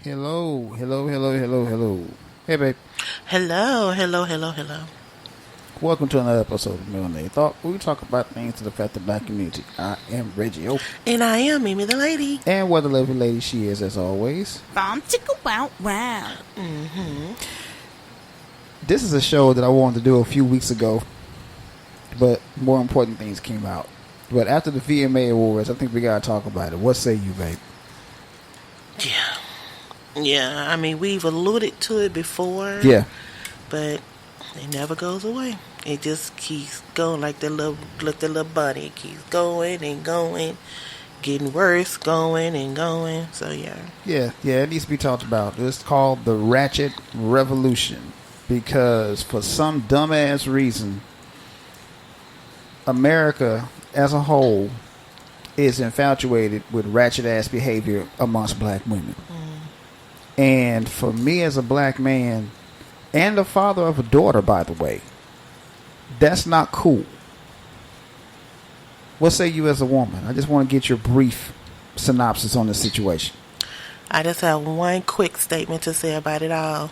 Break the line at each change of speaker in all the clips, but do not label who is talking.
Hello, hello, hello, hello, hello. Hey, babe.
Hello, hello, hello, hello.
Welcome to another episode of Millionaire Thought, where we talk about things to affect the black community. I am Reggie O.
And I am Mimi the lady.
And what a lovely lady she is, as always.
Bomb chicka wow wow.
This is a show that I wanted to do a few weeks ago, but more important things came out. But after the VMA Awards, I think we gotta talk about it. What say you, babe?
Yeah, I mean, we've alluded to it before.
Yeah.
But it never goes away. It just keeps going like the little bunny. It keeps going and going, getting worse, going and going. So, yeah. Yeah,
it needs to be talked about. It's called the Ratchet Revolution. Because for some dumbass reason, America as a whole is infatuated with ratchet-ass behavior amongst black women. And for me as a black man, and the father of a daughter, by the way, that's not cool. What say you as a woman? I just want to get your brief synopsis on the situation.
I just have one quick statement to say about it all.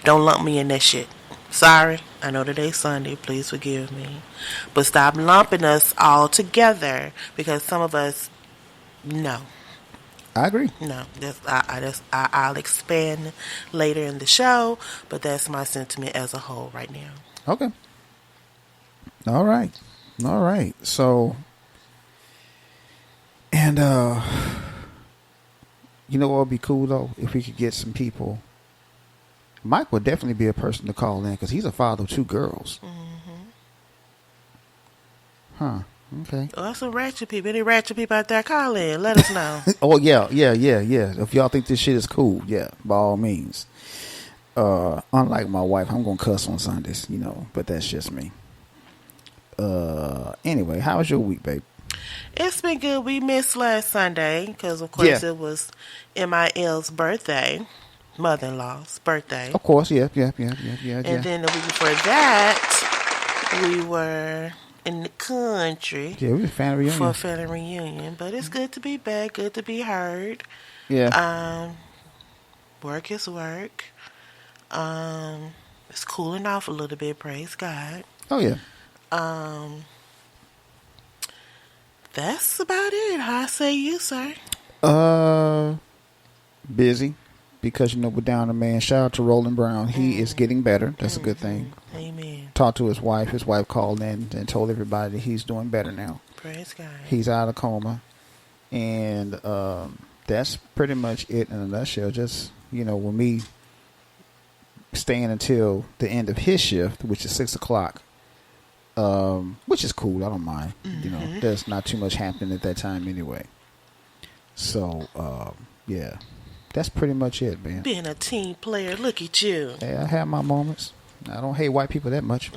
Don't lump me in that shit. Sorry, I know today's Sunday. Please forgive me. But stop lumping us all together, because some of us, no.
I agree.
No, I'll expand later in the show, but that's my sentiment as a whole right now.
Okay. All right. So, and you know what would be cool though, if we could get some people. Mike would definitely be a person to call in because he's a father of 2 girls. Huh. Okay.
Oh, that's some ratchet people. Any ratchet people out there, call in. Let us know.
Oh, yeah. If y'all think this shit is cool, yeah, by all means. Unlike my wife, I'm going to cuss on Sundays, but that's just me. Anyway, how was your week, babe?
It's been good. We missed last Sunday because, of course, It was MIL's birthday, mother-in-law's birthday.
Of course, yeah.
And then the week before that, we were in the country.
Yeah, we were family reunion.
For a family reunion. But it's good to be back, good to be heard.
Yeah.
Work is work. It's cooling off a little bit, praise God.
Oh, yeah.
That's about it. How say you, sir?
Busy. Because, we're down a man. Shout out to Roland Brown. He is getting better. That's a good thing.
Amen.
Talked to his wife. His wife called in and told everybody that he's doing better now.
Praise God.
He's out of coma. And that's pretty much it in a nutshell. Just, with me staying until the end of his shift, which is 6 o'clock, which is cool. I don't mind. There's not too much happening at that time anyway. So, yeah. That's pretty much it, man.
Being a team player, look at you.
Hey, I have my moments. I don't hate white people that much.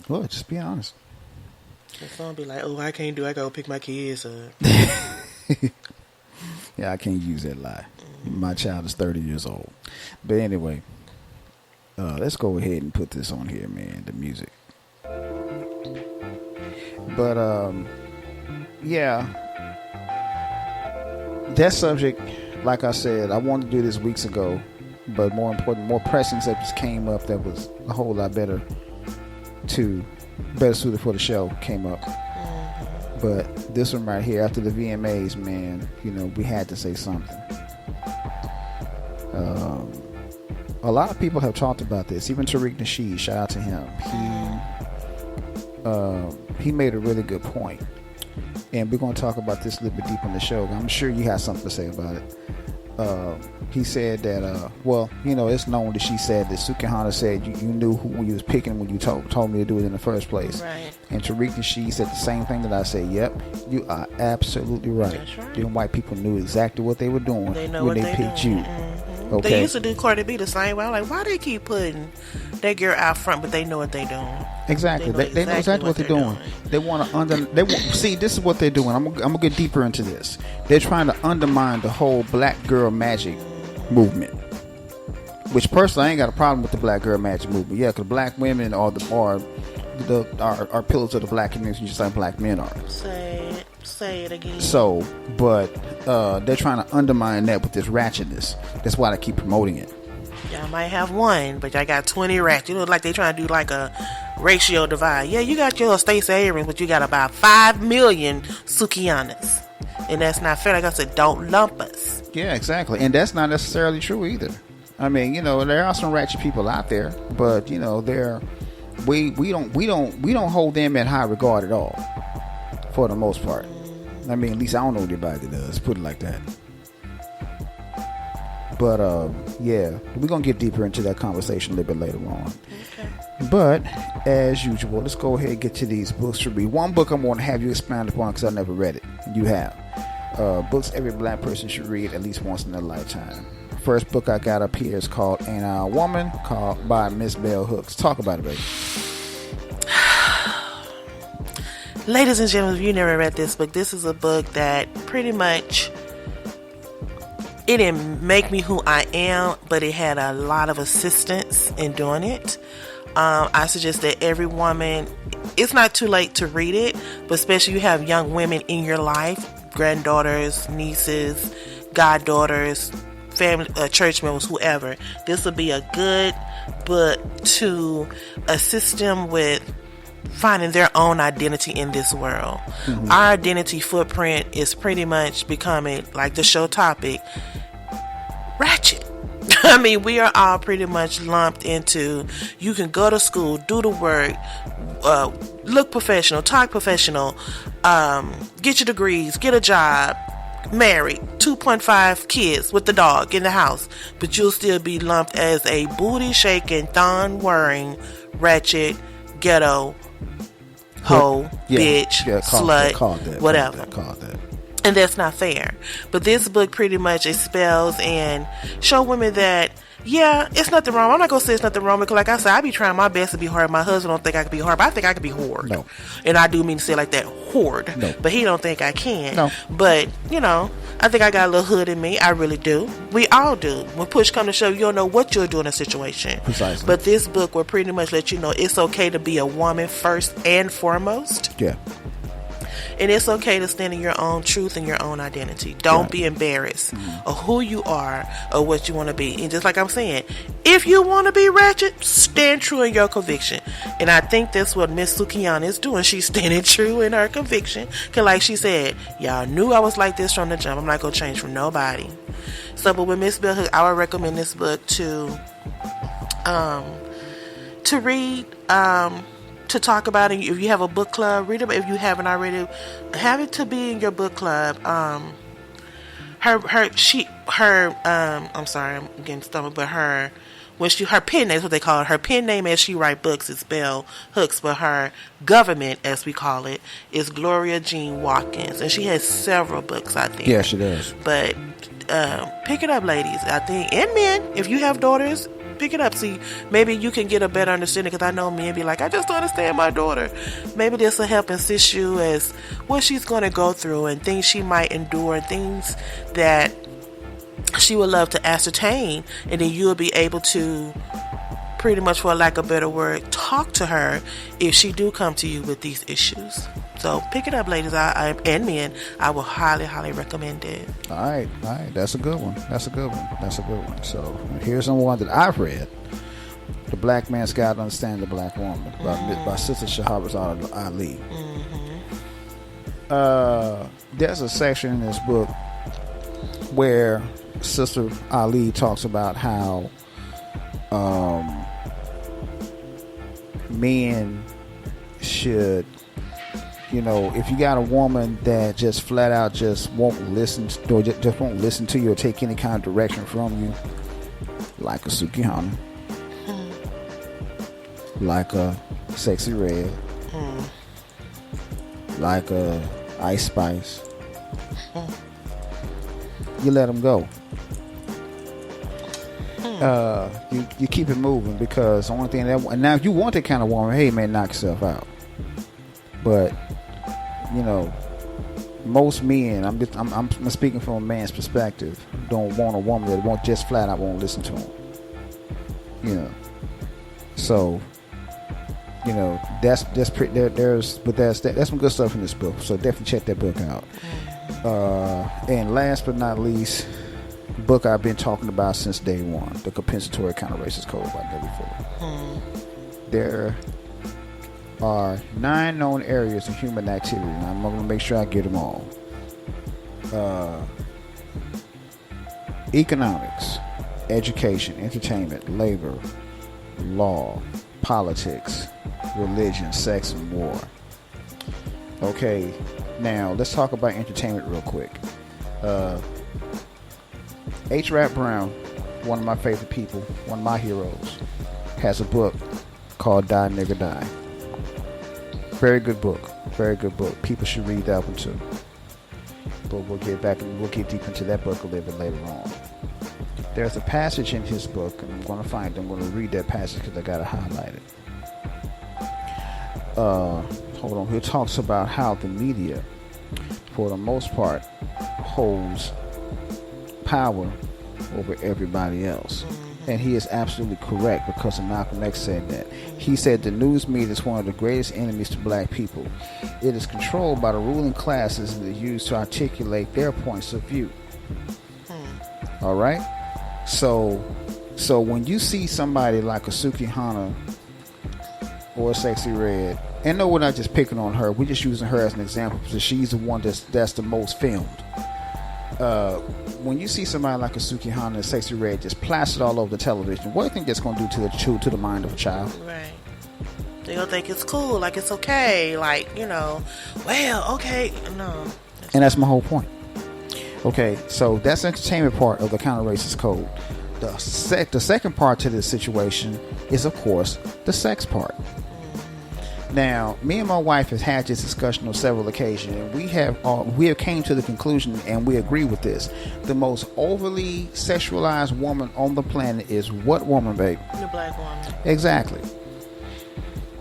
Well, just being honest.
If someone be like, I can't I gotta pick my kids up.
Yeah, I can't use that lie. My child is 30 years old. But anyway, let's go ahead and put this on here, man, the music. But, yeah. That subject, like I said, I wanted to do this weeks ago, but more important, more pressing subjects came up that was a whole lot better suited for the show came up. But this one right here, after the VMAs, man, we had to say something. A lot of people have talked about this. Even Tariq Nasheed, shout out to him. He made a really good point. And we're going to talk about this a little bit deeper in the show. I'm sure you have something to say about it. He said that, it's known that she said that Sukihana said you knew who you was picking when you told me to do it in the first place.
Right.
And Tariq Nasheed said the same thing that I said. Yep, you are absolutely right.
That's right.
Them white people knew exactly what they were doing when they picked you. Okay.
They used to do Cardi B the same way. I'm like, why they keep putting that girl out front, but they know what they doing.
Exactly. They know exactly what they're doing. They want to see, this is what they're doing. I'm gonna get deeper into this. They're trying to undermine the whole black girl magic movement. Which personally, I ain't got a problem with the black girl magic movement. Yeah, because black women are pillars of the black community, just like black men are.
Say it. Say it again.
So, but they're trying to undermine that with this ratchetness. That's why they keep promoting it.
Y'all might have one, but y'all got 20 rats. You know, like they trying to do like a ratio divide. Yeah, you got your Stacey Abrams, but you got about 5 million Sukianas. And that's not fair. Like I said, don't lump us.
Yeah, exactly. And that's not necessarily true either. I mean, you know, there are some ratchet people out there, but you know, we don't hold them in high regard at all, for the most part. I mean, at least I don't know anybody that does. Put it like that. But yeah, we're gonna get deeper into that conversation a little bit later on.
Okay.
But as usual, let's go ahead and get to these books to read. One book I'm going to have you expound upon because I never read it. You have. Books every black person should read at least once in their lifetime. First book I got up here is called Ain't I a Woman, by Miss Bell Hooks. Talk about it, baby.
Ladies and gentlemen, if you never read this book, this is a book that pretty much, it didn't make me who I am, but it had a lot of assistance in doing it. I suggest that every woman, it's not too late to read it, but especially you have young women in your life, granddaughters, nieces, goddaughters, family, church members, whoever. This will be a good book to assist them with finding their own identity in this world. Mm-hmm. Our identity footprint is pretty much becoming, like the show topic, Ratchet. I mean, we are all pretty much lumped into, you can go to school, do the work, look professional, talk professional, get your degrees, get a job, married, 2.5 kids with the dog in the house, but you'll still be lumped as a booty shaking, thong wearing, ratchet, ghetto, hoe, bitch, slut, whatever. And that's not fair. But this book pretty much expels and show women that, yeah, it's nothing wrong. I'm not going to say it's nothing wrong because, like I said, I be trying my best to be hard. My husband don't think I can be hard, but I think I can be whored.
No.
And I do mean to say it like that, whored.
No.
But he don't think I can.
No.
But, you know, I think I got a little hood in me. I really do. We all do. When push come to shove, you don't know what you'll do in a situation.
Precisely.
But this book will pretty much let you know it's okay to be a woman first and foremost.
Yeah.
And it's okay to stand in your own truth and your own identity. Don't be embarrassed of who you are or what you want to be. And just like I'm saying, if you want to be ratchet, stand true in your conviction. And I think that's what Miss Sukiana is doing. She's standing true in her conviction. Because like she said, y'all knew I was like this from the jump. I'm not going to change for nobody. So, but with Miss Bell Hook, I would recommend this book to read, to talk about it. If you have a book club, read it. If you haven't already, have it to be in your book club. I'm sorry, I'm getting stomach, but her pen name is what they call it. Her pen name as she write books is Bell Hooks, but her government, as we call it, is Gloria Jean Watkins, and she has several books out there.
Yeah, she does.
But pick it up, ladies. I think, and men, if you have daughters, pick it up. See, maybe you can get a better understanding, because I know men be like, I just don't understand my daughter. Maybe this will help assist you as what she's going to go through and things she might endure and things that she would love to ascertain, and then you'll be able to pretty much, for lack of a better word, talk to her if she do come to you with these issues. So pick it up, ladies, and men. I will highly, highly recommend it.
All right. That's a good one. So here's one that I've read. The Black Man's Guide to Understand the Black Woman by Sister Shahrazad Ali. There's a section in this book where Sister Ali talks about how men should, if you got a woman that just flat out just won't listen or just won't listen to you or take any kind of direction from you, like a Sukihana, like a Sexy Red, like a Ice Spice, you let them go. You keep it moving, because the only thing that, and now if you want that kind of woman, hey man, knock yourself out. But most men, I'm speaking from a man's perspective, don't want a woman that won't just flat out won't listen to him. So You know, that's pretty. There's some good stuff in this book. So definitely check that book out. And last but not least, book I've been talking about since day one, The Compensatory Counter-Racist Code by Debbie Fuller. There are 9 known areas of human activity, and I'm going to make sure I get them all. Economics, education, entertainment, labor, law, politics, religion, sex, and war. Okay, now let's talk about entertainment real quick. H. Rap Brown, one of my favorite people, one of my heroes, has a book called Die Nigga Die. Very good book. Very good book. People should read that one too. But we'll get back and we'll get deep into that book a little bit later on. There's a passage in his book, and I'm going to find it. I'm going to read that passage because I got it highlighted. Hold on. He talks about how the media, for the most part, holds power over everybody else. And he is absolutely correct, because Malcolm X said that. He said the news media is one of the greatest enemies to black people. It is controlled by the ruling classes and is used to articulate their points of view. All right? So when you see somebody like a Suki Hana or a Sexy Red, and no, we're not just picking on her, we're just using her as an example because she's the one that's the most filmed. When you see somebody like a Suki Hana and Sexy Red just plastered all over the television, what do you think that's going to do to the mind of a child?
Right. They'll think it's cool, like it's okay, like, you know, well, okay, no.
And that's my whole point. Okay, so that's the entertainment part of the counter-racist code. The second part to this situation is, of course, the sex part. Now, me and my wife have had this discussion on several occasions, and we have came to the conclusion, and we agree with this. The most overly sexualized woman on the planet is what woman, babe?
The black woman.
Exactly.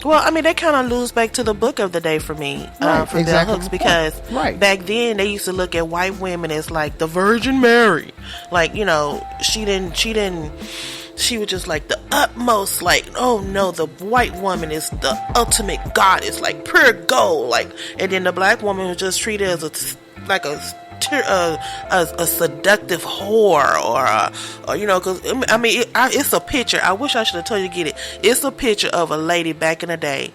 Well, I mean, they kind of lose back to the book of the day for me,
right,
for
exactly.
Bell Hooks, because back then they used to look at white women as like the Virgin Mary, like, you know, she was just like the utmost, like, oh no, the white woman is the ultimate goddess, like pure gold, like, and then the black woman was just treated as a seductive whore, or you know, because I mean, it's a picture. I wish I should have told you to get it. It's a picture of a lady back in the day,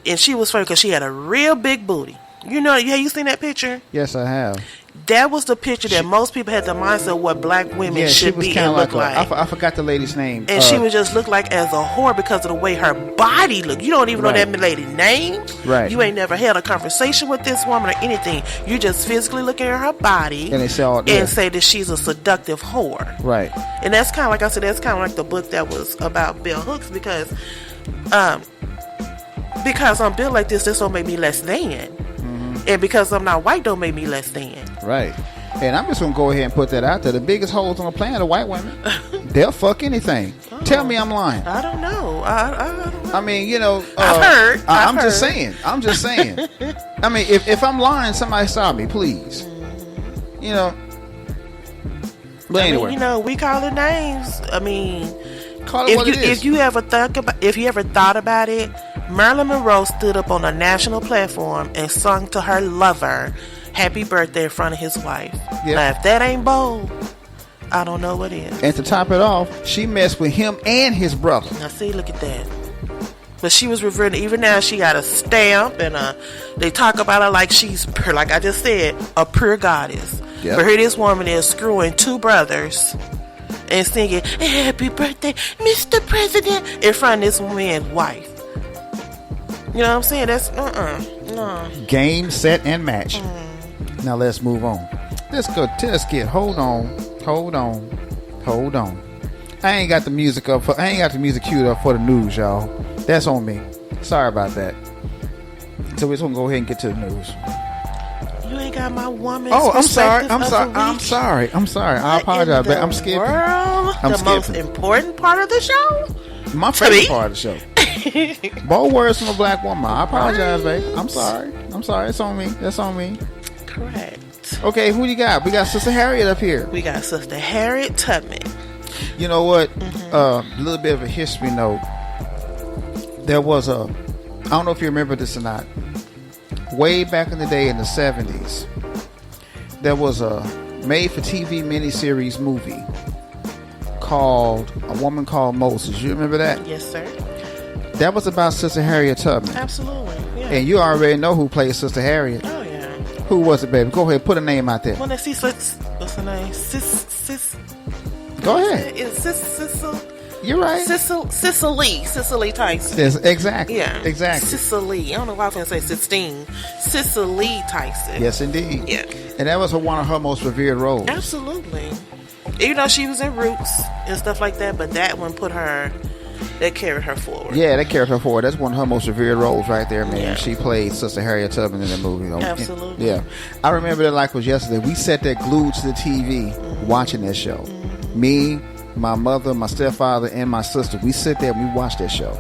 and she was funny because she had a real big booty. You know, have you seen that picture?
Yes, I have.
That was the picture that most people had the mindset of what black women should be and look like.
I forgot the lady's name.
And she would just look like as a whore because of the way her body looked. You don't even know that lady's name.
Right.
You ain't never had a conversation with this woman or anything. You just physically look at her body
and say that she's
a seductive whore.
Right.
And that's kind of like I said, that's kind of like the book that was about Bell Hooks, because I'm built like this don't make me less than. And because I'm not white don't make me less than.
Right. And I'm just going to go ahead and put that out there. The biggest hoes on the planet are white women. They'll fuck anything. Tell me I'm lying.
I don't know.
I mean, you know.
I've heard.
I'm just saying. I mean, if I'm lying, somebody stop me, please. You know. But anyway.
I mean, you know, we call it names. I mean,
call it what it is.
If you ever thought about it, Marilyn Monroe stood up on a national platform and sung to her lover happy birthday in front of his wife. Yep. Now, if that ain't bold, I don't know what is.
And to top it off, she messed with him and his brother.
Now, see, look at that. But she was revered. Even now, she got a stamp, and they talk about her like she's, like I just said, a pure goddess. Yep. But here this woman is screwing 2 brothers and singing happy birthday, Mr. President, in front of this man's wife. You know what I'm saying? That's no.
Game, set, and match. Now let's move on. Let's get. Hold on. I ain't got the music queued up for the news, y'all. That's on me. Sorry about that. So we're just gonna go ahead and get to the news.
You ain't got my woman's
I'm sorry.
I'm
sorry. I apologize, but I'm skipping.
The most important part of the show?
My favorite part of the show. Bold words from a black woman. I apologize, babe. I'm sorry. It's on me. That's on me.
Correct.
Okay, who you got? We got Sister Harriet up here.
We got Sister Harriet Tubman.
You know what? A little bit of a history note. There was a I don't know if you remember this or not. Way back in the day in the 70s, there was a made-for-TV miniseries movie called A Woman Called Moses. You remember that?
Yes, sir.
That was about Sister Harriet Tubman.
Absolutely. Yeah.
And you already know who played Sister Harriet.
Oh, yeah.
Who was it, baby? Go ahead, put a name out there.
When they see what's her name? Sis.
Go ahead.
Is Cicely?
You're right.
Cicely Tyson.
Yes, exactly.
Yeah.
Exactly.
Cicely. I don't know why I was going to say Sistine. Cicely Tyson.
Yes, indeed.
Yeah.
And that was one of her most revered roles.
Absolutely. Even though she was in Roots and stuff like that, but that one that carried her forward.
Yeah, that carried her forward. That's one of her most revered roles right there, man.
Yeah.
She played Sister Harriet Tubman in the movie.
Absolutely.
Yeah. I remember that like it was yesterday. We sat there glued to the TV watching that show.
Mm-hmm.
Me, my mother, my stepfather, and my sister. We sit there and we watched that show.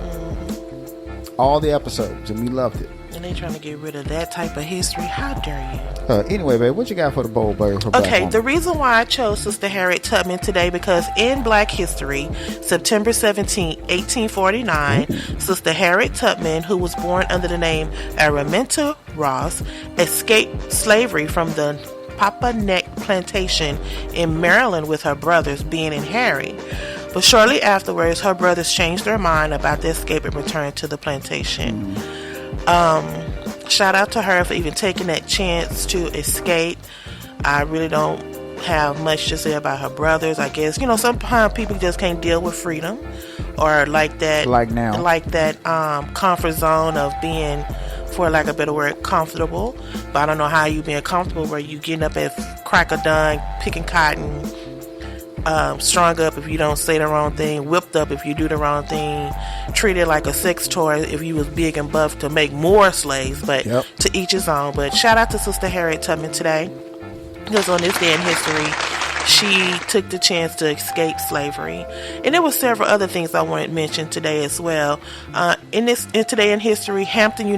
All the episodes, and we loved it.
And they trying to get rid of that type of history. How dare you?
Anyway, babe, what you got for the bold bird?
Okay, the reason why I chose Sister Harriet Tubman today because in Black history, September 17, 1849, Sister Harriet Tubman, who was born under the name Araminta Ross, escaped slavery from the Papa Neck plantation in Maryland with her brothers, Ben and Harry. But shortly afterwards, her brothers changed their mind about the escape and returned to the plantation. Shout out to her for even taking that chance to escape. I really don't have much to say about her brothers. I guess, sometimes people just can't deal with freedom or like that.
Like now.
Like that comfort zone of being, for lack of a better word, comfortable. But I don't know how you being comfortable where you getting up at crack of dawn, picking cotton, strung up if you don't say the wrong thing, whipped up if you do the wrong thing, treated like a sex toy if you was big and buff to make more slaves, but to each his own. But shout out to Sister Harriet Tubman today, because on this day in history, she took the chance to escape slavery. And there were several other things I wanted to mention today as well. In today in history, Hampton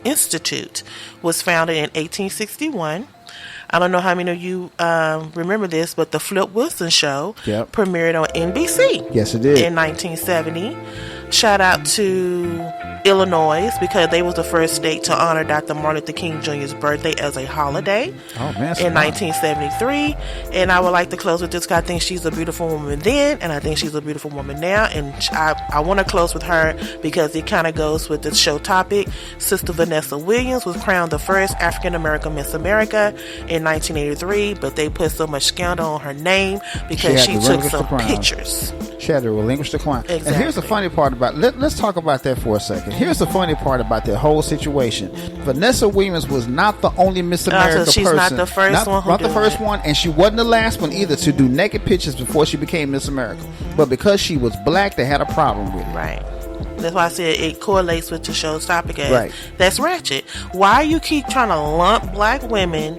Institute was founded in 1861. I don't know how many of you remember this, but the Flip Wilson Show premiered on NBC.
Yes, it did.
In 1970. Shout out to Illinois because they was the first state to honor Dr. Martin Luther King Jr.'s birthday as a holiday in 1973. And I would like to close with this because I think she's a beautiful woman then, and I think she's a beautiful woman now. And I want to close with her because it kind of goes with the show topic. Sister Vanessa Williams was crowned the first African-American Miss America in 1983, but they put so much scandal on her name because she took some pictures.
She had to relinquish the crown.
Exactly.
And here's the funny part about let's talk about that for a second. Here's the funny part about that whole situation. Vanessa Williams was not the only Miss America
she's
person.
Not the first one.
Not the first one, and she wasn't the last one either to do naked pictures before she became Miss America. But because she was black, they had a problem with it.
Right. That's why I said it correlates with the show's topic. That's Ratchet. Why you keep trying to lump black women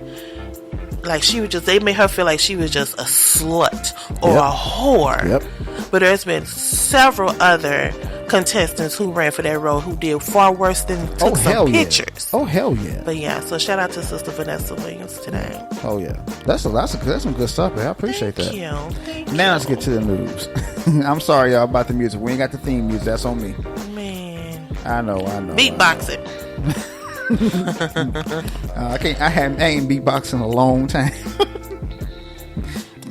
like they made her feel like she was just a slut or a whore.
Yep.
But there's been several other contestants who ran for that role who did far worse than took some pictures.
Oh, hell yeah.
But yeah, so shout out to Sister Vanessa Williams today.
Oh yeah. That's some good stuff, man. I appreciate that.
Thank you.
Now let's get to the news. I'm sorry, y'all, about the music. We ain't got the theme music. That's on me.
Man.
I know.
Beatbox it.
I ain't beatboxing in a long time.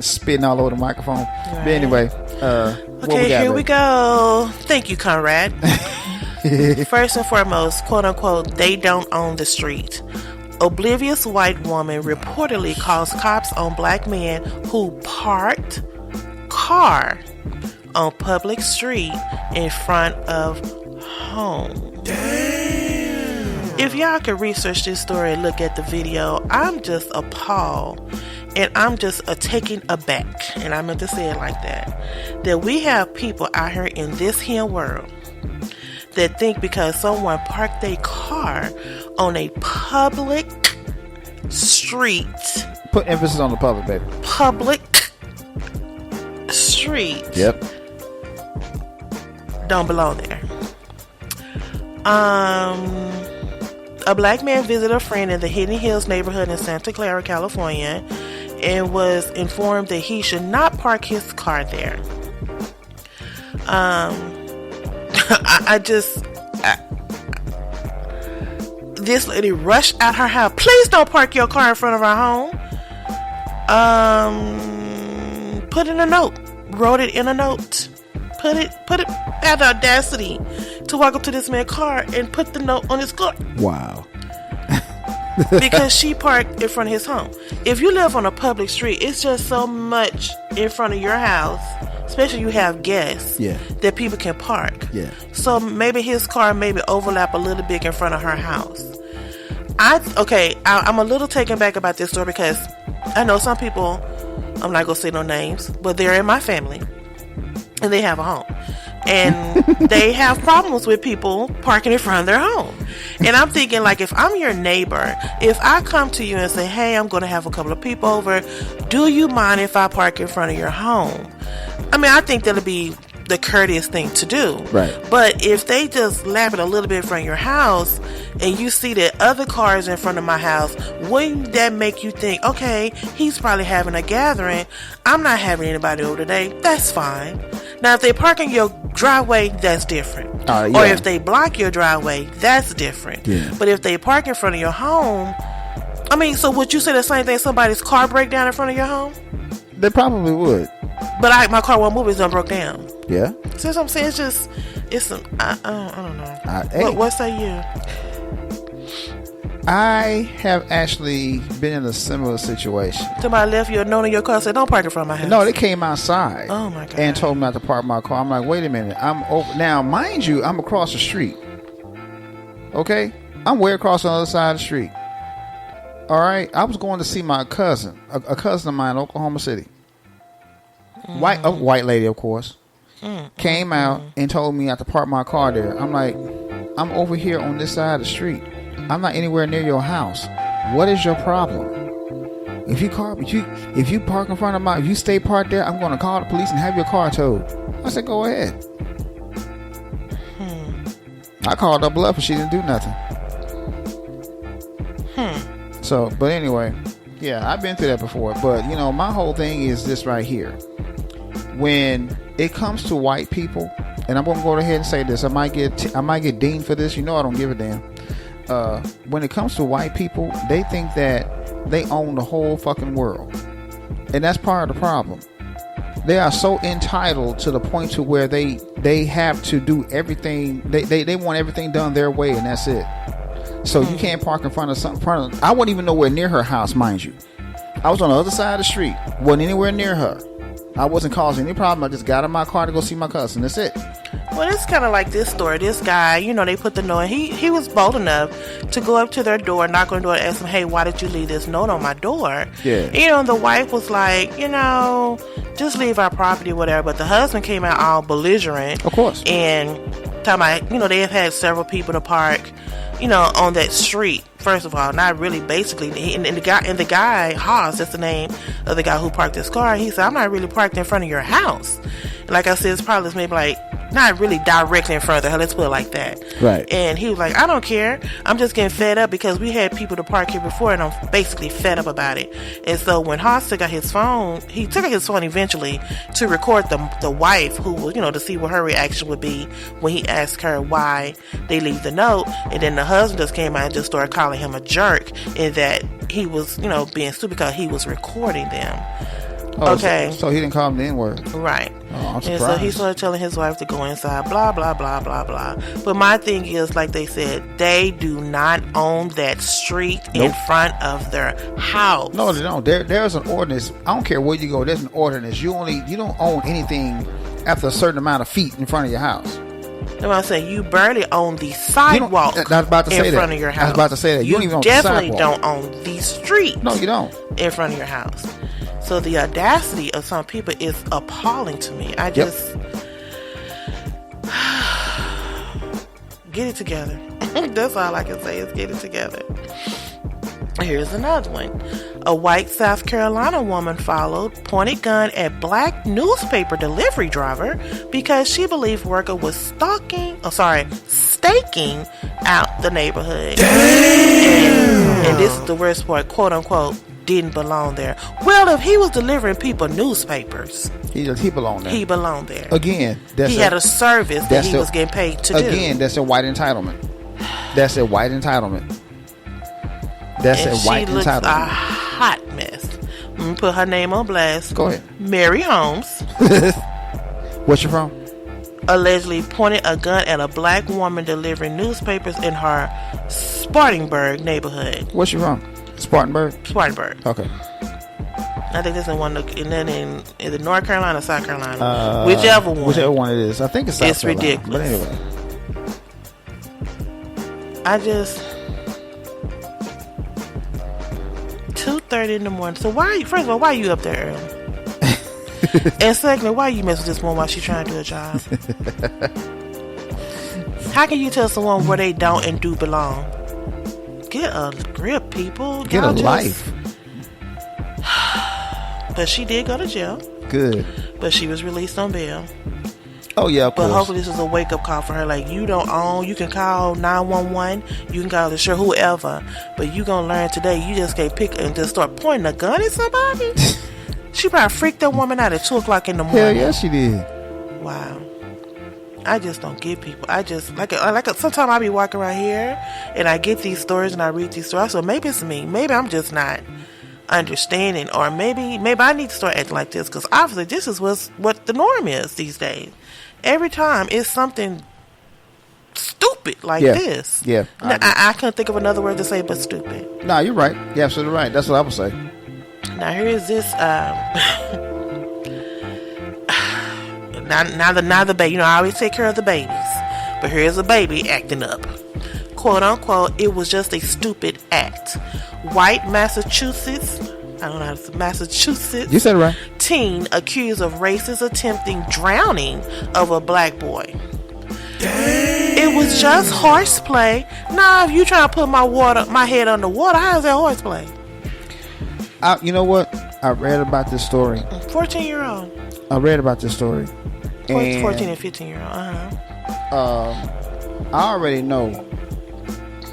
Spitting all over the microphone. Right. But anyway,
here we go. Thank you, Conrad. First and foremost, quote unquote, they don't own the street. Oblivious white woman reportedly calls cops on black men who parked car on public street in front of home. Damn. If y'all could research this story and look at the video, I'm just appalled. And I'm just taken aback, and I meant to say it like that we have people out here in this here world that think because someone parked their car on a public street.
Put emphasis on the public, baby.
Public street.
Yep.
Don't belong there. A black man visited a friend in the Hidden Hills neighborhood in Santa Clara, California, and was informed that he should not park his car This lady rushed out her house. Please don't park your car in front of our home. Put in a note. Wrote it in a note. Put it. Had the audacity to walk up to this man's car and put the note on his car.
Wow.
Because she parked in front of his home. If you live on a public street, it's just so much in front of your house, especially you have guests, that people can park.
Yeah.
So maybe his car maybe overlap a little bit in front of her house. I'm a little taken back about this story because I know some people, I'm not going to say no names, but they're in my family and they have a home. And they have problems with people parking in front of their home. And I'm thinking, like, if I'm your neighbor, if I come to you and say, hey, I'm going to have a couple of people over, do you mind if I park in front of your home? I mean, I think that'll be the courteous thing to do.
Right.
But if they just lap it a little bit in front of your house and you see that other cars in front of my house, wouldn't that make you think, okay, he's probably having a gathering. I'm not having anybody over today. That's fine. Now, if they park in your driveway, that's different. Or if they block your driveway, that's different.
Yeah.
But if they park in front of your home, I mean, so would you say the same thing? Somebody's car break down in front of your home?
They probably would.
But my car won't move. It's done broke down.
Yeah.
See what I'm saying? I don't know.
Hey.
What say you?
I have actually been in a similar situation.
Somebody left you a note in your car, said, don't park in front of my house.
No, they came outside.
Oh, my God.
And told me not to park my car. I'm like, wait a minute. I'm over. Now, mind you, I'm across the street. Okay? I'm way across on the other side of the street. All right? I was going to see my cousin, a cousin of mine in Oklahoma City. A white lady, of course. Came out and told me not to park my car there. I'm like, I'm over here on this side of the street. I'm not anywhere near your house. What is your problem? If you park in front of if you stay parked there, I'm going to call the police and have your car towed. I said, go ahead. I called her bluff and she didn't do nothing. So, but anyway, yeah, I've been through that before. But my whole thing is this right here. When it comes to white people, and I'm going to go ahead and say this, I might get dinged for this. I don't give a damn. When it comes to white people, they think that they own the whole fucking world, and that's part of the problem. They are so entitled to the point to where they have to do everything. They want everything done their way, and that's it. So you can't park in front of something. I wasn't even nowhere near her house, mind you. I was on the other side of the street. Wasn't anywhere near her. I wasn't causing any problem. I just got in my car to go see my cousin. That's it.
Well, it's kind of like this story. This guy, they put the note. He was bold enough to go up to their door, knock on the door, and ask them, hey, why did you leave this note on my door?
Yeah.
And the wife was like, just leave our property, whatever. But the husband came out all belligerent.
Of course.
And talking about, they have had several people to park, on that street. First of all, not really, basically. And the guy, Haas, that's the name of the guy who parked his car. He said, I'm not really parked in front of your house. And like I said, it's probably maybe like not really directly in front of her. Let's put it like that.
Right.
And he was like, I don't care. I'm just getting fed up because we had people to park here before, and I'm basically fed up about it. And so when Haas took out his phone, he took out his phone eventually to record the wife, who was, to see what her reaction would be when he asked her why they leave the note. And then the husband just came out and just started calling him a jerk, and that he was, being stupid because he was recording them.
Oh,
okay.
So he didn't call him the N-word.
Right.
Oh, I'm surprised.
And so he started telling his wife to go inside, blah, blah, blah, blah, blah. But my thing is, like they said, they do not own that street in front of their house.
No, they don't. There's an ordinance. I don't care where you go. There's an ordinance. You don't own anything after a certain amount of feet in front of your house.
That's what I'm saying. You barely own the sidewalk
in front
of your house.
I was about to say that. You don't even own the
definitely
sidewalk.
don't own the street.
No, you don't.
In front of your house. So the audacity of some people is appalling to me. I just get it together. That's all I can say is get it together. Here's another one. A white South Carolina woman followed, pointed gun at black newspaper delivery driver because she believed worker was staking out the neighborhood. And this is the worst part, quote unquote, didn't belong there. Well, if he was delivering people newspapers,
he belonged there.
He belonged there.
Again,
he had a service that he was getting paid to do.
Again, that's a white entitlement. That's a white entitlement. That's
and
a white
she looks a
entitlement.
hot mess. I'm gonna put her name on blast.
Go ahead.
Mary Holmes
What's your from?
allegedly pointed a gun at a black woman delivering newspapers in her Spartanburg neighborhood.
What's your from? Spartanburg.
Spartanburg.
Okay.
I think it's in one, and then in either North Carolina or South Carolina, whichever one.
Whichever one it is. I think it's South
It's
Carolina.
ridiculous.
But anyway,
I just 2:30 in the morning. So why are you? First of all, why are you up there early? And secondly, why you mess with this woman while she's trying to do a job? How can you tell someone where they don't and do belong? Get a grip, people.
get
Y'all
a
just-
life.
But she did go to jail.
Good.
But she was released on bail.
Oh yeah, of
But
course.
hopefully this is a wake up call for her. Like, you don't own, you can call 911, you can call the sure whoever, but you gonna learn today you just can't pick and just start pointing a gun at somebody. She probably freaked that woman out at 2 o'clock in the morning.
Hell yeah, she did.
Wow. I just don't get people. I just sometimes I be walking around here and I get these stories and I read these stories. So maybe it's me. Maybe I'm just not understanding, or maybe I need to start acting like this, because obviously this is what the norm is these days. Every time it's something stupid like this.
Yeah.
I couldn't think of another word to say but stupid.
No, you're right. You're absolutely right. That's what I would say.
Now here is this. Now the baby. You know, I always take care of the babies, but here's a baby acting up. Quote unquote, it was just a stupid act. White Massachusetts. I don't know how to say Massachusetts.
You said it right.
Teen accused of racist attempting drowning of a black boy. Dang. It was just horseplay. Nah, if you trying to put my head underwater, how is that horseplay?
You know what? I read about this story.
14-year-old.
I read about this story.
14 and 15-year-old.
I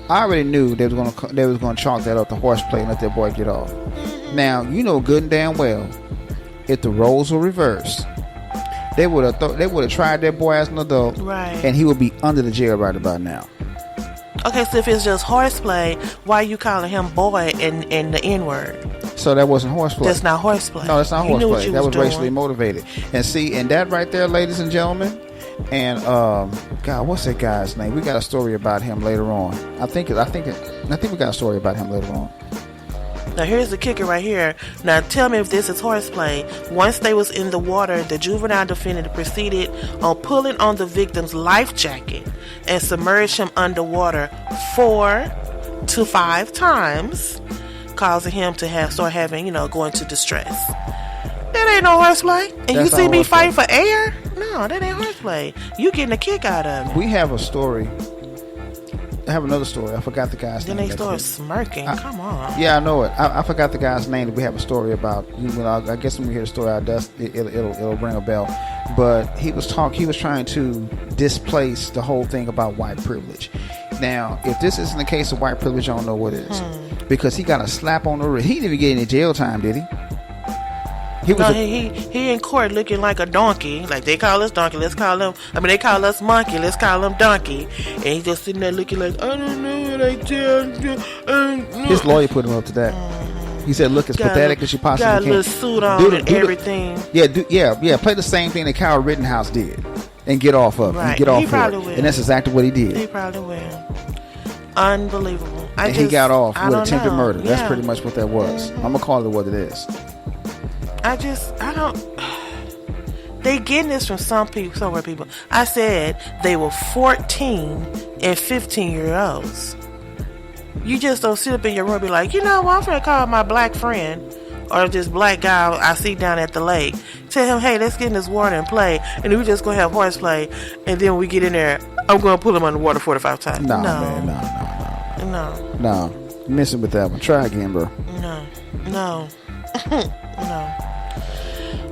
already knew they was gonna chalk that up to horseplay and let that boy get off. Now you know good and damn well, if the roles were reversed, they would have tried that boy as an adult,
Right.
and he would be under the jail right about now.
Okay, so if it's just horseplay, why are you calling him boy and the N-word?
So that wasn't horseplay.
That's not horseplay.
No, that's not
You knew what
horseplay.
you
That was
doing.
racially motivated. And see, and that right there, ladies and gentlemen, and God, what's that guy's name? We got a story about him later on. I think we got a story about him later on.
Now here's the kicker right here. Now tell me if this is horseplay. Once they was in the water, the juvenile defendant proceeded on pulling on the victim's life jacket and submerged him underwater 4 to 5 times, causing him to go into distress. That ain't no horseplay. And
That's
you see
not
me
horseplay.
fighting for air? No, that ain't horseplay. You getting a kick out of it.
We have a story. I have another story. I forgot the guy's
Then
name.
they start smirking. Come on.
Yeah, I know it. I forgot the guy's name that we have a story about. I guess when we hear the story, it'll ring a bell. But he was trying to displace the whole thing about white privilege. Now, if this isn't the case of white privilege, I don't know what is. Because he got a slap on the wrist. He didn't even get any jail time, did he? He
in court looking like a donkey. Like, they call us donkey, let's call him. They call us monkey, let's call him donkey. And he's just sitting there looking like, I don't know what I tell you.
His lawyer put him up to that. He said, "Look as pathetic as you possibly can."
Got a little suit on and everything.
Play the same thing that Kyle Rittenhouse did, and get off of it.
Right.
And get off
He
of
probably
it.
will.
And that's exactly what he did.
He probably will. Unbelievable.
He got off
I
with
don't
attempted
know.
murder. That's
Yeah.
pretty much what that was. I'm gonna call it what it is.
They getting this from somewhere people. I said they were 14 and 15-year-olds. You just don't sit up in your room and be like, you know what, I'm gonna call my black friend or this black guy I see down at the lake. Tell him, hey, let's get in this water and play, and then we just gonna have horseplay, and then when we get in there, I'm gonna pull him underwater 45 times.
No,
no,
man,
no.
No. Missing with that one. Try again, bro.
No. No.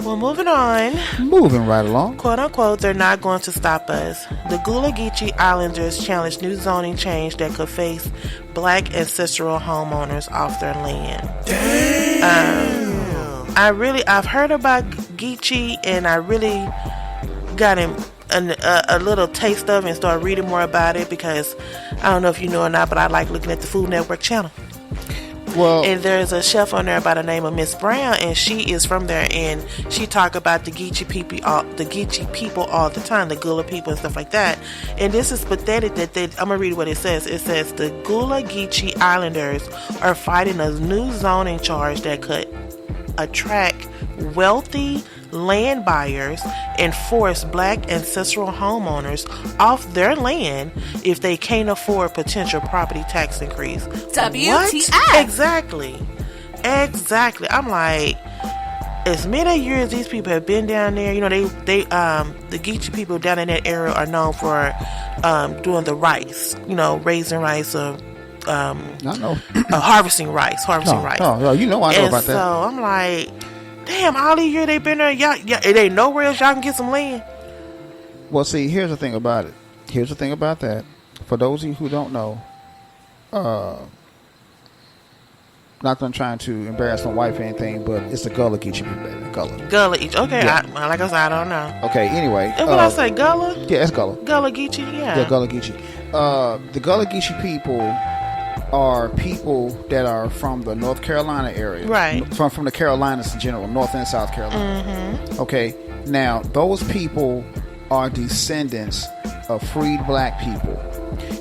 Well, moving on.
Moving right along.
Quote unquote, they're not going to stop us. The Gullah Geechee Islanders challenge new zoning change that could face black ancestral homeowners off their land. Damn. I've heard about Geechee, and I really got him a little taste of it and started reading more about it, because I don't know if you know or not, but I like looking at the Food Network channel.
Well,
and there's a chef on there by the name of Miss Brown, and she is from there, and she talk about the Geechee people all the time, the Gula people and stuff like that. And this is pathetic that I'm gonna read what it says. It says the Gula Geechee Islanders are fighting a new zoning charge that could attract wealthy land buyers and force black ancestral homeowners off their land if they can't afford potential property tax increase.
WTF?
What? Exactly. I'm like, as many years these people have been down there, you know, they the Geechee people down in that area are known for doing the rice, you know, raising rice or
I know.
harvesting rice.
Oh, you know I know about that.
So I'm like, damn, all these years they been there, y'all, it ain't nowhere else y'all can get some land.
Well, see, here's the thing about it. Here's the thing about that. For those of you who don't know, not gonna try to embarrass my wife or anything, but it's the Gullah Geechee people, baby. Gullah.
Okay,
Yeah.
like I said, I don't know.
Okay, anyway.
And when I say Gullah?
Yeah, it's Gullah.
Gullah Geechee, yeah.
Yeah, Gullah Geechee. The Gullah Geechee people are people that are from the North Carolina area.
Right.
From the Carolinas in general, North and South Carolina.
Mm-hmm.
Okay, now those people are descendants of freed black people.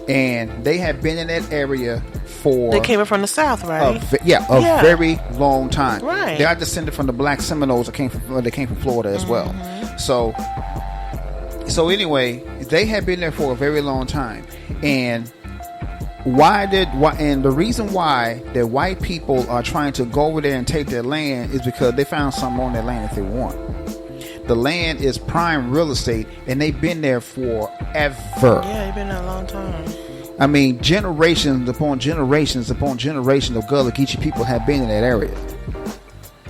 And they have been in that area for...
They came in from the South, right?
A very long time.
Right.
They are descended from the black Seminoles that came from Florida as well. So anyway, they have been there for a very long time. And the reason why the white people are trying to go over there and take their land is because they found something on their land that they want. The land is prime real estate, and they've been there forever.
Yeah, they've been there a long time.
I mean, generations upon generations of Gullah Geechee people have been in that area.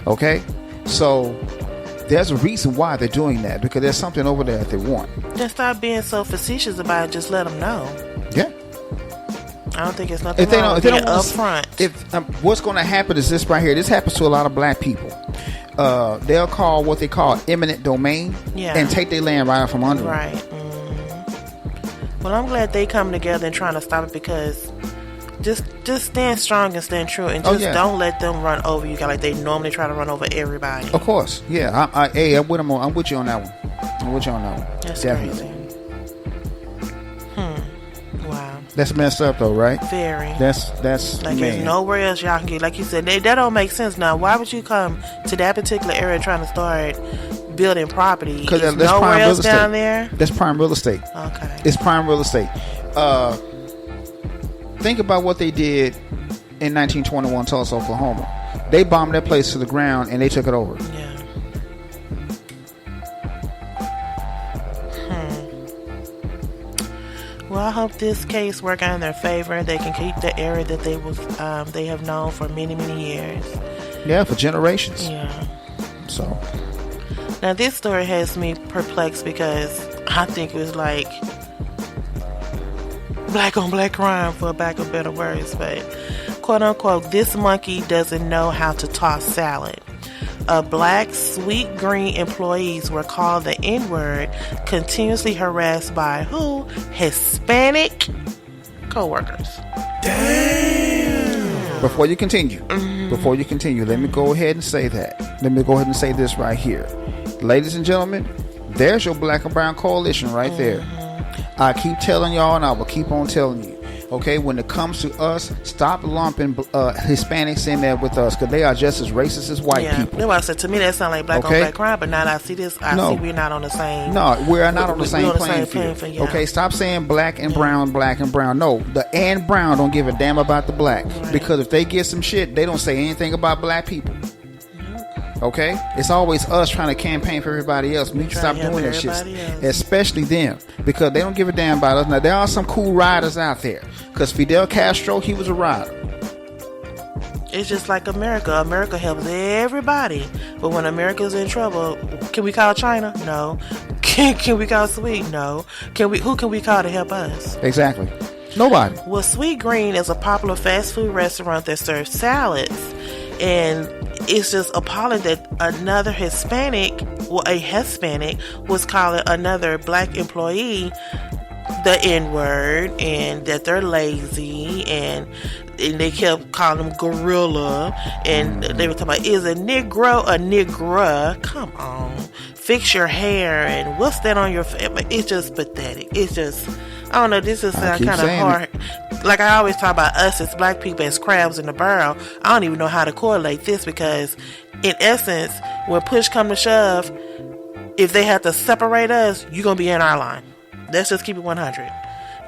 Okay? So, there's a reason why they're doing that, because there's something over there that they want.
Just stop being so facetious about it. Just let them know.
Yeah.
I don't think it's nothing wrong with being upfront.
What's going to happen is this right here. This happens to a lot of black people. They'll call what they call eminent domain and take their land right out from under them.
Right. Well, I'm glad they come together and trying to stop it, because just stand strong and stand true, and just don't let them run over you like they normally try to run over everybody.
Of course. Yeah. I'm with you on that one.
That's
definitely
crazy. Wow.
That's messed up though, right?
Very.
That's
like there's nowhere else y'all can get. Like you said, that don't make sense. Now, why would you come to that particular area trying to start building property?
Because
there's
that's
nowhere
prime real
else
estate
down there.
That's prime real estate.
Okay.
It's prime real estate. Think about what they did in 1921 Tulsa, Oklahoma. They bombed that place to the ground and they took it over.
Yeah. Well, I hope this case work out in their favor. They can keep the area that they have known for many, many years.
Yeah, for generations.
Yeah.
So.
Now, this story has me perplexed, because I think it was like black on black crime, for lack of better words. But, quote unquote, this monkey doesn't know how to toss salad. Black Sweet Green employees were called the N-word, continuously harassed by who? Hispanic co-workers.
Damn. Before you continue, let me go ahead and say that. Let me go ahead and say this right here. Ladies and gentlemen, there's your black and brown coalition right there. I keep telling y'all, and I will keep on telling you. Okay, when it comes to us, stop lumping Hispanics in there with us, because they are just as racist as white people.
That's why I said, to me that sounds like black on black crime, but now that I see this, I see we're not on the same.
No, we're not on the same playing field.
Yeah.
Okay, stop saying black and brown. No, the and brown don't give a damn about the black, because if they get some shit, they don't say anything about black people. Okay, it's always us trying to campaign for everybody else. We need to stop doing that shit, especially them, because they don't give a damn about us. Now, there are some cool riders out there, because Fidel Castro, he was a rider.
It's just like America. America helps everybody, but when America's in trouble, can we call China? No. Can we call Sweet? No. Who can we call to help us?
Exactly. Nobody.
Well, Sweet Green is a popular fast food restaurant that serves salads, and it's just appalling that another Hispanic was calling another black employee the N-word and that they're lazy and they kept calling them gorilla and they were talking about, is a Negro a Negra? Come on. Fix your hair and what's that on your face? It's just pathetic. It's just, I don't know, this is kind of hard. Like I always talk about us as black people as crabs in the barrel. I don't even know how to correlate this because in essence, when push come to shove, if they have to separate us, you're going to be in our line. Let's just keep it 100.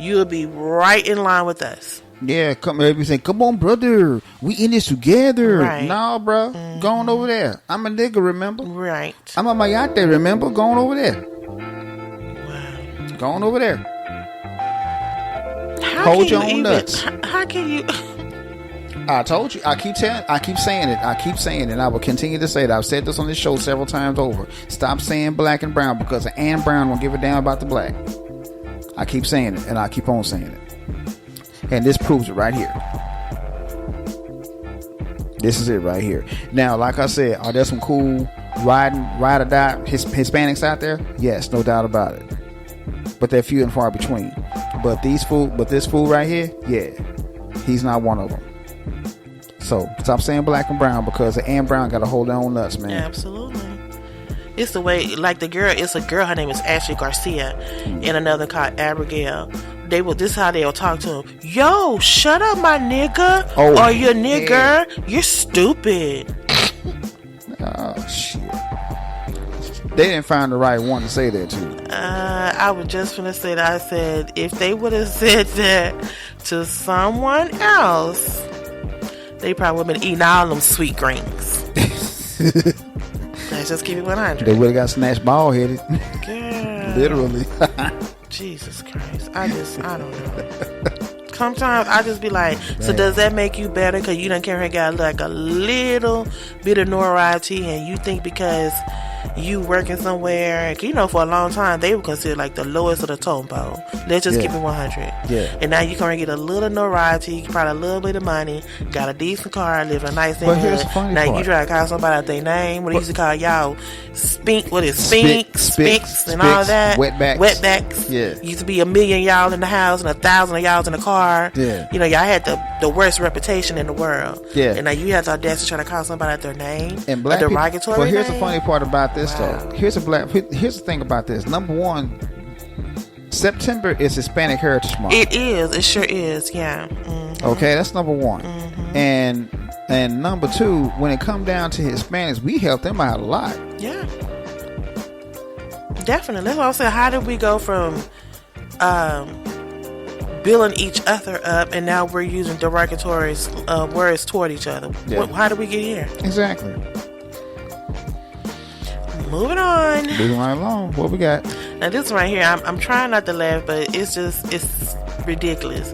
You'll be right in line with us.
Yeah, everybody say, come on, brother. We in this together.
Right.
Nah, bro. Go on over there. I'm a nigga, remember?
Right.
I'm a mayate, remember? Go on over there.
Wow.
Go on over there.
Hold
your own nuts.
How can you...
I told you. I keep saying it. I will continue to say it. I've said this on this show several times over. Stop saying black and brown because Ann Brown won't give a damn about the black. I keep saying it, and I keep on saying it. And this proves it right here. This is it right here. Now, like I said, are there some cool ride or die Hispanics out there? Yes, no doubt about it. But they're few and far between. But this fool right here, yeah, he's not one of them. So stop saying black and brown because Ann Brown got to hold their own nuts, man.
Yeah, absolutely. It's the way, like the girl, it's a girl, her name is Ashley Garcia, and another called Abigail. This is how they'll talk to him. Yo, shut up, my nigga.
Oh,
or you nigger. Yeah. You're stupid.
Oh, shit. They didn't find the right one to say that to.
I was just gonna say that. I said, if they would have said that to someone else, they probably would have been eating all them sweet greens. Let's just keep it 100.
They would have got snatched bald headed. Literally.
Jesus Christ. I don't know. Sometimes I just be like, so does that make you better? Because you done came here and got like a little bit of notoriety and you think because you working somewhere, you know, for a long time they were considered like the lowest of the totem pole. Let's just keep it 100.
Yeah.
And now you can get a little notoriety, probably a little bit of money, got a decent car, live in a nice neighborhood. Now you try to call somebody out their name. What they used to call y'all Spinks, and all that. Wetbacks.
Yeah.
Used to be 1 million y'all in the house and 1,000 of y'all in the car.
Yeah.
You know, y'all had the worst reputation in the world.
Yeah.
And now you have the audacity to try to call somebody out their name.
And black
a derogatory
people. But here's
name.
the funny part about this,
Wow.
though. Here's the thing about this. Number one, September is Hispanic Heritage Month.
It is. It sure is. Yeah. Mm-hmm.
Okay, that's number one.
Mm-hmm.
And number two, when it come down to Hispanics, we help them out a lot.
Yeah. Definitely. That's what I'm saying. How did we go from building each other up and now we're using derogatory words toward each other?
Yeah.
How did we get here?
Exactly.
Moving on.
Moving right along. What we got?
Now this right here, I'm trying not to laugh, but it's ridiculous.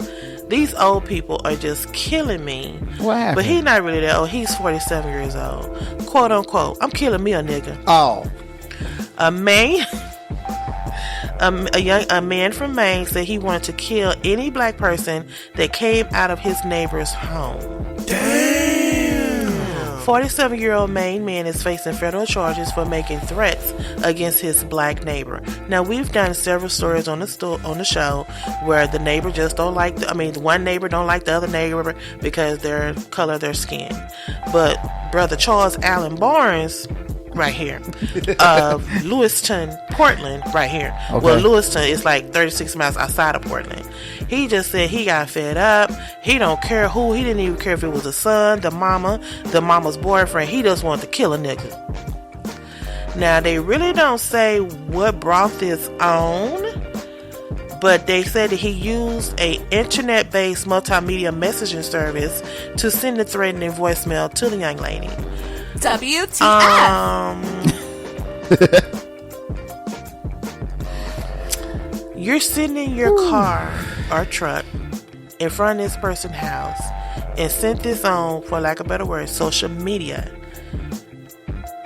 These old people are just killing me.
What happened?
But he's not really that old. He's 47 years old. Quote unquote. I'm killing me a nigga.
Oh.
A man from Maine said he wanted to kill any black person that came out of his neighbor's home.
Damn.
47-year-old Maine man is facing federal charges for making threats against his black neighbor. Now, we've done several stories on the show where the neighbor just don't like one neighbor don't like the other neighbor because their color of their skin. But Brother Charles Allen Barnes right here of Lewiston, Portland right here.
Okay.
Well, Lewiston is like 36 miles outside of Portland. He just said he got fed up. He don't care who. He didn't even care if it was the son, the mama's boyfriend. He just wanted to kill a nigga. Now, they really don't say what brought this on, but they said that he used a internet-based multimedia messaging service to send the threatening voicemail to the young lady.
WTF.
You're sitting in your car or truck in front of this person's house and sent this on, for lack of a better word, social media.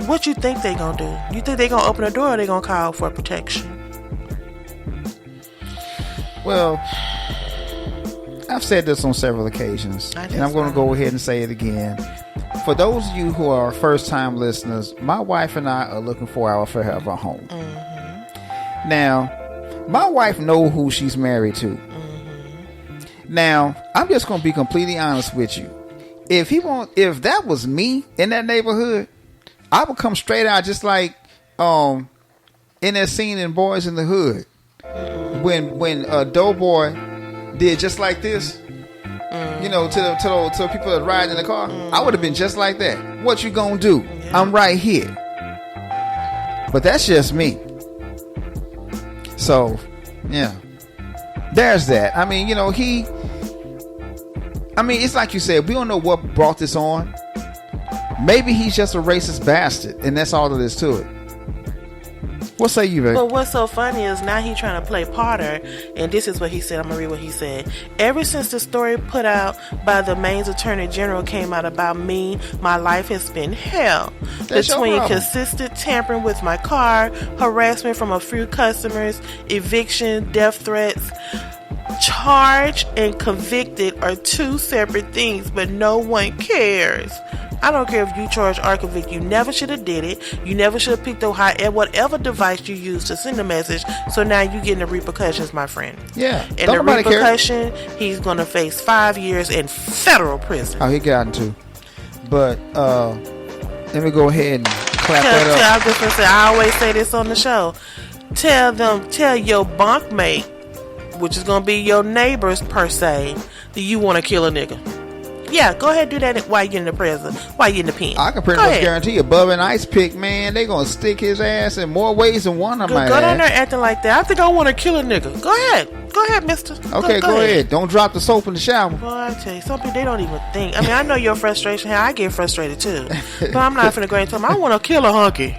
What you think they gonna do? You think they gonna open the door or they gonna call for protection?
Well, I've said this on several occasions, and I'm going to go ahead and say it again. For those of you who are first-time listeners, my wife and I are looking for our forever home. Mm-hmm. Now, My wife know who she's married to. Now, I'm just gonna be completely honest with you. If that was me in that neighborhood, I would come straight out just like in that scene in Boys in the Hood when Doughboy did just like this. You know, to the people that ride in the car, I would have been just like that. What you gonna do? Yeah. I'm right here. But that's just me. So, yeah, there's that. I mean, you know, it's like you said, we don't know what brought this on. Maybe he's just a racist bastard, and that's all there is to it. What say you, babe?
But what's so funny is now he's trying to play Potter, and this is what he said. I'm going to read what he said. Ever since the story put out by the Maine's Attorney General came out about me, my life has been hell.
That's
between consistent tampering with my car, harassment from a few customers, eviction, death threats. Charged and convicted are two separate things, but no one cares. I don't care if you charge or convict. You never should have did it. You never should have picked up whatever device you used to send a message. So now you're getting the repercussions, my friend.
Yeah.
And the repercussion, he's going to face 5 years in federal prison.
Oh, he got into. But let me go ahead and clap that up.
I was just going to say, I always say this on the show. Tell your bunkmate, which is going to be your neighbors per se, that you want to kill a nigga. Yeah, go ahead and do that while you're in the prison, while you're in the pen.
I can pretty much guarantee you, Bubba and Ice Pick, man, they going to stick his ass in more ways than one of my ass.
Go down there acting like that. I think I want to kill a nigga. Go ahead, mister.
Okay, go ahead. Don't drop the soap in the shower.
Boy, I tell you, some people, they don't even think. I mean, I know your frustration here. I get frustrated too. But I'm not finna go and tell them, I want to kill a hunky.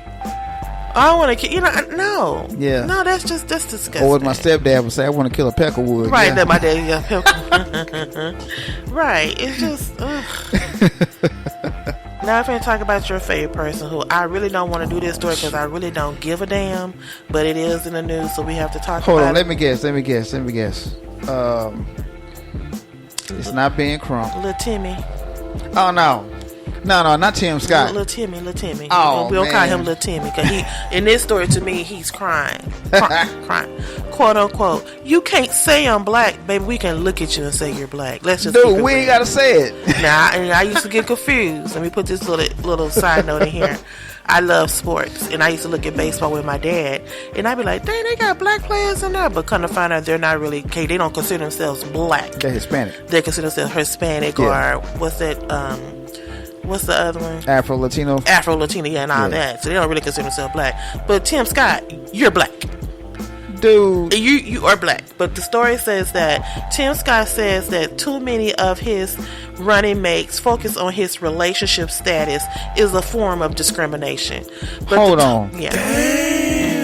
I want to kill, no.
Yeah.
No, that's disgusting.
Or what my stepdad would say, I want to kill a peckerwood.
Right,
yeah.
That my daddy, right, it's just, ugh. Now I'm going to talk about your favorite person who I really don't want to do this story because I really don't give a damn, but it is in the news, so we have to talk about it.
Hold on, let me guess. It's not Ben Crump.
Little Timmy.
Oh, no. No, not Tim Scott.
Little Timmy.
Oh,
we'll call him Little Timmy because in this story to me, he's crying, quote unquote. You can't say I'm black, baby. We can look at you and say you're black. Let's just.
Dude, we ain't gotta say it.
Now, I used to get confused. Let me put this little side note in here. I love sports, and I used to look at baseball with my dad, and I'd be like, dang, they got black players in there, but come to find out they're not really, okay, they don't consider themselves black.
They're Hispanic.
They consider themselves Hispanic, or what's that, what's the other one?
Afro-Latino,
yeah, and all that. So they don't really consider themselves black. But Tim Scott, you're black.
Dude.
You are black. But the story says that Tim Scott says that too many of his running mates focus on his relationship status is a form of discrimination. But
hold on.
Yeah.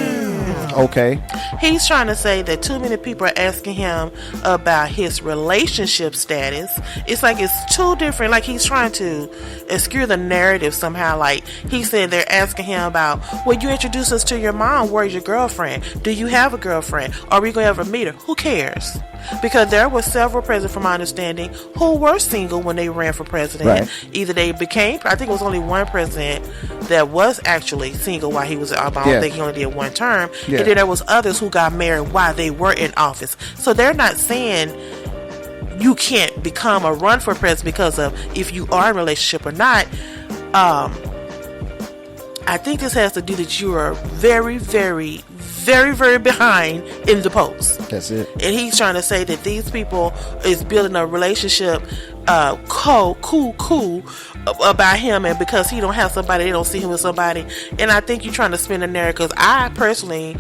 Okay.
He's trying to say that too many people are asking him about his relationship status. It's like it's two different, like he's trying to obscure the narrative somehow. Like he said they're asking him about, well, you introduce us to your mom, where's your girlfriend? Do you have a girlfriend? Are we going to ever meet her? Who cares? Because there were several presidents, from my understanding, who were single when they ran for president.
Right.
Either they became, I think it was only one president that was actually single while he was I don't think he only did one term.
Yeah.
And then there was others who got married while they were in office. So they're not saying you can't become or run for president because of if you are in a relationship or not. I think this has to do that you are very, very, very, very behind in the polls.
That's it.
And he's trying to say that these people is building a relationship cool about him, and because he don't have somebody, they don't see him with somebody. And I think you're trying to spin a narrative, because I personally,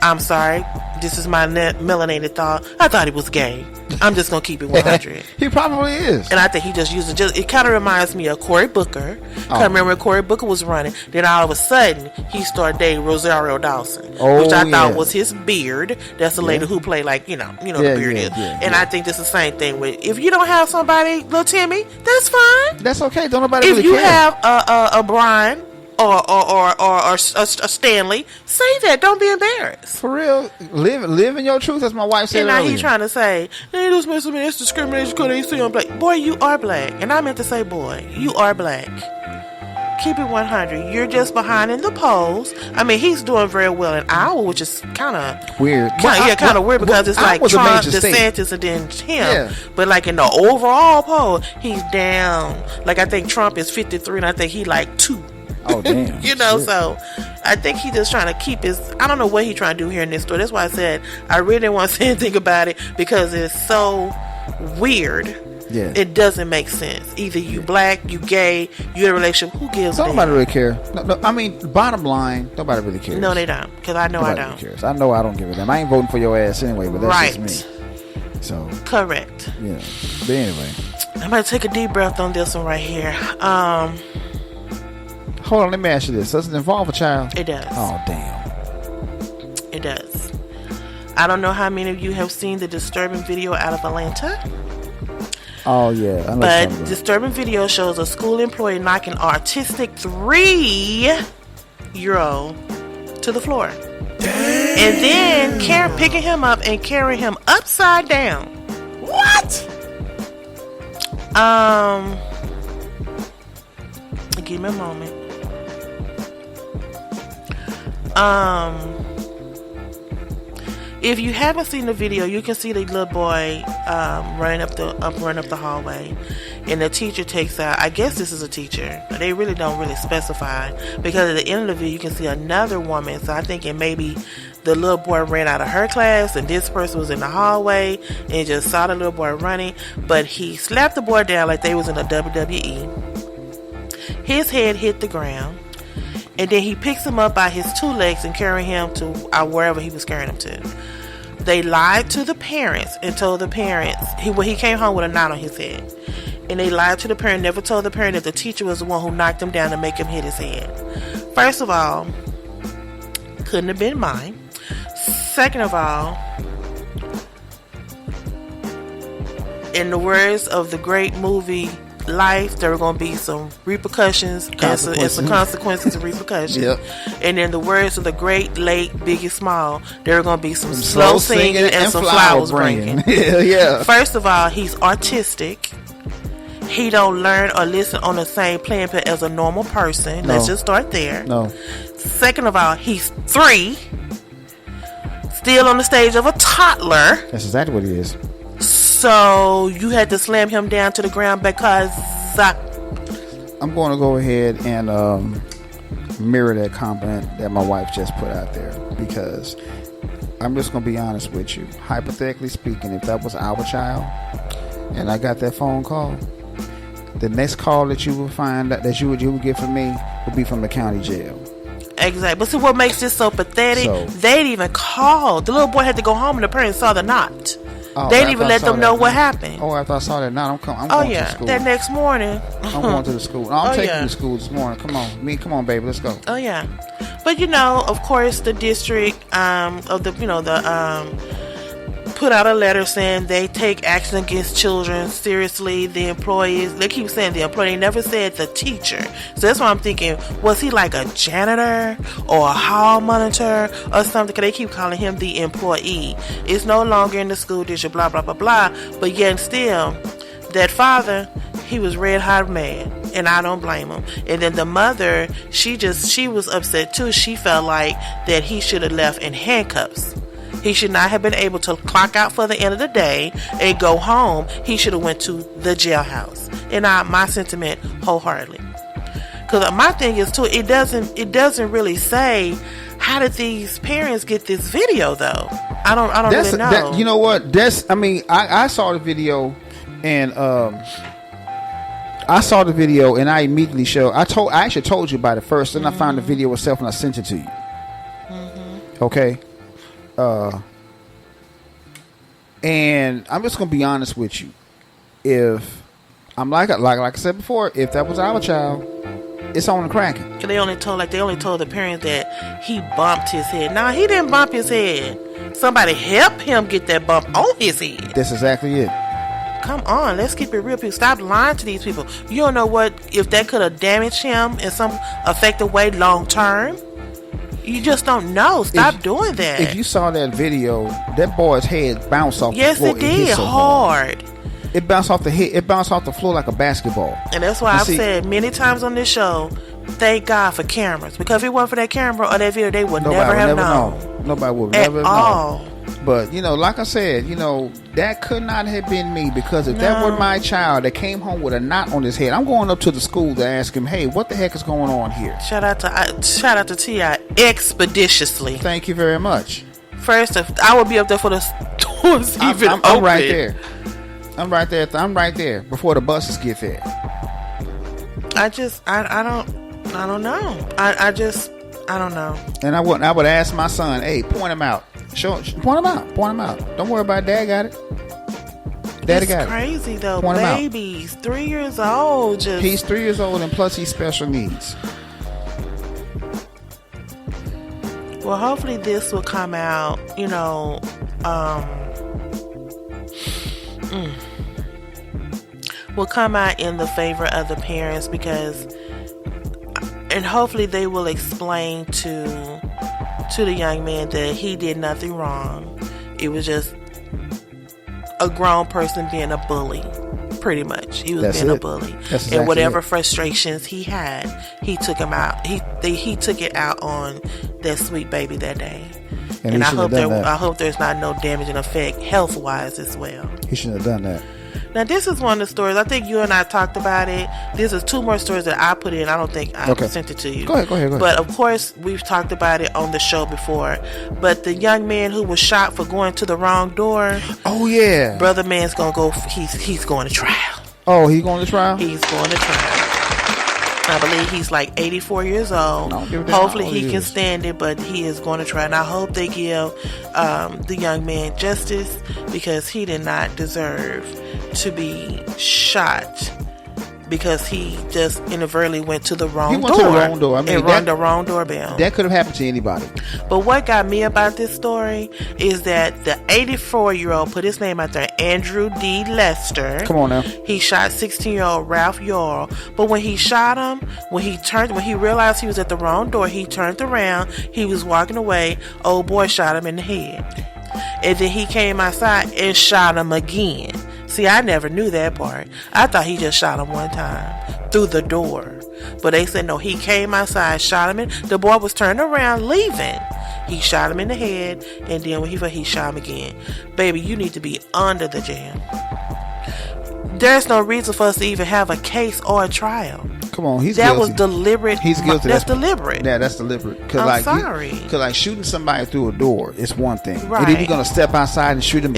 I'm sorry, this is my melanated thought, I thought he was gay. I'm just gonna keep it 100.
He probably is.
And I think he just used it. It kind of reminds me of Cory Booker. I remember when Cory Booker was running. Then all of a sudden, he started dating Rosario Dawson, which I thought was his beard. That's the lady who played like, the beard is. And I think this is the same thing with, if you don't have somebody, little Timmy, that's fine.
That's okay. Don't nobody
if
really
you
care.
have a Brian or a Stanley, say that. Don't be embarrassed.
For real, live in your truth, as my wife said
earlier. And now
earlier.
he's trying to say, hey, this must have been discrimination because they see I'm black. Boy, you are black. And I meant to say, boy, you are black. keep it 100. You're just behind in the polls. I mean, he's doing very well in Iowa, which is kind of
weird.
Kind of weird because it's like Trump, DeSantis, and then him. Yeah. But like in the overall poll, he's down. Like I think Trump is 53, and I think he like 2.
Oh damn!
You know, so I think he's just trying to keep his. I don't know what he's trying to do here in this story. That's why I said I really didn't want to say anything about it because it's so weird.
Yeah,
it doesn't make sense. Either you black, you gay, you in a relationship. Who gives?
Nobody really care. No, I mean, bottom line, nobody really cares.
No, they don't. Because I know
nobody
I don't.
Really cares. I know I don't give a damn. I ain't voting for your ass anyway. But that's just me. So
correct.
Yeah. But anyway,
I'm gonna take a deep breath on this one right here.
Hold on, let me ask you this. Does it involve a child?
It does.
Oh, damn.
It does. I don't know how many of you have seen the disturbing video out of Atlanta.
Oh, yeah.
But disturbing video shows a school employee knocking autistic 3-year-old to the floor. Damn. And then picking him up and carrying him upside down.
What?
Give me a moment. If you haven't seen the video, you can see the little boy running up the hallway, and the teacher takes out. I guess this is a teacher, but they really don't really specify because at the end of the video, you can see another woman. So I'm thinking maybe the little boy ran out of her class, and this person was in the hallway and just saw the little boy running. But he slapped the boy down like they was in a WWE. His head hit the ground. And then he picks him up by his 2 legs and carry him to wherever he was carrying him to. They lied to the parents and told the parents he came home with a knot on his head. And they lied to the parent, never told the parent that the teacher was the one who knocked him down to make him hit his head. First of all, couldn't have been mine. Second of all, in the words of the great movie Life, there were going to be some repercussions and some consequences and repercussions. Yep. And in the words of the great late Biggie Small, there were going to be some slow singing and some flowers bringing.
Yeah.
First of all, he's autistic. He don't learn or listen on the same playing field as a normal person. No. Let's just start there.
No.
Second of all, he's 3, still on the stage of a toddler.
That's exactly what he is.
So you had to slam him down to the ground because
I'm going to go ahead and mirror that comment that my wife just put out there, because I'm just going to be honest with you. Hypothetically speaking, if that was our child and I got that phone call, the next call that you would find that you would get from me would be from the county jail.
Exactly. But see what makes this so pathetic? They didn't even call. The little boy had to go home and the parents saw the knot. Oh, they didn't even let them know what happened.
Oh, after I saw that knot, I'm going to school.
That next morning.
I'm going to the school. No, I'm taking you to school this morning. Come on. Come on, baby. Let's go.
Oh, yeah. But, of course, the district put out a letter saying they take action against children seriously. The employees, they keep saying the employee, they never said the teacher. So that's why I'm thinking, was he like a janitor or a hall monitor or something? Because they keep calling him the employee. It's no longer in the school district, blah, blah, blah, blah. But yet still, that father, he was red hot mad, and I don't blame him. And then the mother, she was upset too. She felt like that he should have left in handcuffs. He should not have been able to clock out for the end of the day and go home. He should have went to the jailhouse. And my sentiment wholeheartedly. Because my thing is too, it doesn't really say how did these parents get this video though. I don't really know.
You know what? I saw the video and I immediately showed. I actually told you about it first, then I found the video itself and I sent it to you. Mm-hmm. Okay. And I'm just gonna be honest with you. If I'm like I said before, if that was our child, it's on the cracking.
They only told the parents that he bumped his head. Nah, he didn't bump his head. Somebody helped him get that bump on his head.
That's exactly it.
Come on, let's keep it real, people. Stop lying to these people. You don't know if that could have damaged him in some effective way long term. You just don't know. Stop doing that.
If you saw that video, that boy's head bounced off the floor.
Yes, it did. So hard.
It bounced off the head. It bounced off the floor like a basketball.
And that's why I've said many times on this show, thank God for cameras, because if it wasn't for that camera or that video, they would
Nobody
never
would
have
never
known.
know. Nobody would
At
never have
all.
known. But, like I said, that could not have been me, because if that were my child that came home with a knot on his head, I'm going up to the school to ask him, hey, what the heck is going on here?
Shout out to T.I. expeditiously.
Thank you very much.
First, I would be up there for the doors even open.
I'm right there. I'm right there. I'm right there before the buses get there.
I don't know. I don't know.
And I would ask my son, hey, point him out. Point him out. Don't worry about it. Dad got it. Daddy got it.
It's crazy though.
Point him out.
Babies, 3 years old.
He's 3 years old, and plus he's special needs.
Well, hopefully this will come out, will come out in the favor of the parents, and hopefully they will explain to the young man that he did nothing wrong. It was just a grown person being a bully. Pretty much, he was being a bully, and whatever frustrations he had, he took him out. He took it out on that sweet baby that day, and I hope there's not no damage and effect health wise as well.
He shouldn't have done that.
Now, this is one of the stories. I think you and I talked about it. This is 2 more stories that I put in. I don't think I sent it to you.
Go ahead.
But, of course, we've talked about it on the show before. But the young man who was shot for going to the wrong door.
Oh, yeah.
Brother man's going to go. He's going to trial.
Oh, he's going to trial?
He's going to trial. I believe he's like 84 years old. Hopefully he can stand it, but he is going to try. And I hope they give the young man justice, because he did not deserve to be shot because he just inadvertently went to the wrong door.
To the wrong door. I mean,
and rang the wrong doorbell.
That could have happened to anybody.
But what got me about this story is that the 84-year-old put his name out there, Andrew D. Lester.
Come on now.
He shot 16-year-old Ralph Yarl. But when he shot him, when he realized he was at the wrong door, he turned around. He was walking away. Old boy shot him in the head. And then he came outside and shot him again. See, I never knew that part. I thought he just shot him one time through the door. But they said, no, he came outside, shot him in. The boy was turning around, leaving. He shot him in the head, and then when he shot him again. Baby, you need to be under the jail. There's no reason for us to even have a case or a trial.
Come on, he's
that
guilty.
Was deliberate.
He's guilty.
That's deliberate.
Yeah, that's deliberate.
I'm sorry.
Because shooting somebody through a door is one thing.
Right.
And then you're going to step outside and shoot him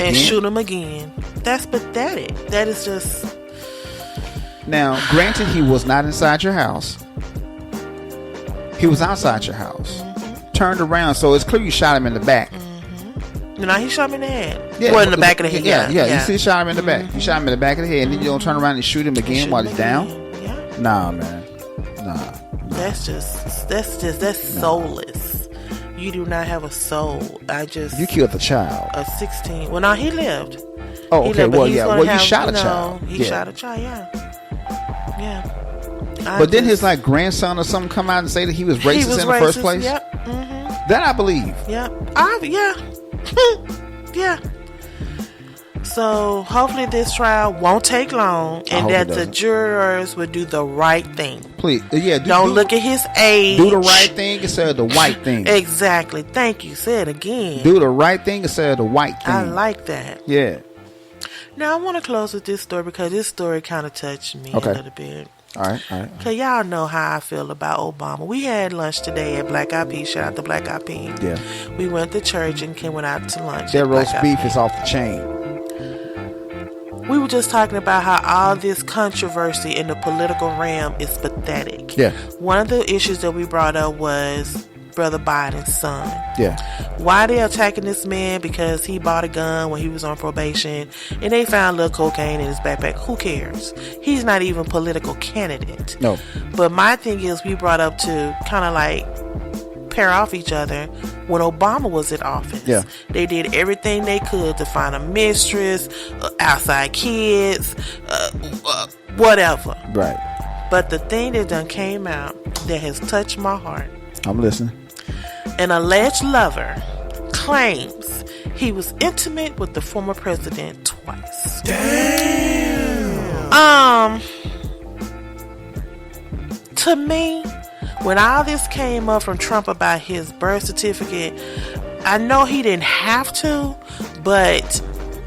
again?
That's pathetic. That is just...
Now, granted, he was not inside your house. He was outside your house. Mm-hmm. Turned around, so it's clear you shot him in the back.
Mm-hmm. No, he shot him in the head.
Yeah,
well, in the back of the head.
Yeah. You see, shot him in the back. You shot him in the back of the head, and then you don't turn around and shoot him again while he's down.
Yeah.
Nah, man. Nah.
That's soulless. You do not have a soul.
You killed the child.
A 16. Well, no, he lived.
Oh, okay. You shot a child.
He shot a child. Yeah.
But then his grandson or something come out and say that he was racist in the first place.
Yep. Mm-hmm.
That I believe.
Yep. Yeah. So hopefully this trial won't take long, and that the jurors will do the right thing.
Please,
don't look at his age.
Do the right thing instead of the white thing.
Exactly. Thank you. Say it again.
Do the right thing instead of the white thing.
I like that.
Yeah.
Now I want to close with this story because this story kind of touched me a little bit.
All right.
Cause y'all know how I feel about Obama. We had lunch today at Black Eyed Peas. Shout out to Black Eyed Peas.
Yeah.
We went to church and went out to lunch.
Their roast beef is off the chain.
We were just talking about how all this controversy in the political realm is pathetic.
Yeah.
One of the issues that we brought up was Brother Biden's son.
Yeah.
Why they attacking this man? Because he bought a gun when he was on probation and they found a little cocaine in his backpack. Who cares? He's not even a political candidate.
No.
But my thing is, we brought up to kind of pair off each other when Obama was in office.
Yeah.
They did everything they could to find a mistress, outside kids, whatever.
Right.
But the thing that done came out that has touched my heart.
I'm listening.
An alleged lover claims he was intimate with the former president twice.
Damn.
To me, when all this came up from Trump about his birth certificate, I know he didn't have to, but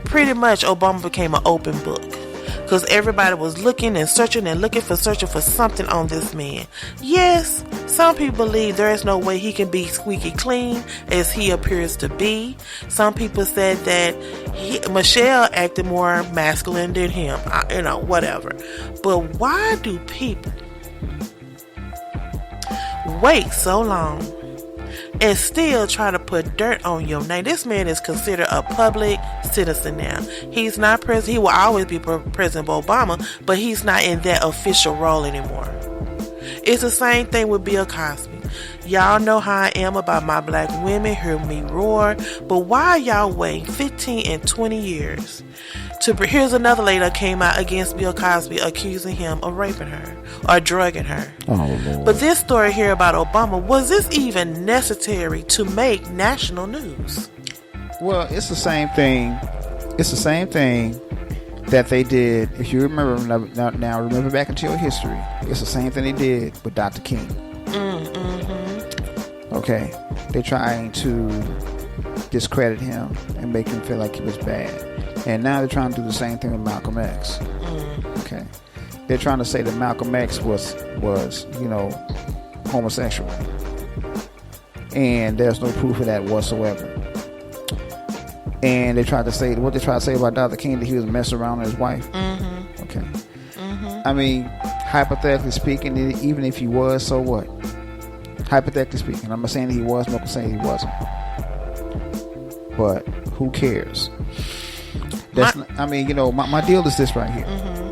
pretty much Obama became an open book. Because everybody was looking and searching and searching for something on this man. Yes, some people believe there is no way he can be squeaky clean as he appears to be. Some people said that Michelle acted more masculine than him. Whatever. But why do people wait so long and still try to put dirt on your name? This man is considered a public citizen now. He's not president. He will always be President Obama, but he's not in that official role anymore. It's the same thing with Bill Cosby. Y'all know how I am about my black women. Hear me roar. But why y'all waiting 15 and 20 years? Here's another lady that came out against Bill Cosby, accusing him of raping her or drugging her.
Oh, Lord.
But this story here about Obama, was this even necessary to make national news?
Well, it's the same thing. It's the same thing that they did. If you remember, now remember back into your history. It's the same thing they did with Dr. King.
Mm-hmm.
Okay, they're trying to discredit him and make him feel like he was bad. And now they're trying to do the same thing with Malcolm X. Okay, they're trying to say that Malcolm X was homosexual, and there's no proof of that whatsoever. And they tried to say about Dr. King, that he was messing around with his wife.
Mm-hmm.
Okay.
Mm-hmm.
I mean, hypothetically speaking, even if he was, so what? Hypothetically speaking, I'm not saying that he was, I'm not saying he wasn't. But who cares? My deal is this right here.
Mm-hmm.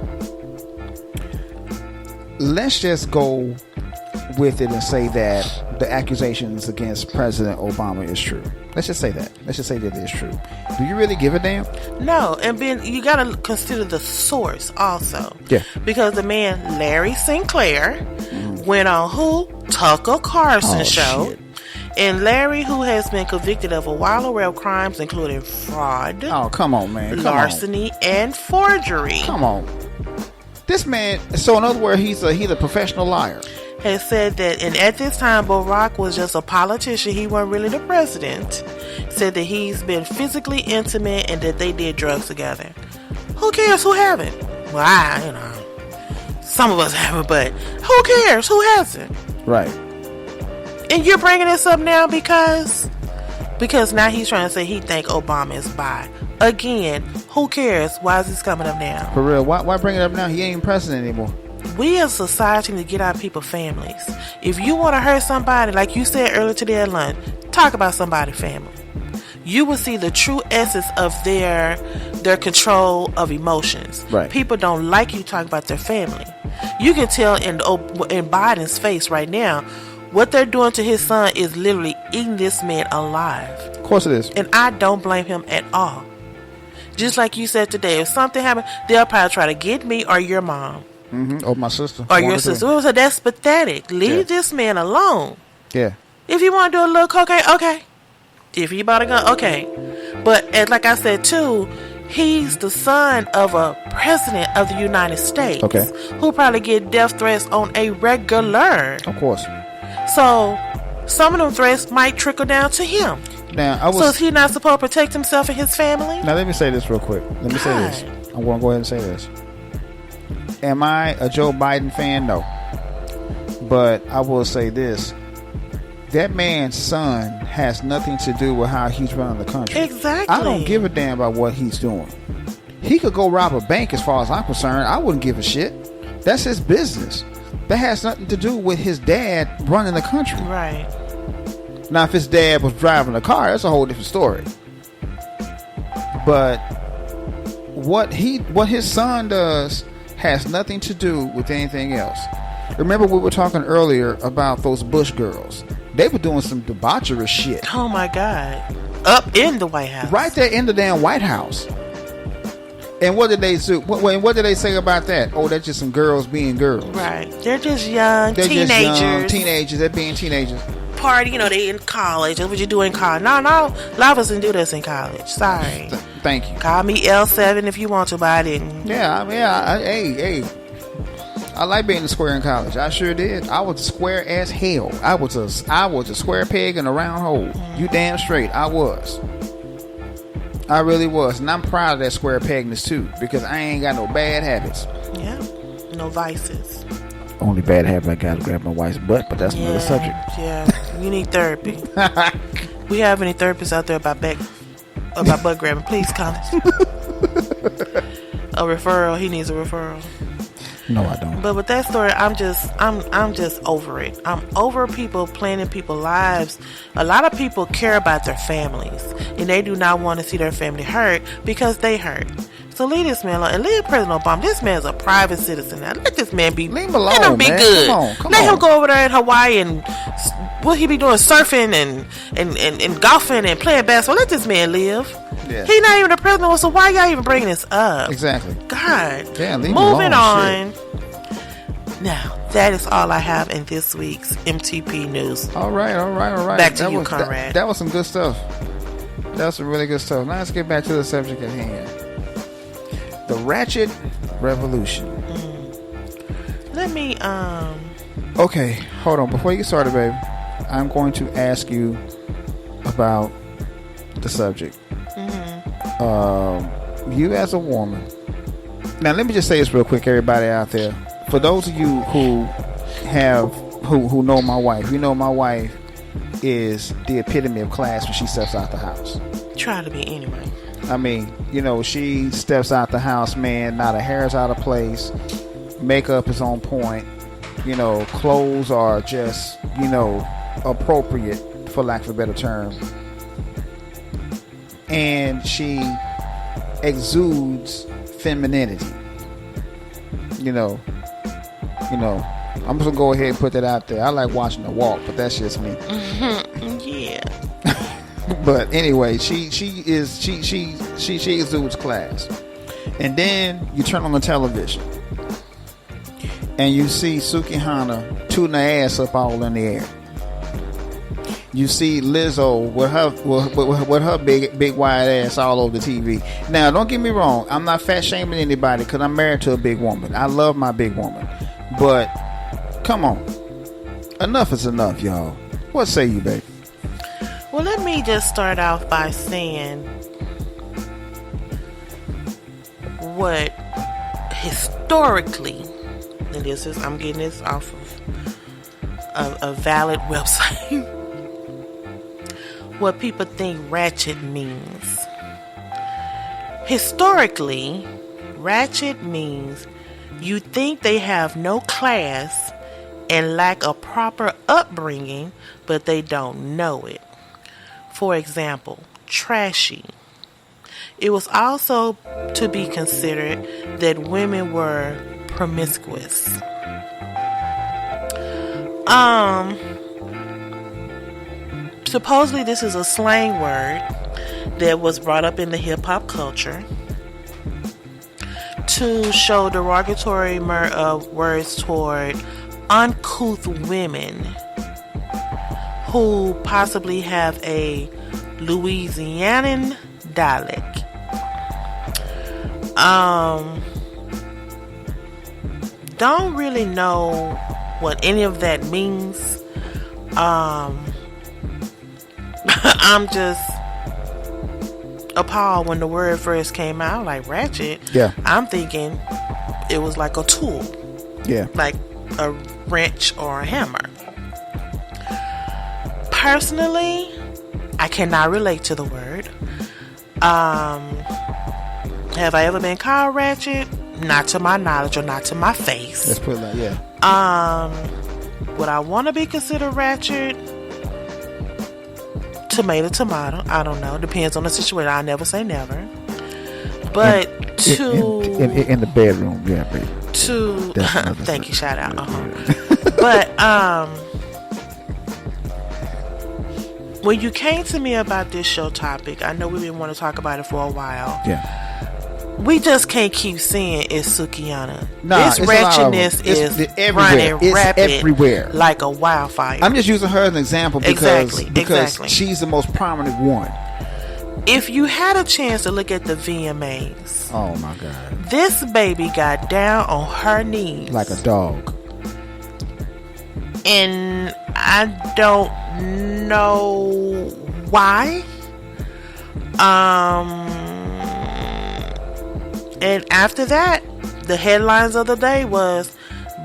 Let's just go with it and say that the accusations against President Obama is true. Let's just say that. Let's just say that it is true. Do you really give a damn?
No, and Ben, you got to consider the source also.
Yeah.
Because the man Larry Sinclair went on who? Tucker Carlson show.
Shit.
And Larry, who has been convicted of a wild array of crimes, including fraud,
oh, come on, man. Come
larceny, and forgery.
Come on. This man, so in other words, he's a professional liar.
Has said that, and at this time, Barack was just a politician. He wasn't really the president. Said that he's been physically intimate and that they did drugs together. Who cares? Who haven't? Well, some of us haven't, but who cares? Who hasn't?
Right.
And you're bringing this up now because now he's trying to say he think Obama is bi. Again, who cares? Why is this coming up now?
For real, why bring it up now? He ain't even president anymore.
We as a society need to get our people families. If you want to hurt somebody, like you said earlier today at lunch, talk about somebody's family. You will see the true essence of their control of emotions.
Right.
People don't like you talking about their family. You can tell in Biden's face right now, what they're doing to his son is literally eating this man alive.
Of course it is.
And I don't blame him at all. Just like you said today, if something happened, they'll probably try to get me or your mom.
Mm-hmm. Or my sister.
Or your sister. So that's pathetic. Leave this man alone.
Yeah.
If you want to do a little cocaine, okay. If you about a gun, okay. But like I said too, he's the son of a president of the United States.
Okay.
Who probably get death threats on a regular.
Of course.
So some of them threats might trickle down to him.
Now,
so is he not supposed to protect himself and his family?
Now let me say this real quick. Let me say this. I'm going to go ahead and say this. Am I a Joe Biden fan? No. But I will say this. That man's son has nothing to do with how he's running the country.
Exactly.
I don't give a damn about what he's doing. He could go rob a bank as far as I'm concerned. I wouldn't give a shit. That's his business. That has nothing to do with his dad running the country.
Right.
Now, if his dad was driving a car, that's a whole different story. But what his son does has nothing to do with anything else. Remember we were talking earlier about those Bush girls. They were doing some debaucherous shit.
Oh my God. Up in the White House.
Right there in the damn White House. And what did they do? What did they say about that? Oh, that's just some girls being girls.
Right. They're just young teenagers.
They're being teenagers.
Party, they in college. That's what you do in college. No. A lot of us didn't do this in college. Sorry.
Thank you.
Call me L7 if you want to, but I didn't.
Yeah, hey. I like being a square in college. I sure did. I was square as hell. I was a square peg in a round hole. You damn straight. I was. I really was. And I'm proud of that square pegness too, because I ain't got no bad habits.
Yeah. No vices.
Only bad habit I got to grab my wife's butt, but that's another subject.
Yeah. You need therapy. We have any therapists out there about butt grabbing? Please contact. A referral. He needs a referral.
No, I don't.
But with that story, I'm just over it. I'm over people planning people's lives. A lot of people care about their families, and they do not want to see their family hurt because they hurt. So leave this man alone, and leave President Obama. This man's a private citizen now. Let this man be.
Leave him alone,
let him be
man.
good.
Come
Let
on.
him go over there in Hawaii and what he be doing, surfing and golfing and playing basketball. Let this man live.
Yeah.
He not even the president, so why y'all even bringing this up?
Exactly.
God.
Yeah, leave him
Moving
alone.
on. Now, that is all I have in this week's MTP news.
All right.
Back to you, Conrad.
That was some good stuff. That was some really good stuff. Now let's get back to the subject at hand. The Ratchet Revolution.
Let me,
Okay, hold on. Before you get started, baby, I'm going to ask you about the subject. You as a woman. Now, let me just say this real quick, everybody out there. For those of you who know my wife, you know my wife is the epitome of class when she steps out the house.
try to be anyway.
I mean, you know, she steps out the house, man, not a hair's out of place. Makeup is on point. You know, clothes are just, you know, appropriate, for lack of a better term. And she exudes femininity. You know, I'm just gonna go ahead and put that out there. I like watching her walk, but that's just me.
Yeah.
But anyway, she exudes class. And then you turn on the television and you see Sukihana tooting her ass up all in the air. You see Lizzo with her big wide ass all over the TV. Now, don't get me wrong. I'm not fat shaming anybody because I'm married to a big woman. I love my big woman. But come on, enough is enough, y'all. What say you, baby?
Well, let me just start off by saying what historically, and this is, I'm getting this off of a valid website, what people think ratchet means. Historically, ratchet means you think they have no class and lack a proper upbringing, but they don't know it. For example, trashy. It was also to be considered that women were promiscuous. Supposedly this is a slang word that was brought up in the hip-hop culture to show derogatory words toward uncouth women who possibly have a Louisianan dialect. Don't really know what any of that means. I'm just appalled when the word first came out, like ratchet.
Yeah.
I'm thinking it was like a tool.
Yeah.
Like a wrench or a hammer. Personally, I cannot relate to the word. Have I ever been called ratchet? Not to my knowledge or not to my face.
Let's put it like, yeah.
Would I want to be considered ratchet? Tomato. I don't know. Depends on the situation. I never say never. But
in the bedroom, yeah, baby.
Thank you. Shout out. But when you came to me about this show topic, I know we've been wanting to talk about it for a while.
Yeah.
We just can't keep saying it's Sukihana.
Nah,
this wretchedness is running rapid
everywhere,
like a wildfire.
I'm just using her as an example because
Exactly.
she's the most prominent one.
If you had a chance to look at the VMAs,
Oh my God.
this baby got down on her knees.
Like a dog.
And I don't know why. And after that, the headlines of the day was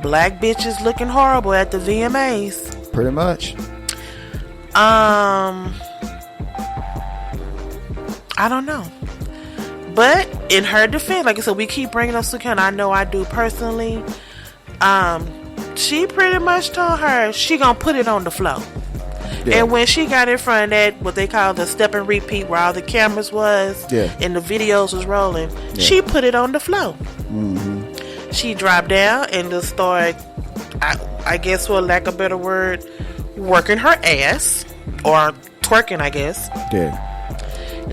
black bitches looking horrible at the VMAs.
Pretty much.
I don't know. But in her defense, like I said, we keep bringing up Sukihana. I know I do personally. She pretty much told her she gonna put it on the floor.
Yeah.
And when she got in front of that, what they call the step and repeat, where all the cameras was and the videos was rolling, she put it on the floor. Mm-hmm. She dropped down and just started, I guess for lack of a better word, working her ass, or twerking, I guess.
Yeah.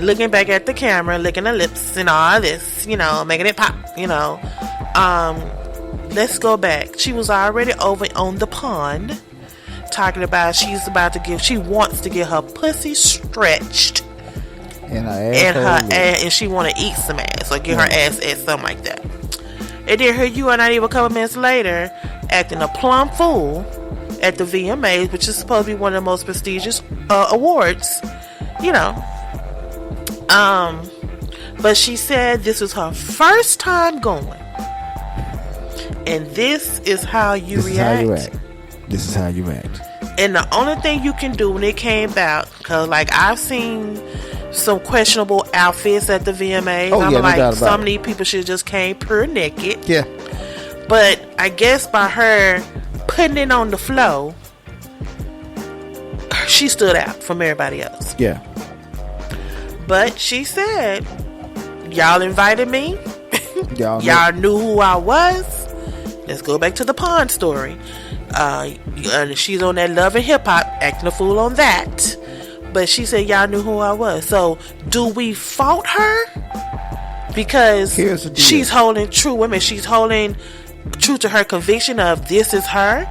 Looking back at the camera, licking her lips and all this, making it pop, Let's go back. She was already over on the pond talking about she wants to get her pussy stretched
And
and she want to eat some ass or get her ass at something like that. And then here you are, not even a couple minutes later, acting a plumb fool at the VMAs, which is supposed to be one of the most prestigious awards, But she said this was her first time going, and this is how you react.
This is how you act.
And the only thing you can do when it came out, because I've seen some questionable outfits at the VMAs.
Oh, yeah,
I'm like,
no doubt about
some of
it.
these people should just came pure naked.
Yeah.
But I guess by her putting it on the floor, she stood out from everybody else.
Yeah.
But she said, y'all invited me.
Y'all
knew who I was. Let's go back to the pond story. She's on that Love and Hip Hop, acting a fool on that. But she said y'all knew who I was. So do we fault her? Because
Here's the deal.
she's holding true women. She's holding true to her conviction of this is her.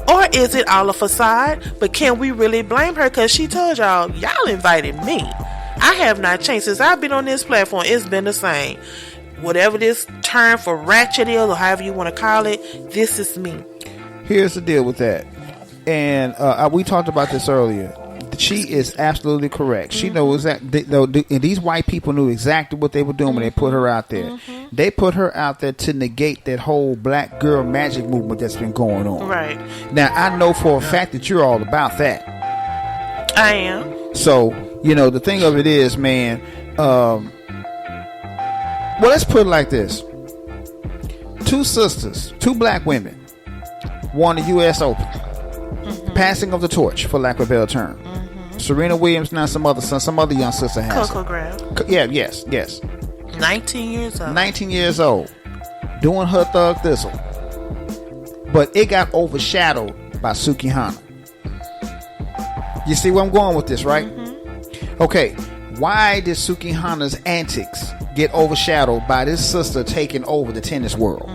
Or is it all a facade? But can we really blame her? Because she told y'all invited me. I have not changed. Since I've been on this platform, it's been the same. Whatever this term for ratchet is, or however you want to call it, this is me.
Here's the deal with that. And we talked about this earlier. She is absolutely correct. She knows that. And these white people knew exactly what they were doing when they put her out there. They put her out there to negate that whole black girl magic movement that's been going on.
Right.
Now, I know for a fact that you're all about that.
I am.
So, the thing of it is, man, well, let's put it like this. Two sisters, two black women, won the U.S. Open. Passing of the torch, for lack of a better term. Serena Williams, now some other young sister has
Coco
it.
Graham.
Yes.
19 years old.
19 years old. Doing her Thug Thistle. But it got overshadowed by Sukihana. You see where I'm going with this, right? Okay. Why did Sukihana's antics get overshadowed by this sister taking over the tennis world?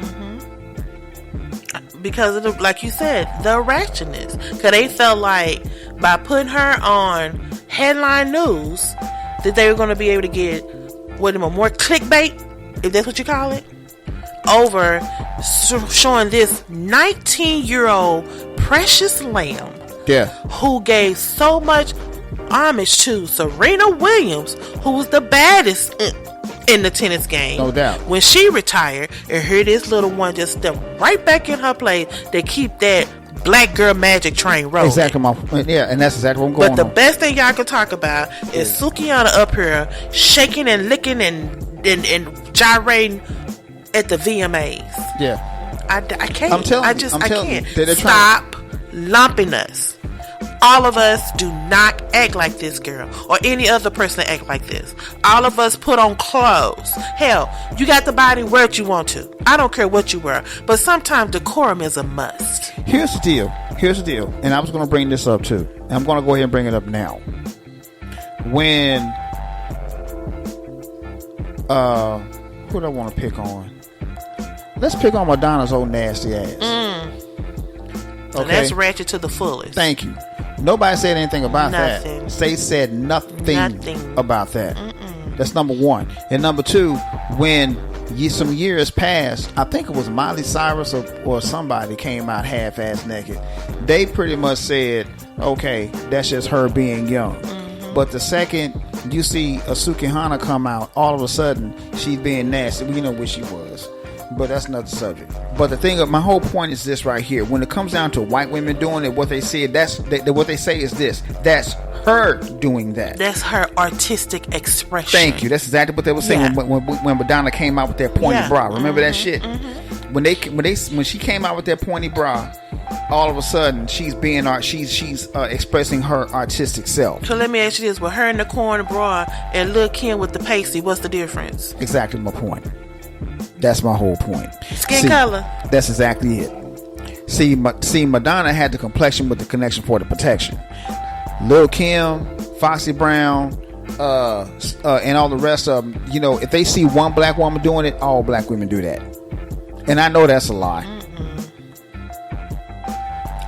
Because of the, like you said, the ratchetness. Because they felt like by putting her on headline news that they were going to be able to get more clickbait, if that's what you call it, over showing this 19-year-old precious lamb who gave so much homage to Serena Williams, who was the baddest in the tennis game.
No doubt.
When she retired, and here this little one just stepped right back in her place to keep that black girl magic train rolling.
Exactly, and that's exactly what I'm going on.
But the best thing y'all can talk about is Sukihana up here shaking and licking and gyrating at the VMAs.
Yeah.
I can't.
I'm telling
you.
I'm
I
telling
can't.
you.
Stop lumping us. All of us do not act like this girl or any other person that act like this. All of us put on clothes. Hell, you got the body, wear what you want to. I don't care what you wear. But sometimes decorum is a must.
Here's the deal. And I was going to bring this up too. And I'm going to go ahead and bring it up now. When who do I want to pick on? Let's pick on Madonna's old nasty ass.
Okay. And that's ratchet to the fullest.
Thank you. Nobody said anything about
nothing.
that. They said nothing about that. That's number one. And number two, when some years passed, I think it was Miley Cyrus or somebody came out half-ass naked. They pretty much said, okay, that's just her being young. Mm-hmm. But the second you see a Sukihana come out, all of a sudden she's being nasty. We know what she was. But that's another subject. But the thing, my whole point is this right here. When it comes down to white women doing it, what they say, what they say is this. That's her doing that.
That's her artistic expression.
Thank you. That's exactly what they were saying when Madonna came out with that pointy bra. Remember that shit? Mm-hmm. When she came out with that pointy bra, all of a sudden she's expressing her artistic self.
So let me ask you this: with her in the corner bra and Lil' Kim with the pasty, what's the difference?
Exactly my point. That's my whole point.
Skin color.
That's exactly it. See, Madonna had the complexion with the connection for the protection. Lil' Kim, Foxy Brown, and all the rest of them, if they see one black woman doing it, all black women do that. And I know that's a lie.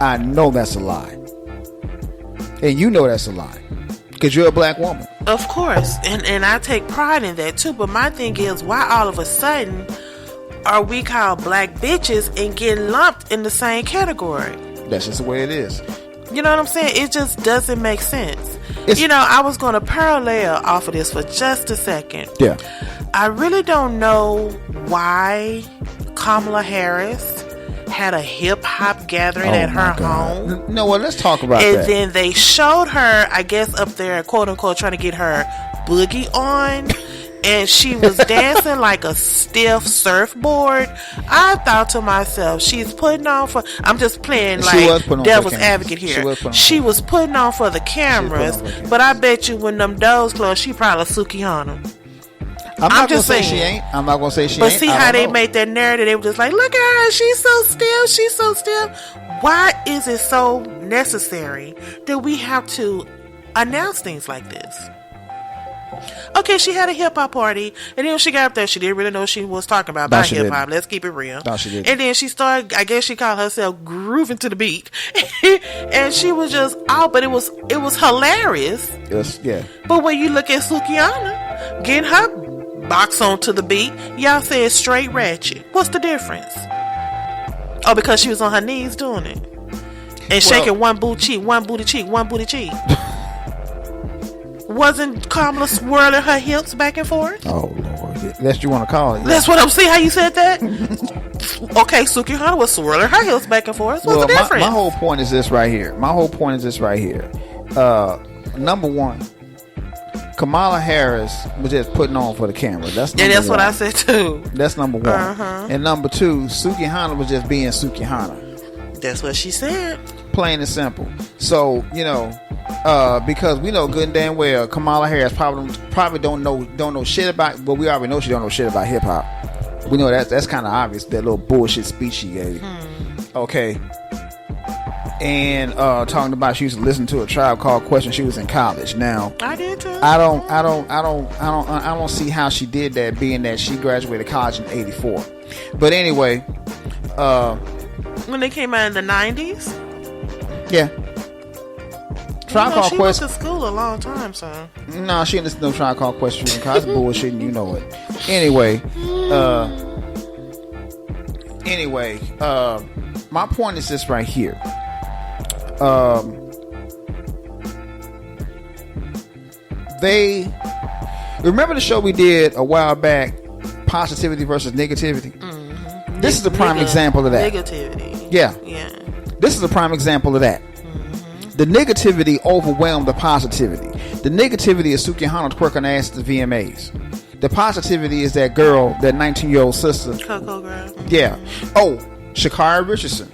I know that's a lie. And you know that's a lie. Because you're a black woman.
Of course. And I take pride in that too. But my thing is, why all of a sudden are we called black bitches and getting lumped in the same category?
That's just the way it is.
You know what I'm saying? It just doesn't make sense. I was going to parallel off of this for just a second.
Yeah.
I really don't know why Kamala Harris had a hip-hop gathering at her home.
No, well, let's talk about
that.
And
then they showed her, I guess, up there, quote-unquote, trying to get her boogie on. And she was dancing like a stiff surfboard. I thought to myself, she's putting on for... I'm just playing like devil's advocate here. She was putting on for the cameras. But I bet you when them doors closed, she probably Sukihana.
I'm just saying she ain't. I'm not gonna say she ain't.
But see how they made that narrative? They were just like, look at her, she's so still, she's so still. Why is it so necessary that we have to announce things like this? Okay, she had a hip hop party, and then when she got up there, she didn't really know what she was talking about hip hop. Let's keep it real.
No, she didn't.
And then she started, I guess she called herself grooving to the beat, and she was just out. But it was hilarious.
Yes, yeah.
But when you look at Sukihana getting her box on to the beat, y'all say it's straight ratchet. What's the difference? Oh, because she was on her knees doing it and shaking one booty cheek, one booty cheek, one booty cheek. Wasn't Kamala swirling her hips back and forth?
Oh Lord, that's what you want to call it.
That's what I'm saying. How you said that? Okay, Sukihana was swirling her hips back and forth. What's the difference?
My whole point is this right here. Number one, Kamala Harris was just putting on for the camera. That's
what I said too.
That's number one. Uh-huh. And number two, Sukihana was just being Sukihana.
That's what she said.
Plain and simple. So because we know good and damn well Kamala Harris probably don't know shit about. Well, we already know she don't know shit about hip hop. We know that's kind of obvious. That little bullshit speech she gave. Okay. And talking about she used to listen to a Tribe Called Quest. She was in college. Now
I did too.
I don't see how she did that, being that she graduated college in '84. But anyway,
when they came out in the '90s,
yeah. Tribe Called
Quest. She went to school a long time, so. No,
she didn't listen to no Tribe Called Quest. She was in college. Bullshit, and you know it. Anyway, my point is this right here. They remember the show we did a while back, positivity versus negativity. Mm-hmm. This is a prime example of that.
Negativity.
Yeah. This is a prime example of that. Mm-hmm. The negativity overwhelmed the positivity. The negativity is Sukihana twerking ass at the VMAs. The positivity is that girl, that 19-year-old sister.
Coco girl. Mm-hmm.
Yeah. Oh, Sha'Carri Richardson.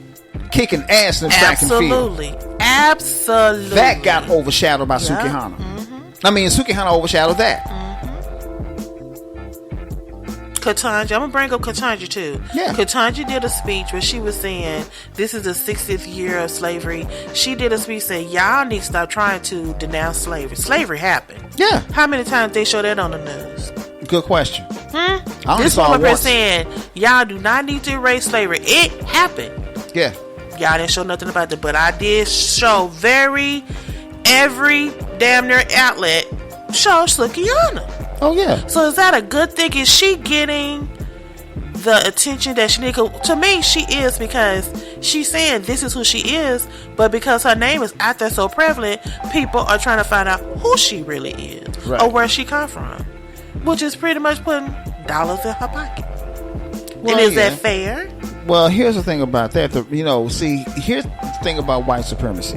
Kicking ass in the track and field.
Absolutely.
That got overshadowed by Sukihana. I mean, Sukihana overshadowed that.
Ketanji, I'm gonna bring up Ketanji too.
Yeah.
Ketanji did a speech where she was saying this is the 60th year of slavery. She did a speech saying y'all need to stop trying to denounce slavery. Slavery happened.
Yeah.
How many times they show that on the news?
Good question.
This woman been saying y'all do not need to erase slavery. It happened.
Yeah.
Y'all didn't show nothing about it, but I did show every damn near outlet show Sukihana.
Oh yeah.
So is that a good thing? Is she getting the attention that she needs? To me, she is, because she's saying this is who she is, but because her name is out there so prevalent, people are trying to find out who she really is,
right,
or where she come from, which is pretty much putting dollars in her pocket.
Well,
and is that fair?
Well, here's the thing about that. Here's the thing about white supremacy.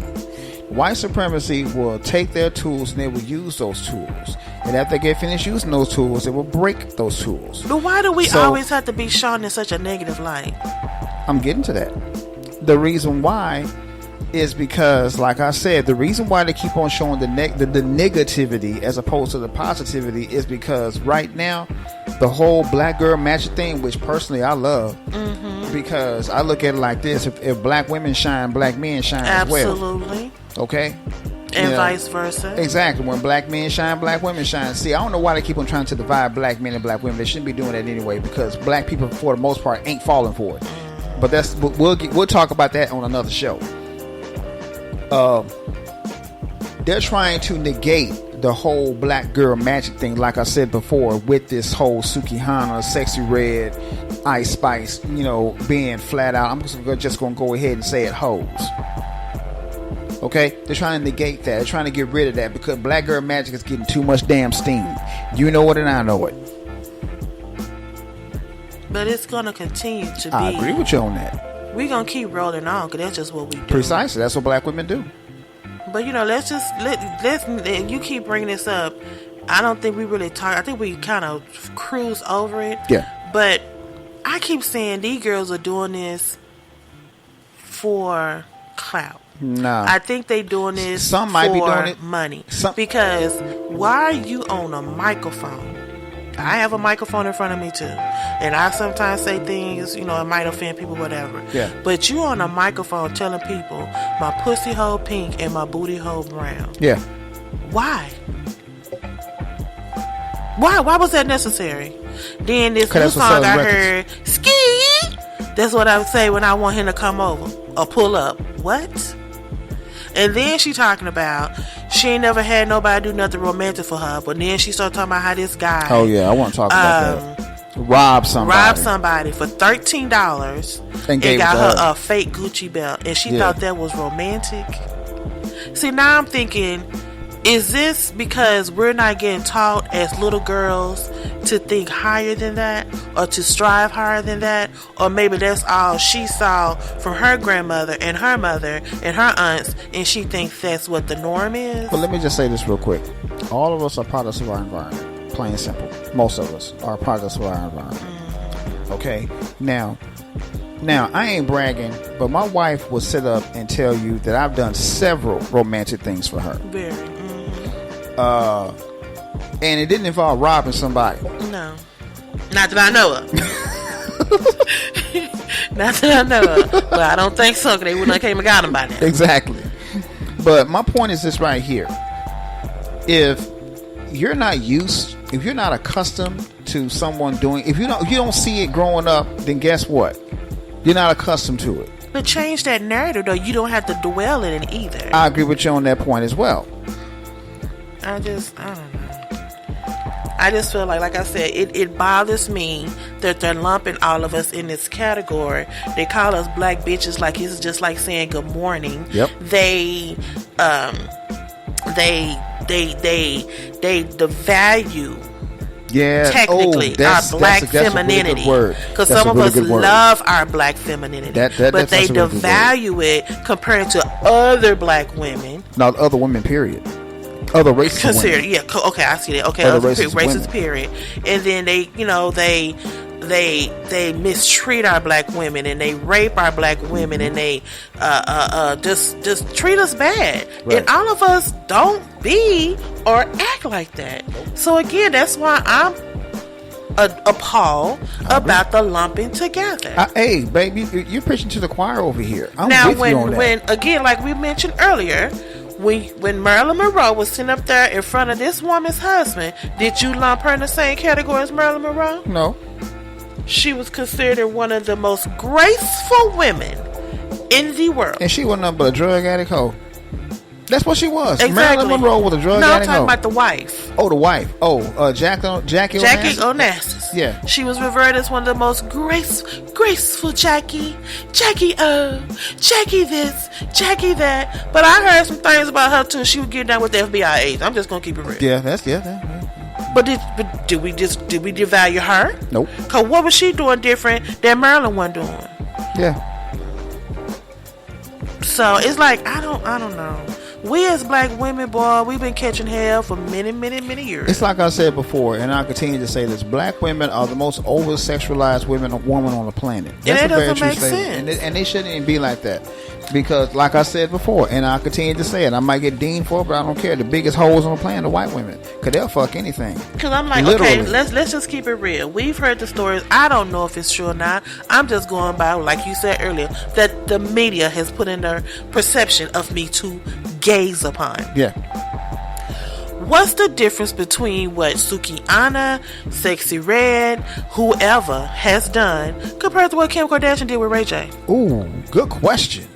White supremacy will take their tools and they will use those tools. And after they get finished using those tools, they will break those tools.
But why do we always have to be shown in such a negative light?
I'm getting to that. The reason why is because, like I said, the reason why they keep on showing the negativity as opposed to the positivity is because right now, the whole black girl magic thing, which personally I love, because I look at it like this: if black women shine, black men shine as well.
Absolutely.
Okay.
And vice versa.
Exactly. When black men shine, black women shine. See, I don't know why they keep on trying to divide black men and black women. They shouldn't be doing that anyway, because black people, for the most part, ain't falling for it. But we'll talk about that on another show. They're trying to negate the whole black girl magic thing, like I said before, with this whole Sukihana, Sexy Red, Ice Spice, being flat out. I'm just going to go ahead and say it, hoes. Okay? They're trying to negate that. They're trying to get rid of that because black girl magic is getting too much damn steam. You know it and I know it.
But it's going to continue to be.
I agree with you on that.
We're going to keep rolling on because that's just what we do.
Precisely. That's what black women do.
But, let's you keep bringing this up. I don't think we really talk. I think we kind of cruise over it.
Yeah.
But I keep saying these girls are doing this for clout.
No.
I think they doing this
Some might be doing it.
Money. Because why are you on a microphone? I have a microphone in front of me too. And I sometimes say things, it might offend people, whatever.
Yeah.
But you on a microphone telling people my pussy hole pink and my booty hole brown.
Yeah.
Why? Why was that necessary? Then this new song I heard, ski. That's what I would say when I want him to come over or pull up. What? And then she talking about she ain't never had nobody do nothing romantic for her. But then she started talking about how this guy.
Oh yeah, I want to talk about that. Robbed somebody for $13 and got her a fake Gucci belt, and she thought that was romantic.
See, now I'm thinking, is this because we're not getting taught as little girls to think higher than that or to strive higher than that? Or maybe that's all she saw from her grandmother and her mother and her aunts, and she thinks that's what the norm is?
Well, let me just say this real quick. All of us are products of our environment. Plain and simple. Most of us are products of our environment. Okay? Now, I ain't bragging, but my wife will sit up and tell you that I've done several romantic things for her.
Very.
And it didn't involve robbing somebody.
No. Not that I know of. Not that I know of. But I don't think so, because they wouldn't have came and got him by now.
Exactly. But my point is this right here. If you're not accustomed to someone doing, if you don't see it growing up, then guess what? You're not accustomed to it.
But change that narrative, though. You don't have to dwell in it either.
I agree with you on that point as well.
I don't know. I just feel like I said, it bothers me that they're lumping all of us in this category. They call us black bitches like it's just like saying good morning.
Yep.
They devalue.
Yeah,
technically, our black femininity. Because some of us love our black femininity, but they devalue it compared to other black women.
Not other women, period. Other racist women.
Yeah, okay, I see that. Okay, other racist period. And then they mistreat our black women, and they rape our black women, and they just treat us bad. Right. And all of us don't be or act like that. So again, that's why I'm appalled about the lumping together.
Hey, baby, you're preaching to the choir over here. I'm
now,
with you on that.
when again, like we mentioned earlier, when Marilyn Monroe was sitting up there in front of this woman's husband, did you lump her in the same category as Marilyn Monroe?
No.
She was considered one of the most graceful women in the world.
And she wasn't nothing but a drug addict hoe. That's what she was.
Exactly.
Marilyn Monroe was a drug
No, I'm
addict.
talking about the wife.
Oh, the wife. Oh, Jackie
Onassis.
Yeah.
She was revered as one of the most graceful Jackie. Jackie Jackie this, Jackie that. But I heard some things about her too. She would get down with the FBI agents. I'm just gonna keep it real.
Yeah, yeah.
But did we devalue her?
Nope.
Cause what was she doing different than Marilyn wasn't doing?
Yeah.
So it's like I don't know. We as black women, boy, we've been catching hell for many years.
It's like I said before, and I continue to say this: black women are the most over-sexualized woman on the planet. That's
and it
a very
doesn't
true
make
statement.
sense.
And they shouldn't even be like that. Because, like I said before, and I continue to say it, I might get deemed for it, but I don't care. The biggest hoes on the planet are white women, because they'll fuck anything.
Because I'm like,
Literally.
okay, let's just keep it real. We've heard the stories. I don't know if it's true or not. I'm just going by, like you said earlier, that the media has put in their perception of me to gaze upon.
Yeah.
What's the difference between what Sukianna, Sexy Red, whoever has done compared to what Kim Kardashian did with Ray J?
Ooh, good question.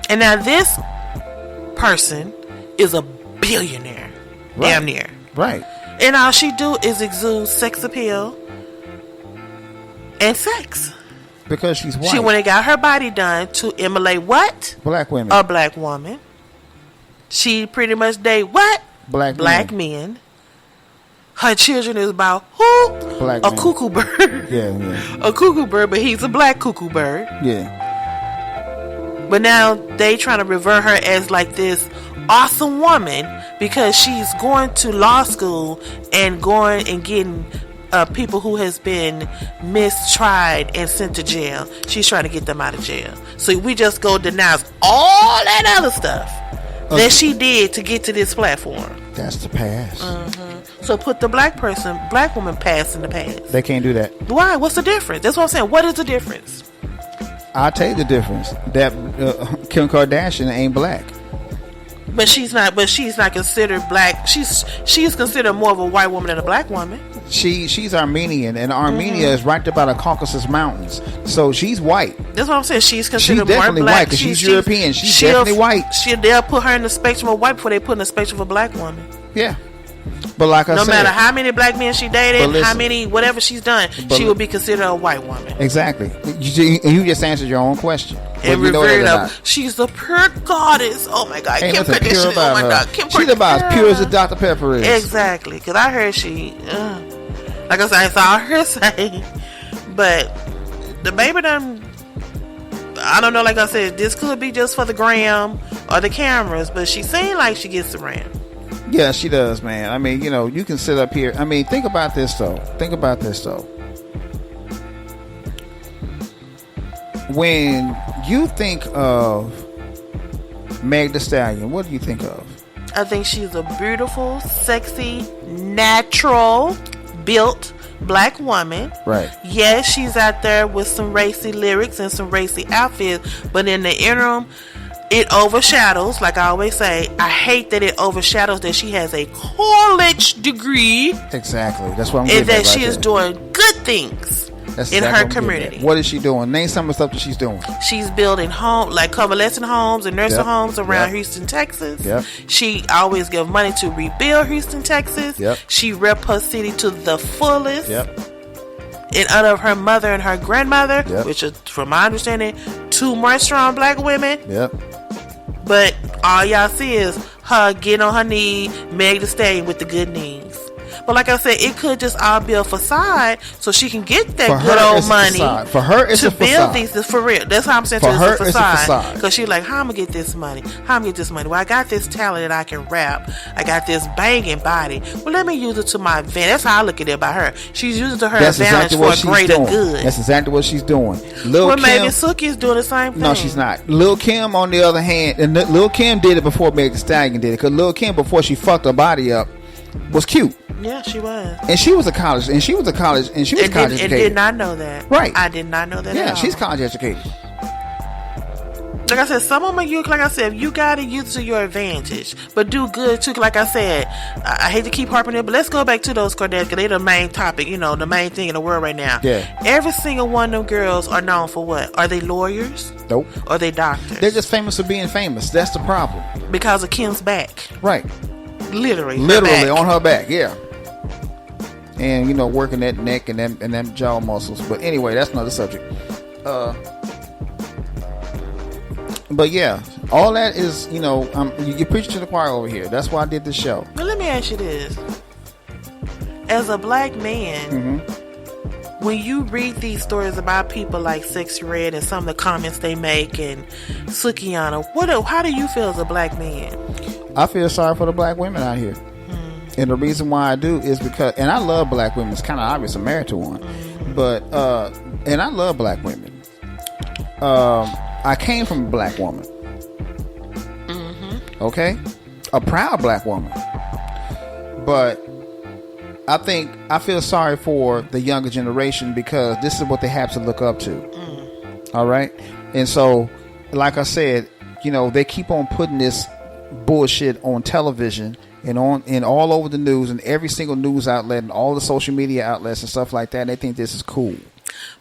And now this person is a billionaire.
Right.
Damn near.
Right.
And all she do is exude sex appeal and sex.
Because she's white.
She went and got her body done to emulate what?
Black women.
A black woman. She pretty much date what?
Black
men. Her children is about who?
Black
a
men.
cuckoo bird.
Yeah.
A cuckoo bird, but he's a black cuckoo bird.
Yeah.
But now they trying to revert her as like this awesome woman because she's going to law school and going and getting people who has been mistried and sent to jail. She's trying to get them out of jail. So we just go denounce all that other stuff that she did to get to this platform.
That's the past.
So put the black woman past in the past.
They can't do that.
Why? What's the difference? That's what I'm saying. What is the difference?
I'll tell you the difference. That Kim Kardashian ain't black.
But she's not considered black. She's considered more of a white woman than a black woman.
She's Armenian, and Armenia is right there by the Caucasus Mountains. So she's white.
That's what I'm saying. She's considered
She's definitely
more black
white because she's European. She's definitely white.
They'll put her in the spectrum of white before they put in the spectrum of a black woman.
Yeah. But like I said,
no matter how many black men she dated,
listen,
how many whatever she's done, she will be considered a white woman.
Exactly. You just answered your own question.
And revered of, she's the pure goddess. Oh my God,
Ain't
Kim
nothing pure
Kardashian.
about
Oh my
her.
God, Kim
She's about as pure as the Dr. Pepper is.
Exactly, because I heard she, like I said, I saw her say, but the baby done. I don't know. Like I said, this could be just for the gram or the cameras, but she seemed like she gets around.
Yeah, she does, man. I mean, you can sit up here. I mean, think about this though. When you think of Meg Thee Stallion, what do you think of?
I think she's a beautiful, sexy, natural, built black woman.
Right.
Yes, she's out there with some racy lyrics and some racy outfits, but in the interim, it overshadows, like I always say, I hate that it overshadows that she has a college degree.
Exactly. That's what I'm getting
and that
at
she
right
is
there.
doing good things in her community.
What is she doing? Name some of the stuff that she's doing.
She's building like convalescent homes and nursing homes around
Yep.
Houston, Texas.
Yep.
She always gives money to rebuild Houston, Texas.
Yep.
She rep her city to the fullest.
Yep.
In honor of her mother and her grandmother,
Yep.
which is, from my understanding, two more strong black women.
Yep.
But all y'all see is her getting on her knee, Meg Thee Stallion with the good knees. But like I said, it could just all be a facade so she can get that good old money.
For her, it's
to
a
build
facade.
these for real. That's how I'm saying
For
it's
her,
a
it's a
facade.
facade.
Because she's like, how I'm gonna get this money? How I'm gonna get this money? Well, I got this talent that I can rap. I got this banging body. Well, let me use it to my advantage. That's how I look at it by her. She's using it to her advantage for a greater good.
That's exactly what she's doing.
Well, maybe Suki's doing the same thing.
No, she's not. Lil' Kim, on the other hand, and Lil' Kim did it before Meg Thee Stallion did it. Because Lil' Kim, before she fucked her body up, was cute.
Yeah, she was.
And she was college educated.
Did not know that.
Right.
I did not know that.
Yeah,
at all.
she's college educated.
Like I said, some of them like I said, you gotta use it to your advantage, but do good too. Like I said, I hate to keep harping it, but let's go back to those Kardashians, because they're the main topic, the main thing in the world right now.
Yeah.
Every single one of them girls are known for what? Are they lawyers?
Nope.
Or are they doctors?
They're just famous for being famous. That's the problem.
Because of Kim's back.
Right.
Literally
on her back, yeah. And working that neck and them jaw muscles. But anyway, that's another subject. But yeah, all that is, you're preaching to the choir over here. That's why I did this show.
But let me ask you this. As a black man, when you read these stories about people like Sexy Red and some of the comments they make and Sukiyana, how do you feel as a black man?
I feel sorry for the black women out here. And the reason why I do is because, and I love black women. It's kind of obvious I'm married to one. But, and I love black women. I came from a black woman. Okay? A proud black woman. But I feel sorry for the younger generation because this is what they have to look up to. All right? And so, like I said, they keep on putting this bullshit on television and all over the news and every single news outlet and all the social media outlets and stuff like that. And they think this is cool.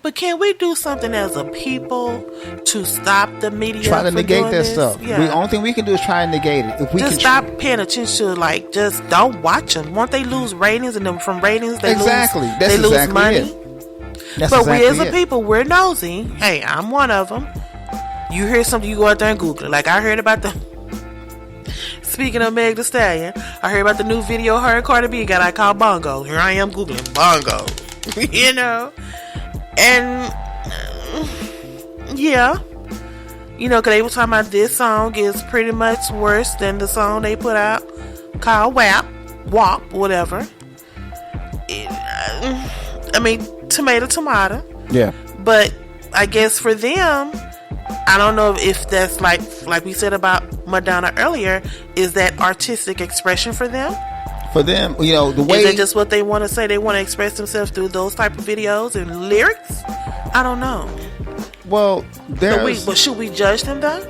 But can we do something as a people to stop the media?
Try to negate that
this?
stuff.
Yeah.
The only thing we can do is try and negate it. If we
just stop paying attention to just don't watch them. Won't they lose ratings? And then from ratings they lose money. But we as a people, we're nosy. Hey, I'm one of them. You hear something, you go out there and Google it. Like I heard about Speaking of Meg Thee Stallion, I heard about the new video her and Cardi B got I call Bongo. Here I am Googling Bongo. And yeah, because they were talking about this song is pretty much worse than the song they put out called WAP, whatever. Tomato.
Yeah.
But I guess for them, I don't know if that's like we said about Madonna earlier, is that artistic expression for them?
For them, the way...
Is it just what they want to say? They want to express themselves through those type of videos and lyrics? I don't know.
Well,
but should we judge them, though?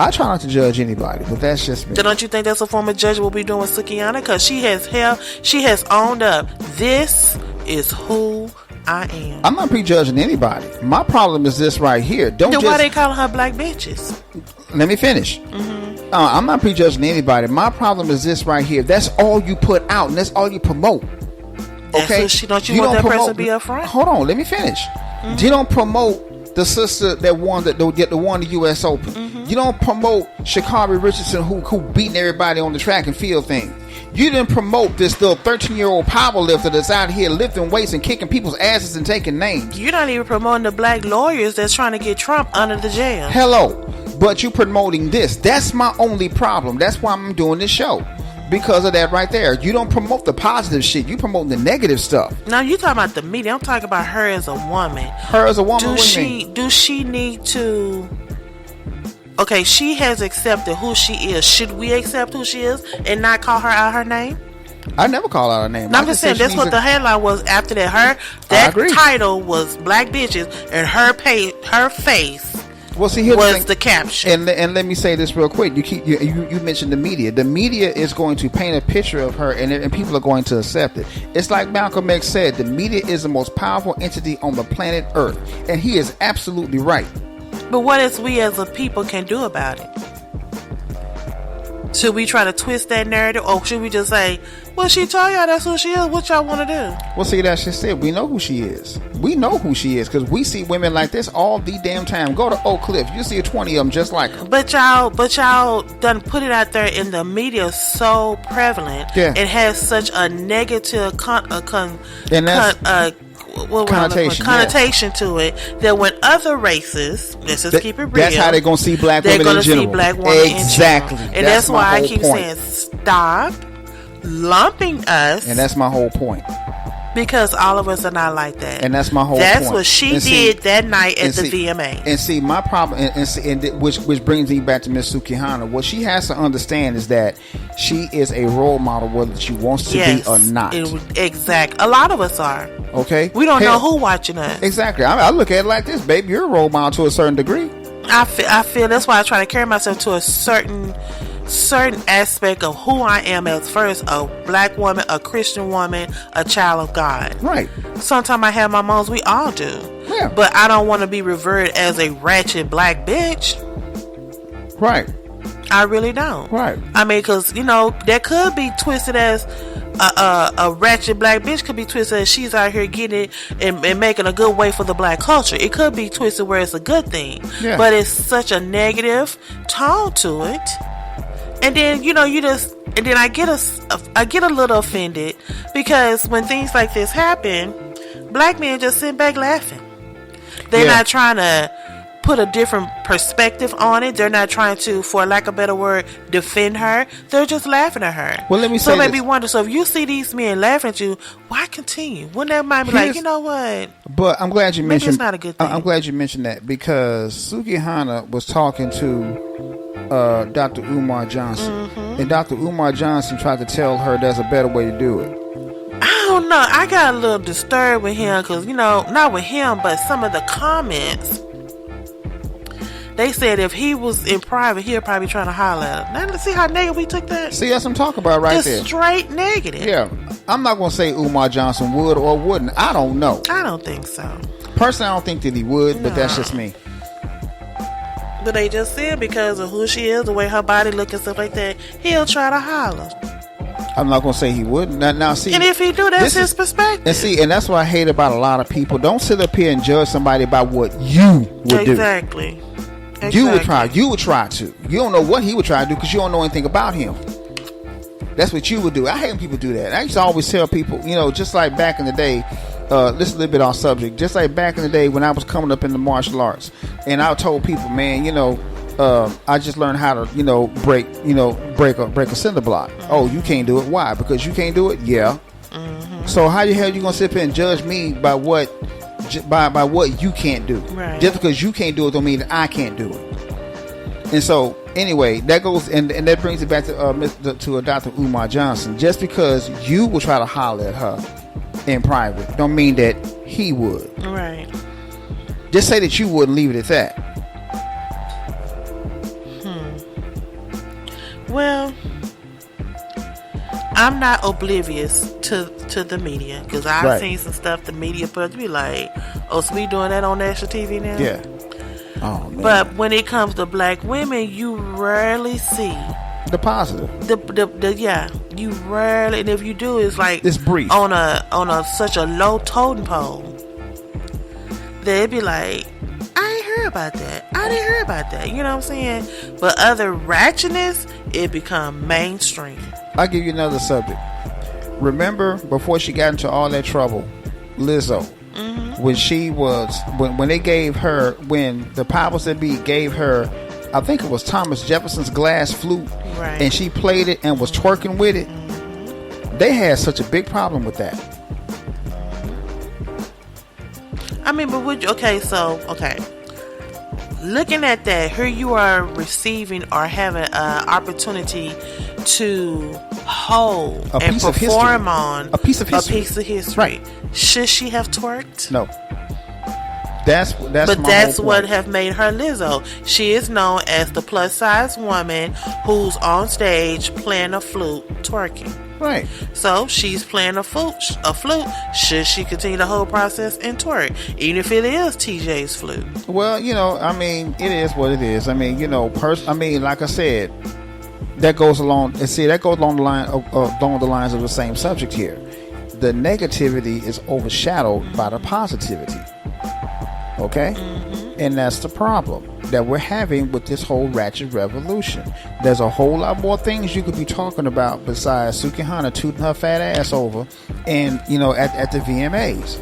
I try not to judge anybody, but that's just me.
So don't you think that's a form of judgment we'll be doing with Sukiyana? Because she has owned up. This is who I am.
I'm not prejudging anybody. My problem is this right here.
Why they calling her black bitches?
Let me finish. I'm not prejudging anybody. My problem is this right here. That's all you put out, and that's all you promote. Okay?
Don't you want that person to be up front?
Hold on, let me finish. You don't promote the sister that won the U.S. Open. You don't promote Sha'Carri Richardson who beating everybody on the track and field thing. You didn't promote this little 13-year-old power lifter that's out here lifting weights and kicking people's asses and taking names.
You're not even promoting the black lawyers that's trying to get Trump under the jail.
Hello. But you promoting this. That's my only problem. That's why I'm doing this show. Because of that right there. You don't promote the positive shit. You promote the negative stuff.
Now you talking about the media. I'm talking about her as a woman.
Her as a woman?
Do she need to... Okay, she has accepted who she is. Should we accept who she is and not call her out her name?
I never call out her name.
No, I'm just saying that's what the headline was after that. That title was Black Bitches and her face
was
the caption.
And let me say this real quick. You mentioned the media. The media is going to paint a picture of her and people are going to accept it. It's like Malcolm X said, the media is the most powerful entity on the planet Earth. And he is absolutely right.
But what else we as a people can do about it? Should we try to twist that narrative, or should we just say, well, she told y'all that's who she is, what y'all want to do?
Well, see, that's just it. We know who she is. We know who she is because we see women like this all the damn time. Go to Oak Cliff. You see 20 of them just like her.
But y'all done put it out there in the media so prevalent.
Yeah.
It has such a negative connotation to it that when other races, let's just keep it real,
that's how they're gonna see black women in general.
See black women
exactly.
In general. And that's why I keep saying stop lumping us.
And that's my whole point.
Because all of us are not like that.
And that's my whole point.
That's what she did that night at the VMA.
And see, my problem, which brings me back to Miss Sukihana, what she has to understand is that she is a role model whether she wants to be or not.
Exactly. A lot of us are.
Okay?
We don't know who watching us.
Exactly. I look at it like this, baby. You're a role model to a certain degree.
I feel that's why I try to carry myself to a certain aspect of who I am as first a black woman, a Christian woman, a child of God.
Right.
Sometimes I have my moments. We all do.
Yeah.
But I don't want to be revered as a ratchet black bitch.
Right.
I really don't.
Right.
I mean, because, that could be twisted as a ratchet black bitch could be twisted as she's out here getting it and making a good way for the black culture. It could be twisted where it's a good thing.
Yeah.
But it's such a negative tone to it. And then, and then I get a little offended because when things like this happen, black men just sit back laughing. They're not trying to put a different perspective on it. They're not trying to, for lack of a better word, defend her. They're just laughing at her.
Well, let me say
So it made
this.
me wonder, so if you see these men laughing at you, why continue? Wouldn't that might be like, you know what?
But I'm glad you
Maybe
mentioned.
it's not a good thing.
I'm glad you mentioned that because Suki Hana was talking to Dr. Umar Johnson, and Dr. Umar Johnson tried to tell her there's a better way to do it.
I don't know. I got a little disturbed with him because, not with him, but some of the comments. They said if he was in private, he'll probably be trying to holler at her. Now, let's see how negative we took that.
See, that's what I'm talking about right
Just
there.
straight negative.
Yeah, I'm not going to say Umar Johnson would or wouldn't. I don't know.
I don't think so.
Personally, I don't think that he would, but that's just me.
But they just said because of who she is, the way her body look and stuff like that, he'll try to holler.
I'm not going to say he wouldn't. Now, see,
And if he do, that's his perspective.
And see, and that's what I hate about a lot of people. Don't sit up here and judge somebody by what you would do.
Exactly.
You would try to. You don't know what he would try to do because you don't know anything about him. That's what you would do. I hate when people do that. I used to always tell people, just like back in the day, this is a little bit off subject, just like back in the day when I was coming up in the martial arts, and I told people, man, I just learned how to, break a cinder block. Oh, you can't do it. Why? Because you can't do it? Yeah. So how the hell you gonna sit here and judge me by what you can't do?
Right.
Just because you can't do it don't mean that I can't do it. And so anyway, that goes and that brings it back to Dr. Umar Johnson. Just because you will try to holler at her in private don't mean that he would.
Right.
Just say that you wouldn't, leave it at that.
Well, I'm not oblivious to the media because I've seen some stuff the media put to be like, oh, so we doing that on national TV now?
Yeah. Oh man.
But when it comes to black women, you rarely see
the positive.
You rarely, and if you do, it's like
it's brief
on a such a low totem pole. They'd be like, I ain't heard about that. I didn't hear about that. You know what I'm saying? But other ratchetness, it become mainstream.
I'll give you another subject. Remember before she got into all that trouble, Lizzo, when she was when they gave her, when the powers that be gave her, I think it was Thomas Jefferson's glass flute,
right,
and she played it and was twerking with it. They had such a big problem with that.
I mean, but looking at that, here you are receiving or having an opportunity to hold and perform on
a piece of history.
Right. Should she have twerked?
No. That's
what have made her Lizzo. She is known as the plus size woman who's on stage playing a flute, twerking.
Right.
So she's playing a flute. Should she continue the whole process and twerk, even if it is TJ's flute?
Well, I mean, it is what it is. I mean, like I said, that goes along. And see, that goes along the lines of the same subject here. The negativity is overshadowed by the positivity. Okay? And that's the problem that we're having with this whole ratchet revolution. There's a whole lot more things you could be talking about besides Suki Hana tooting her fat ass over and, at the VMAs.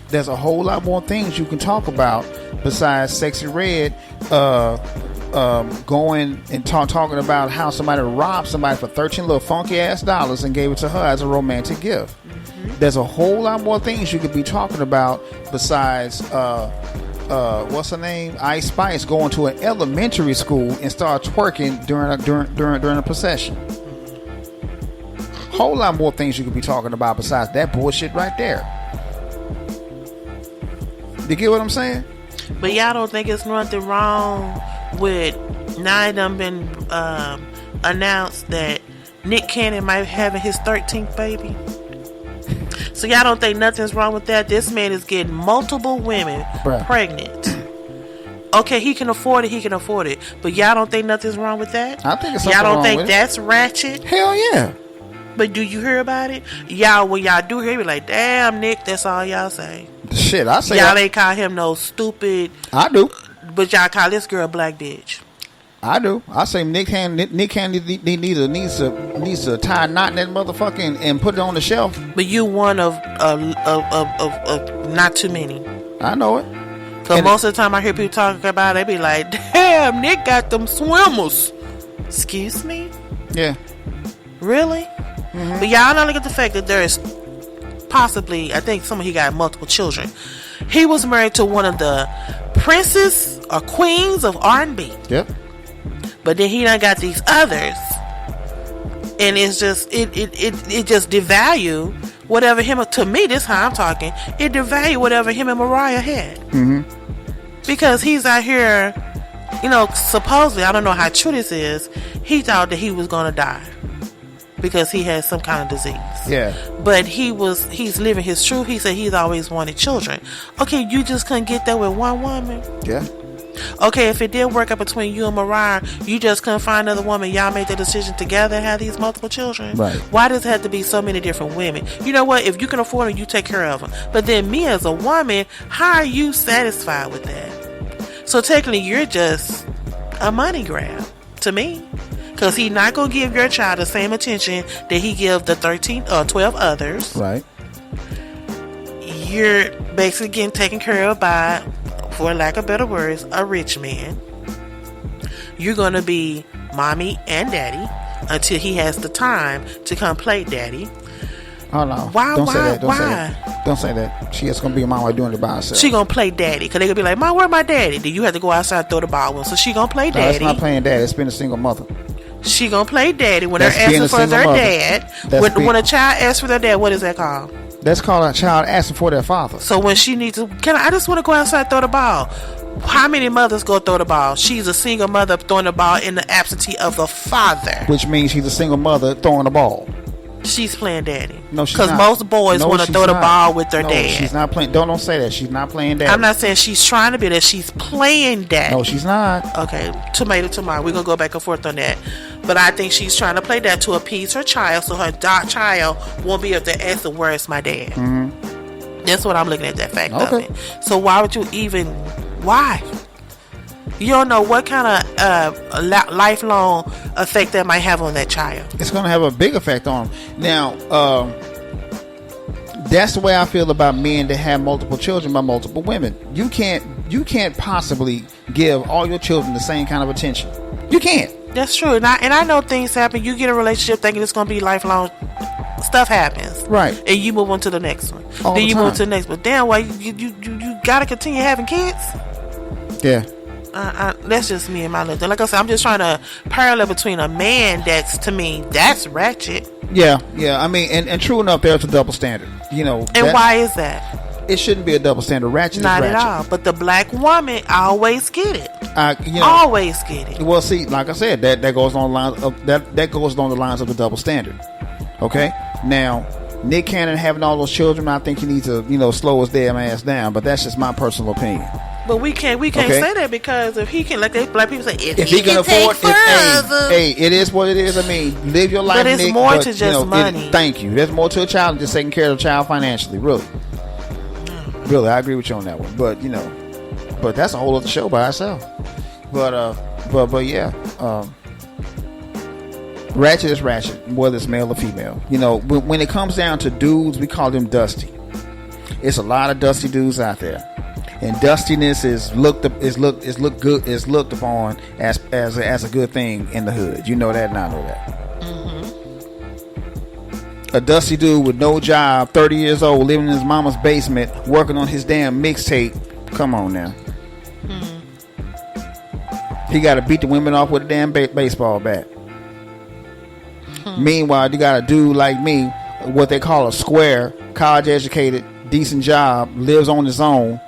There's a whole lot more things you can talk about besides Sexy Red going and talking about how somebody robbed somebody for 13 little funky ass dollars and gave it to her as a romantic gift. There's a whole lot more things you could be talking about besides what's her name? Ice Spice going to an elementary school and start twerking during a procession. Whole lot more things you could be talking about besides that bullshit right there. You get what I'm saying?
But y'all don't think it's nothing wrong with, now it done been announced that Nick Cannon might be having his 13th baby. So y'all don't think nothing's wrong with that? This man is getting multiple women pregnant. Okay, he can afford it. But y'all don't think nothing's wrong with that?
I think it's
y'all
something
don't
wrong
think
with
that's ratchet?
Hell yeah.
But do you hear about it? Y'all, when y'all do hear, you be like, damn, Nick, that's all y'all say.
Shit, I say
y'all ain't call him no stupid.
I do.
But y'all call this girl a black bitch.
I do. I say Nick Cannon needs to tie a knot in that motherfucker and put it on the shelf.
But you one of not too many.
I know it.
Because most of the time I hear people talking about it, they be like, damn, Nick got them swimmers. Excuse me?
Yeah.
Really? Mm-hmm. But y'all don't look at the fact that there is possibly, I think he got multiple children. He was married to one of the princes or queens of R&B.
Yep.
But then he done got these others. And it's just, it just devalue whatever him, to me, this how I'm talking, it devalue whatever him and Mariah had.
Mm-hmm.
Because he's out here, supposedly, I don't know how true this is, he thought that he was going to die. Because he had some kind of disease.
Yeah.
But he's living his truth. He said he's always wanted children. Okay, you just couldn't get that with one woman?
Yeah.
Okay, if it did work out between you and Mariah, you just couldn't find another woman. Y'all made the decision together and have these multiple children.
Right.
Why does it have to be so many different women? You know what? If you can afford them, you take care of them. But then me as a woman, how are you satisfied with that? So technically, you're just a money grab to me. Because he's not going to give your child the same attention that he give the 13 or 12 others.
Right.
You're basically getting taken care of by, for lack of better words, a rich man. You're going to be mommy and daddy until he has the time to come play daddy.
Oh no!
Why?
Don't say that.
Why?
Say that. Don't say that. She is gonna be a mom while doing it by herself.
She gonna play daddy because they gonna be like, "Mom, where my daddy?" Then you have to go outside and throw the ball with him. So she gonna play daddy.
No, it's not playing daddy. It's being a single mother.
She gonna play daddy when
That's
they're asking for their
mother.
dad. When a child asks for their dad, what is that called?
That's called a child asking for their father.
So when she needs to, I just want to go outside and throw the ball. How many mothers go throw the ball? She's a single mother throwing the ball in the absentee of the father.
Which means she's a single mother throwing the ball.
She's playing daddy.
No, she's not.
Because most boys want to throw the ball with their dad.
She's not playing. Don't say that. She's not playing daddy.
I'm not saying she's trying to be that. She's playing daddy.
No, she's not.
Okay, tomato. We're going to go back and forth on that. But I think she's trying to play that to appease her child so her child won't be able to ask her, where is my dad?
Mm-hmm.
That's what I'm looking at, that fact of it. So why would you even... Why? You don't know what kind of lifelong effect that might have on that child.
It's going to have a big effect on him. Now, that's the way I feel about men that have multiple children by multiple women. You can't possibly give all your children the same kind of attention. You can't.
That's true. And I know things happen. You get a relationship thinking it's going to be lifelong. Stuff happens.
Right.
And you move on to the next one.
All
then
the
you
time.
move to the next one. Damn, why you got to continue having kids?
Yeah.
That's just me and my little. Like I said, I'm just trying to parallel between a man that's, to me, that's ratchet.
Yeah. I mean, and true enough, there's a double standard.
And why is that?
It shouldn't be a double standard. Ratchet
Not
is ratchet.
at all. But the black woman always get it. Always get it.
Well, see, like I said, that goes on the lines of that goes along the lines of the double standard. Okay. Now, Nick Cannon having all those children, I think he needs to slow his damn ass down. But that's just my personal opinion.
But we can't say that because if he can, like black people say, if
he can afford
it,
hey, it is what it is. I mean, live your life.
But it's
Nick,
more to just money.
Thank you. There's more to a child than just taking care of a child financially. Really, I agree with you on that one. But that's a whole other show by itself. But yeah, ratchet is ratchet, whether it's male or female. When it comes down to dudes, we call them dusty. It's a lot of dusty dudes out there. And dustiness is looked upon as a good thing in the hood. You know that, and I know that. Mm-hmm. A dusty dude with no job, 30 years old, living in his mama's basement, working on his damn mixtape. Come on now. Mm-hmm. He got to beat the women off with a damn baseball bat. Mm-hmm. Meanwhile, you got a dude like me, what they call a square, college educated, decent job, lives on his own.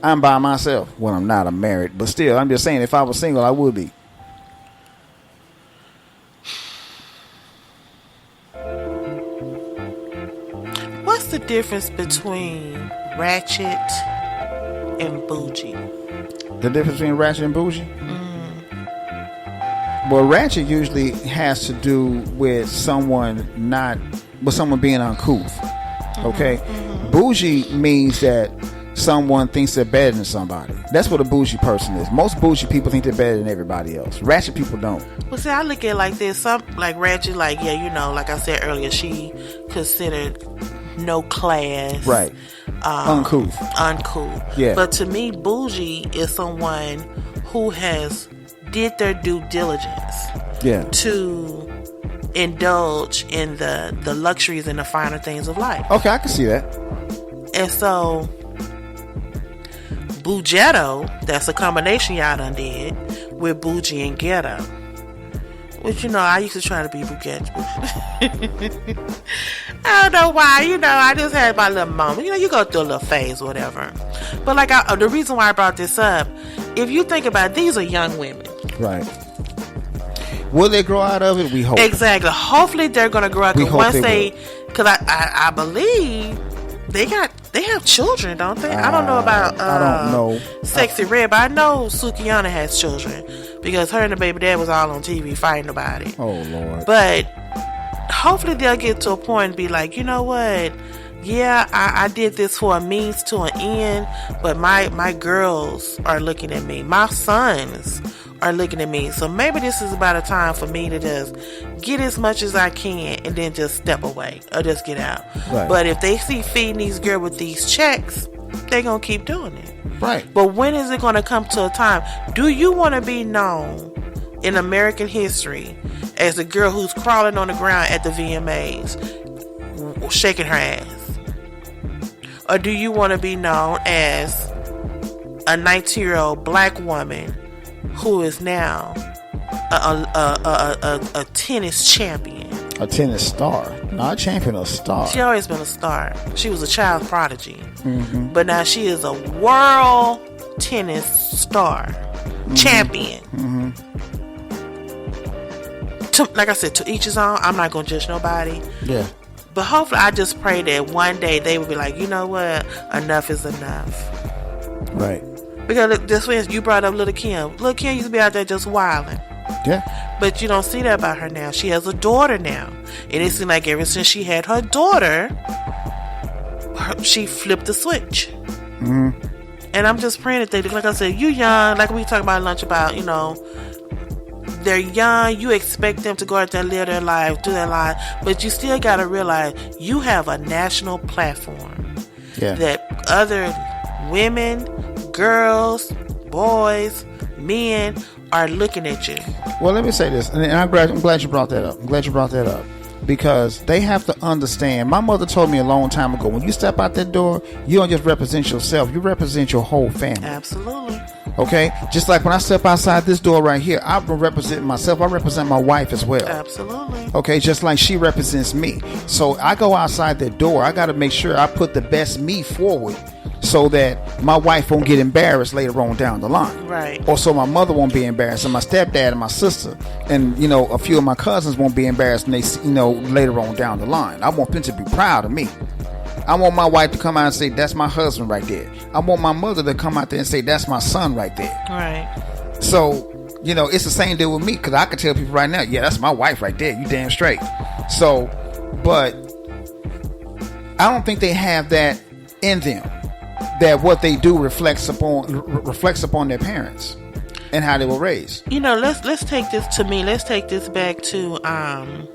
I'm by myself. Well, I'm not. I'm married. But still, I'm just saying, if I was single, I would be.
What's the difference between Ratchet and Bougie?
The difference between Ratchet and Bougie? Well, Ratchet usually has to do with someone being uncouth. Okay? Bougie means that someone thinks they're better than somebody. That's what a bougie person is. Most bougie people think they're better than everybody else. Ratchet people don't.
Well, see, I look at it like this. Some, like Ratchet, like, yeah, you know, like I said earlier, she considered no class.
Right. Uncouth.
Yeah. But to me, bougie is someone who has did their due diligence.
Yeah.
To indulge in the luxuries and the finer things of life.
Okay, I can see that.
And so Bougetto, that's a combination y'all done did with bougie and ghetto. Which, you know, I used to try to be Bougetto. I don't know why, you know, I just had my little moment. You know, you go through a little phase or whatever. But like, the reason why I brought this up, if you think about it, these are young women.
Right. Will they grow out of it? We hope.
Exactly. Hopefully they're going to grow out. Because once because I believe they have children, don't they? I don't know about
I don't know.
Sexy Red, but I know Sukihana has children because her and the baby dad was all on TV fighting about it.
Oh Lord.
But hopefully they'll get to a point and be like, you know what? Yeah, I did this for a means to an end, but my girls are looking at me. My sons are looking at me. So maybe this is about a time for me to just get as much as I can and then just step away or just get out.
Right.
But if they see feeding these girls with these checks, they're going to keep doing it.
Right.
But when is it going to come to a time? Do you want to be known in American history as a girl who's crawling on the ground at the VMAs, shaking her ass? Or do you want to be known as a 19-year-old black woman who is now a tennis champion?
A tennis star. Not a champion, a star.
She always been a star. She was a child prodigy. Mm-hmm. But now she is a world tennis star. Mm-hmm. Champion.
Mm-hmm.
Like I said, to each his own. I'm not going to judge nobody.
Yeah.
But hopefully I just pray that one day they will be like, you know what? Enough is enough.
Right.
Because this way, you brought up Little Kim. Little Kim used to be out there just wilding.
Yeah.
But you don't see that about her now. She has a daughter now. And it seems like ever since she had her daughter, she flipped the switch.
Mm-hmm.
And I'm just praying that they, like I said, you young, like we talked about lunch about, you know, they're young, you expect them to go out there, live their life, do their life, but you still got to realize you have a national platform that other women, girls, boys, men are looking at you.
Well, let me say this, and I'm glad you brought that up. Because they have to understand. My mother told me a long time ago, when you step out that door, you don't just represent yourself, you represent your whole family.
Absolutely.
Okay? Just like when I step outside this door right here, I represent myself, I represent my wife as well.
Absolutely.
Okay? Just like she represents me. So I go outside that door, I got to make sure I put the best me forward so that my wife won't get embarrassed later on down the line.
Right.
Or so my mother won't be embarrassed, and my stepdad and my sister and, you know, a few of my cousins won't be embarrassed, and they, you know, later on down the line. I want them to be proud of me. I want my wife to come out and say, that's my husband right there. I want my mother to come out there and say, that's my son right there.
Right.
So, you know, it's the same deal with me, because I can tell people right now, yeah, that's my wife right there. You damn straight. So, but I don't think they have that in them, that what they do reflects upon their parents and how they were raised.
You know, let's take this back to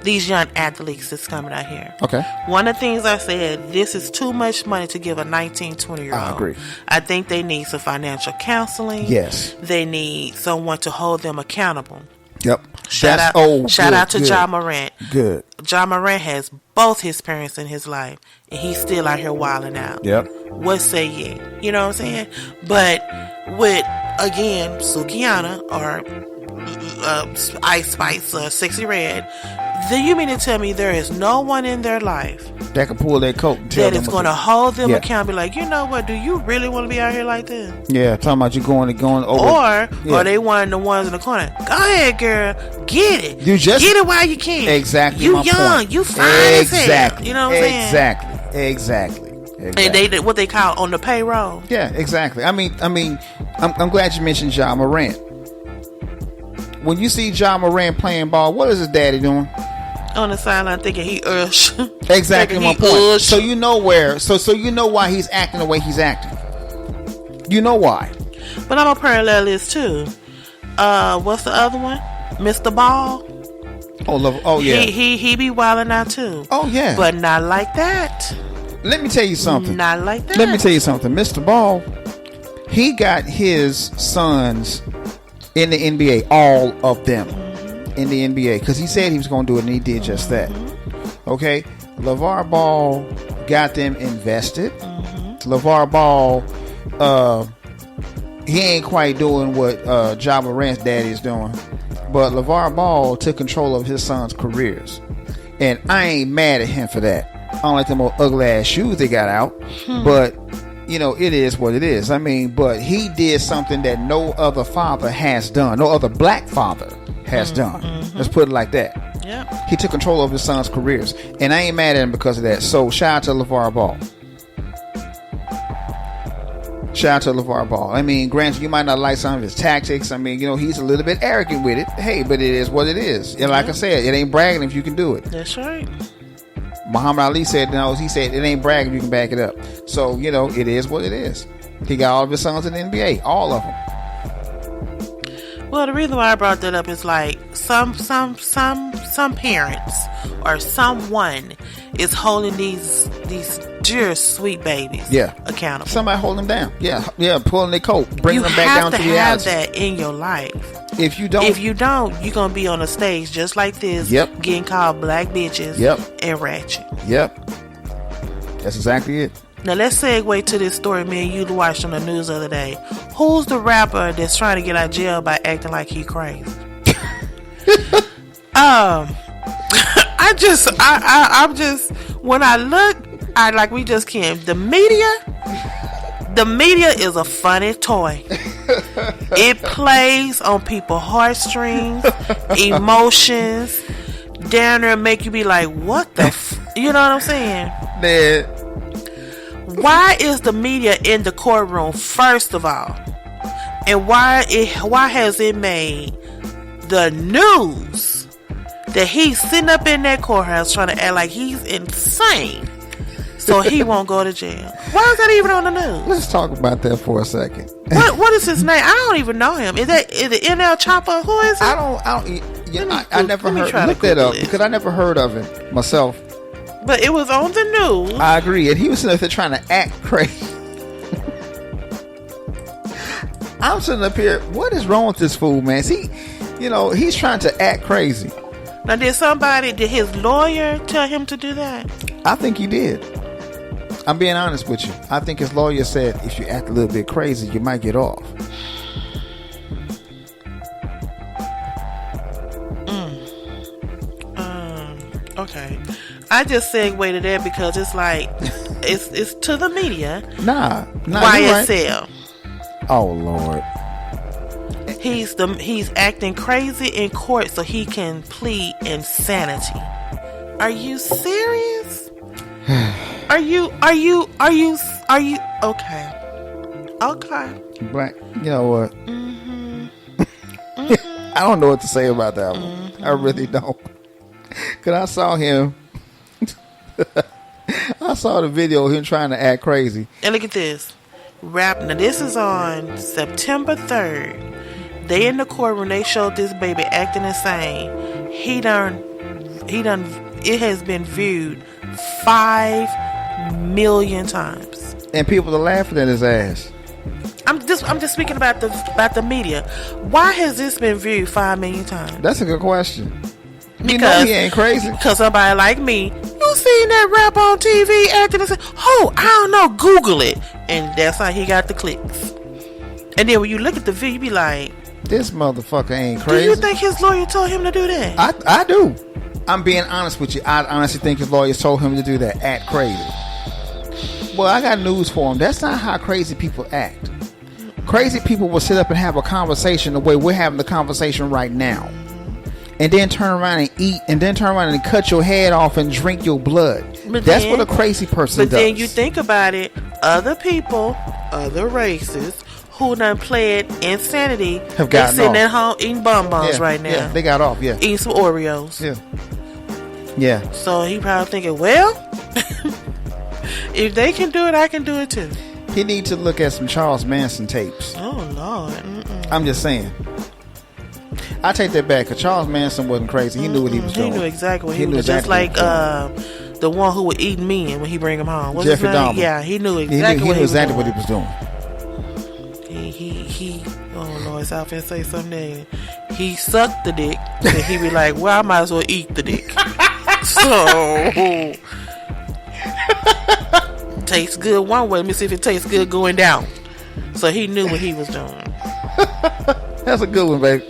these young athletes that's coming out here.
Okay.
One of the things I said, this is too much money to give a 19, 20-year-old.
I agree.
I think they need some financial counseling.
Yes.
They need someone to hold them accountable.
Yep.
Shout out to Ja Morant.
Good.
Ja Morant has both his parents in his life, and he's still out here wilding out.
Yep.
What say ye? You know what I'm saying? But with, again, Sukihana or Ice Spice or Sexy Red, then you mean to tell me there is no one in their life
that can pull their coat and tell
that
them
is going to hold them
Yeah.
accountable. Like, you know what? Do you really want to be out here like this?
Yeah, talking about you going over.
Or they one of the ones in the corner. Go ahead, girl. Get it.
You just
get it while you can.
Exactly.
You
my
young.
point.
You fine as hell.
Exactly.
You know what I'm saying?
Exactly.
And they what they call on the payroll.
Yeah, exactly. I mean, I'm glad you mentioned Ja Morant. When you see Ja Morant playing ball, what is his daddy doing?
On the sideline thinking he Ush.
Exactly my point.
Ush.
So you know where. So you know why he's acting the way he's acting. You know why.
But I'm a parallel this too. What's the other one? Mr. Ball.
Oh yeah.
He be wilding out too.
Oh yeah.
But not like that.
Let me tell you something.
Not like that.
Let me tell you something. Mr. Ball, he got his sons in the NBA, all of them in the NBA, because he said he was going to do it, and he did just that. Okay, LeVar Ball got them invested. LeVar Ball, he ain't quite doing what Ja Morant's daddy is doing, but LeVar Ball took control of his sons' careers, and I ain't mad at him for that. I don't like them old ugly ass shoes they got out, but you know, it is what it is. I mean, but he did something that no other father has done, no other black father has done. Let's put it like that.
Yep.
He took control of his sons' careers, and I ain't mad at him because of that. So shout out to LeVar Ball. Shout out to LeVar Ball. I mean, granted, you might not like some of his tactics. I mean, you know, he's a little bit arrogant with it. Hey, but it is what it is. And like I said, it ain't bragging if you can do it.
That's right.
Muhammad Ali said, no, he said, it ain't bragging, you can back it up. So, you know, it is what it is. He got all of his sons in the NBA, all of them.
Well, the reason why I brought that up is like some parents or someone is holding these dear sweet babies accountable.
Somebody hold them down. Yeah, pulling their coat, bringing them back down to reality.
You have to have that in your life.
If you don't,
you're gonna be on a stage just like this, getting called black bitches, and ratchet.
Yep, that's exactly it.
Now let's segue to this story me and you watched on the news the other day. Who's the rapper that's trying to get out of jail by acting like he crazy? I'm just when I look, we just can't. The media is a funny toy. It plays on people's heartstrings, emotions, down there and make you be like, what the you know what I'm saying?
Man.
Why is the media in the courtroom, first of all? And why has it made the news that he's sitting up in that courthouse trying to act like he's insane so he won't go to jail? Why is that even on the news?
Let's talk about that for a second.
What is his name? I don't even know him. Is it NL Chopper? Who is it?
I never heard. Look that up because I never heard of him myself.
But it was on the news.
I agree, and he was sitting up there trying to act crazy. I'm sitting up here. What is wrong with this fool, man? He's trying to act crazy.
Now, did his lawyer tell him to do that?
I think he did. I'm being honest with you. I think his lawyer said if you act a little bit crazy, you might get off.
Okay. I just segued to that because it's like it's to the media.
Nah,
YSL.
Right. Oh Lord.
He's acting crazy in court so he can plead insanity. Are you serious? Are you okay? Okay.
Black. You know what? I don't know what to say about that one. I really don't. Cause I saw him. I saw the video of him trying to act crazy.
And look at this. Now this is on September 3rd. They in the courtroom. They showed this baby acting insane. It has been viewed 5 million times.
And people are laughing at his ass.
I'm just speaking about the media. Why has this been viewed 5 million times?
That's a good question.
Because
he ain't crazy.
Because somebody like me, you seen that rapper on TV acting and say, "Oh, I don't know, Google it," and that's how he got the clicks. And then when you look at the video, you be like,
"This motherfucker ain't crazy."
Do you think his lawyer told him to do that?
I do. I'm being honest with you. I honestly think his lawyers told him to do that. Act crazy. Well, I got news for him. That's not how crazy people act. Crazy people will sit up and have a conversation the way we're having the conversation right now. And then turn around and eat, and then turn around and cut your head off and drink your blood. That's what a crazy person does.
But then you think about it, other people, other races, who done played insanity,
have gotten
sitting
off.
at home eating bonbons right now.
Yeah, they got off, yeah.
Eating some Oreos.
Yeah.
So he probably thinking, well, if they can do it, I can do it too.
He need to look at some Charles Manson tapes.
Oh, Lord. Mm-mm.
I'm just saying. I take that back, because Charles Manson wasn't crazy. He knew what he was doing.
He knew exactly what he was doing. Just like the one who would eat men when he bring him home. What's
Jeffrey
his name?
Dahmer.
Yeah, he knew exactly what he was doing.
What he was doing.
He oh Lord, it's out there say something. He sucked the dick, and he be like, well, I might as well eat the dick. So tastes good one way. Let me see if it tastes good going down. So he knew what he was doing.
That's a good one, babe.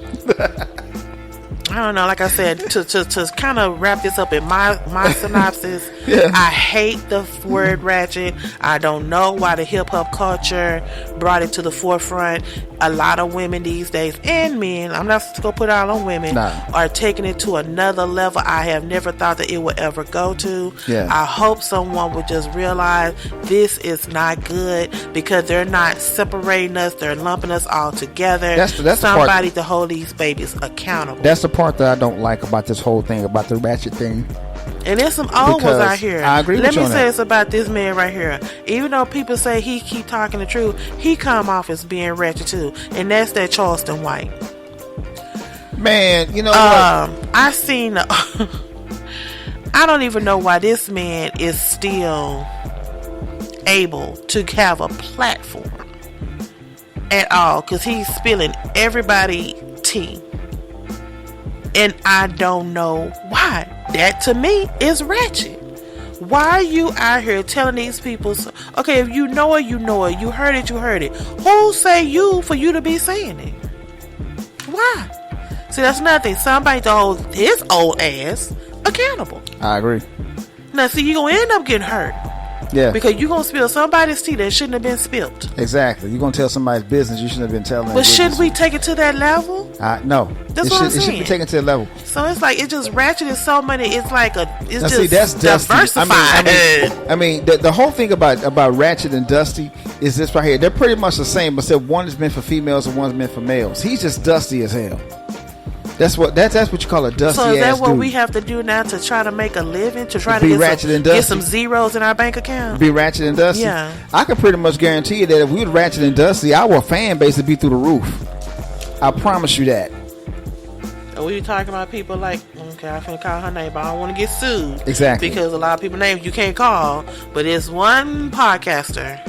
I don't know, like I said, to kind of wrap this up in my synopsis,
Yeah.
I hate the word ratchet. I don't know why the hip-hop culture brought it to the forefront. A lot of women these days, and men, I'm not going to put it all on women, are taking it to another level I have never thought that it would ever go to.
Yeah.
I hope someone would just realize this is not good, because they're not separating us, they're lumping us all together.
That's
somebody to hold these babies accountable.
That's the part that I don't like about this whole thing, about the ratchet thing.
And there's some old ones out here.
I agree with you on that.
Let me say this about this man right here. Even though people say he keep talking the truth, he come off as being ratchet too. And that's that Charleston White.
Man, you know what?
I seen I don't even know why this man is still able to have a platform at all, because he's spilling everybody tea. And I don't know why. That to me is ratchet. Why are you out here telling these people, okay, if you know it, you know it. You heard it, you heard it. Who say you for you to be saying it? Why? See, that's nothing. Somebody to hold his old ass accountable.
I agree.
Now, see, you're going to end up getting hurt.
Yeah.
Because you're going to spill somebody's tea that shouldn't have been spilled.
Exactly. You're going to tell somebody's business you shouldn't have been telling.
But shouldn't we take it to that level?
No.
That's what I'm saying.
It should be taken to that level.
So it's like, it just ratchet is so many. It's like it's
now,
just
see, that's
diversified.
I mean, the whole thing about Ratchet and Dusty is this right here. They're pretty much the same, except one is meant for females and one's meant for males. He's just dusty as hell. That's what you call a dusty ass dude.
So is that what we have to do now to try to make a living, to try to
be Ratchet and Dusty?
Get some zeros in our bank account?
Be Ratchet and Dusty?
Yeah.
I can pretty much guarantee you that if we were Ratchet and Dusty, our fan base would be through the roof. I promise you that.
Are we talking about people like, okay, I'm finna call her name, but I don't want to get sued.
Exactly.
Because a lot of people names you can't call, but it's one podcaster.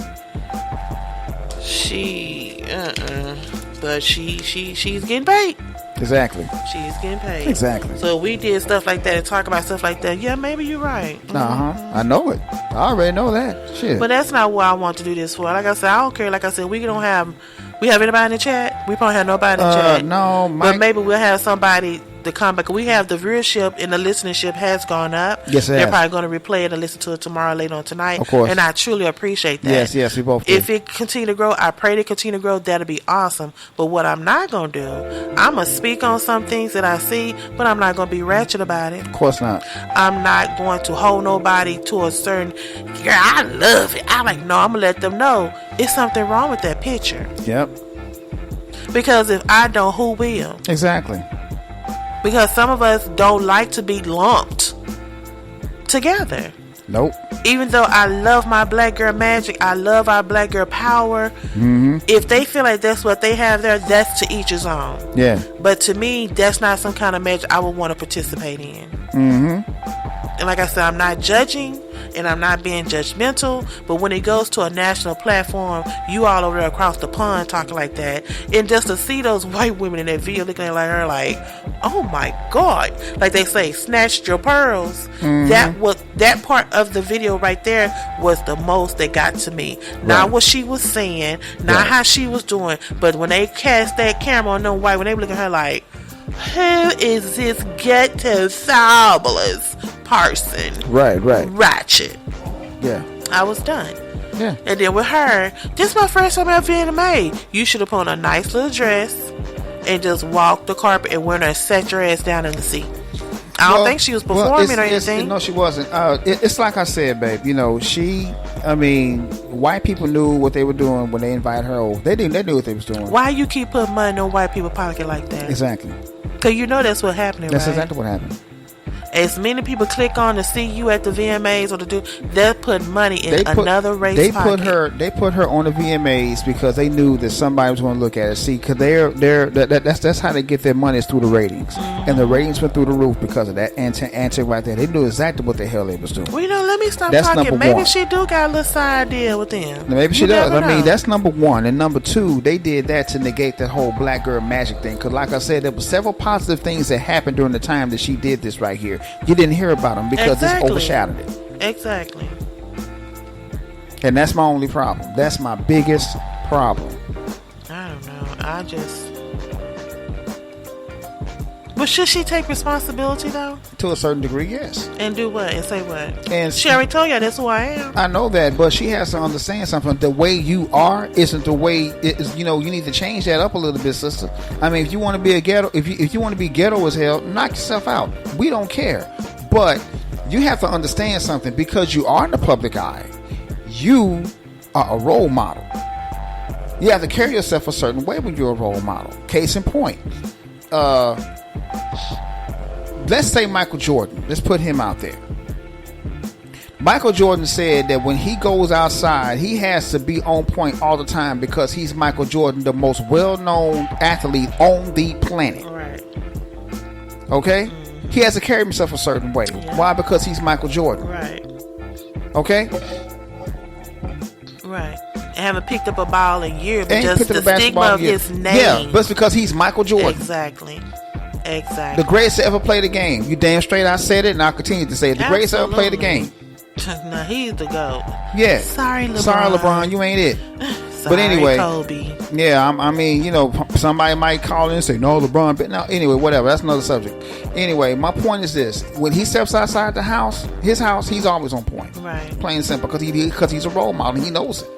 But she's getting paid.
Exactly.
She's getting paid.
Exactly.
So we did stuff like that and talk about stuff like that. Yeah, maybe you're right.
I know it. I already know that. Shit.
But that's not what I want to do this for. Like I said, I don't care. Like I said, we have anybody in the chat? We probably have nobody in the chat.
No,
but maybe we'll have somebody to come back. We have the viewership and the listenership has gone up.
Yes,
They're probably going to replay it and listen to it tomorrow, later on tonight.
Of course.
And I truly appreciate that.
Yes, we both do.
If it continue to grow, I pray to continue to grow. That'll be awesome. But what I'm not going to do, I'm going to speak on some things that I see, but I'm not going to be ratchet about it.
Of course not.
I'm not going to hold nobody to a certain, girl, I love it. I'm like, no, I'm going to let them know it's something wrong with that picture.
Yep.
Because if I don't, who will?
Exactly.
Because some of us don't like to be lumped together.
Nope.
Even though I love my black girl magic, I love our black girl power.
Mm-hmm.
If they feel like that's what they have there, that's to each his own.
Yeah.
But to me, that's not some kind of magic I would want to participate in.
Mm-hmm.
And like I said, I'm not judging and I'm not being judgmental, but when it goes to a national platform, you all over there across the pond talking like that, and just to see those white women in that video looking at her like, oh my God, like they say, snatched your pearls.
Mm-hmm.
That part of the video right there was the most that got to me. Not what she was saying, not how she was doing, but when they cast that camera on them white, when they were looking at her like, who is this ghetto fabulous person?
Right.
Ratchet.
Yeah.
I was done.
Yeah.
And then with her, this is my first time at VMA. You should have put on a nice little dress and just walked the carpet and went and sat your ass down in the seat. I don't think she was performing or anything.
No, she wasn't. It's like I said, babe. You know, white people knew what they were doing when they invited her over. They knew what they was doing.
Why you keep putting money in white people's pocket like that?
Exactly.
Because you know that's what happening,
That's
right?
exactly what happened.
As many people click on to see you at the VMAs or they'll put money in another race pocket.
They put her on the VMAs because they knew that somebody was going to look at it. See, because that's how they get their money is through the ratings, and the ratings went through the roof because of that antic right there. They knew exactly what the hell they was doing.
Well, let me stop
that's
talking. Maybe
one.
she do got a little side deal with them.
Maybe she does. I mean, that's number one. And number two, they did that to negate that whole black girl magic thing. Because, like I said, there were several positive things that happened during the time that she did this right here. You didn't hear about them because it's overshadowed it.
Exactly.
And that's my only problem. That's my biggest problem.
I don't know. But should she take responsibility though?
To a certain degree, yes.
And do what? And say what?
And
she already told you that's who I am.
I know that, but she has to understand something. The way you are isn't the way it is. You need to change that up a little bit, sister. I mean, if you want to be a ghetto, if you want to be ghetto as hell, knock yourself out. We don't care. But you have to understand something. Because you are in the public eye, you are a role model. You have to carry yourself a certain way when you're a role model. Case in point, let's say Michael Jordan. Let's put him out there. Michael Jordan said that when he goes outside, he has to be on point all the time because he's Michael Jordan, the most well-known athlete on the planet.
Right.
Okay? He has to carry himself a certain way.
Yeah.
Why? Because he's Michael Jordan.
Right.
Okay?
Right. And haven't picked up a ball in years, but just the stigma of his name.
Yeah, but it's because he's Michael Jordan.
Exactly.
The greatest to ever play the game. You damn straight I said it, and I'll continue to say it. The greatest to ever play the game.
No, he's the GOAT.
Yeah.
Sorry,
LeBron, you ain't it.
Sorry,
but anyway,
Kobe.
Yeah, I mean, somebody might call in and say, no, LeBron. But no, anyway, whatever. That's another subject. Anyway, my point is this. When he steps outside his house, he's always on point.
Right.
Plain and simple. Because he's a role model. And he knows it.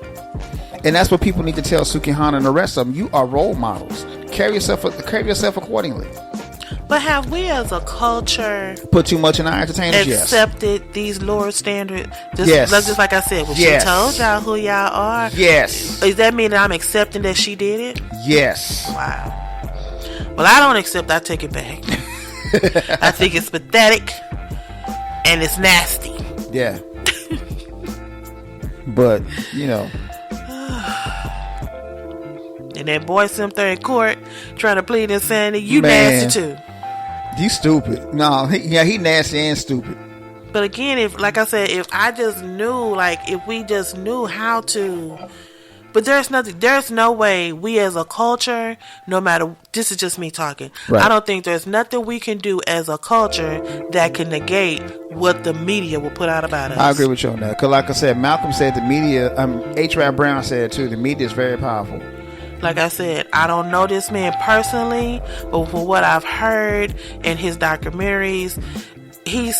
And that's what people need to tell Sukihana and the rest of them. You are role models. Carry yourself accordingly.
But have we as a culture
put too much in our entertainers?
Accepted these lower standards?
Yes.
Just like I said, well,
yes.
She told y'all who y'all are.
Yes.
Does that mean that I'm accepting that she did it?
Yes.
Wow. Well, I don't accept. I take it back. I think it's pathetic and it's nasty.
Yeah. But
and that boy sitting there in court trying to plead insanity. You nasty too.
You stupid. No, he nasty and stupid.
But again, if we just knew how to. But there's no way we as a culture, no matter, this is just me talking. Right. I don't think there's nothing we can do as a culture that can negate what the media will put out about us.
I agree with you on that. Because like I said, Malcolm said the media, H. Rap Brown said too, the media is very powerful.
Like I said, I don't know this man personally, but for what I've heard in his documentaries, he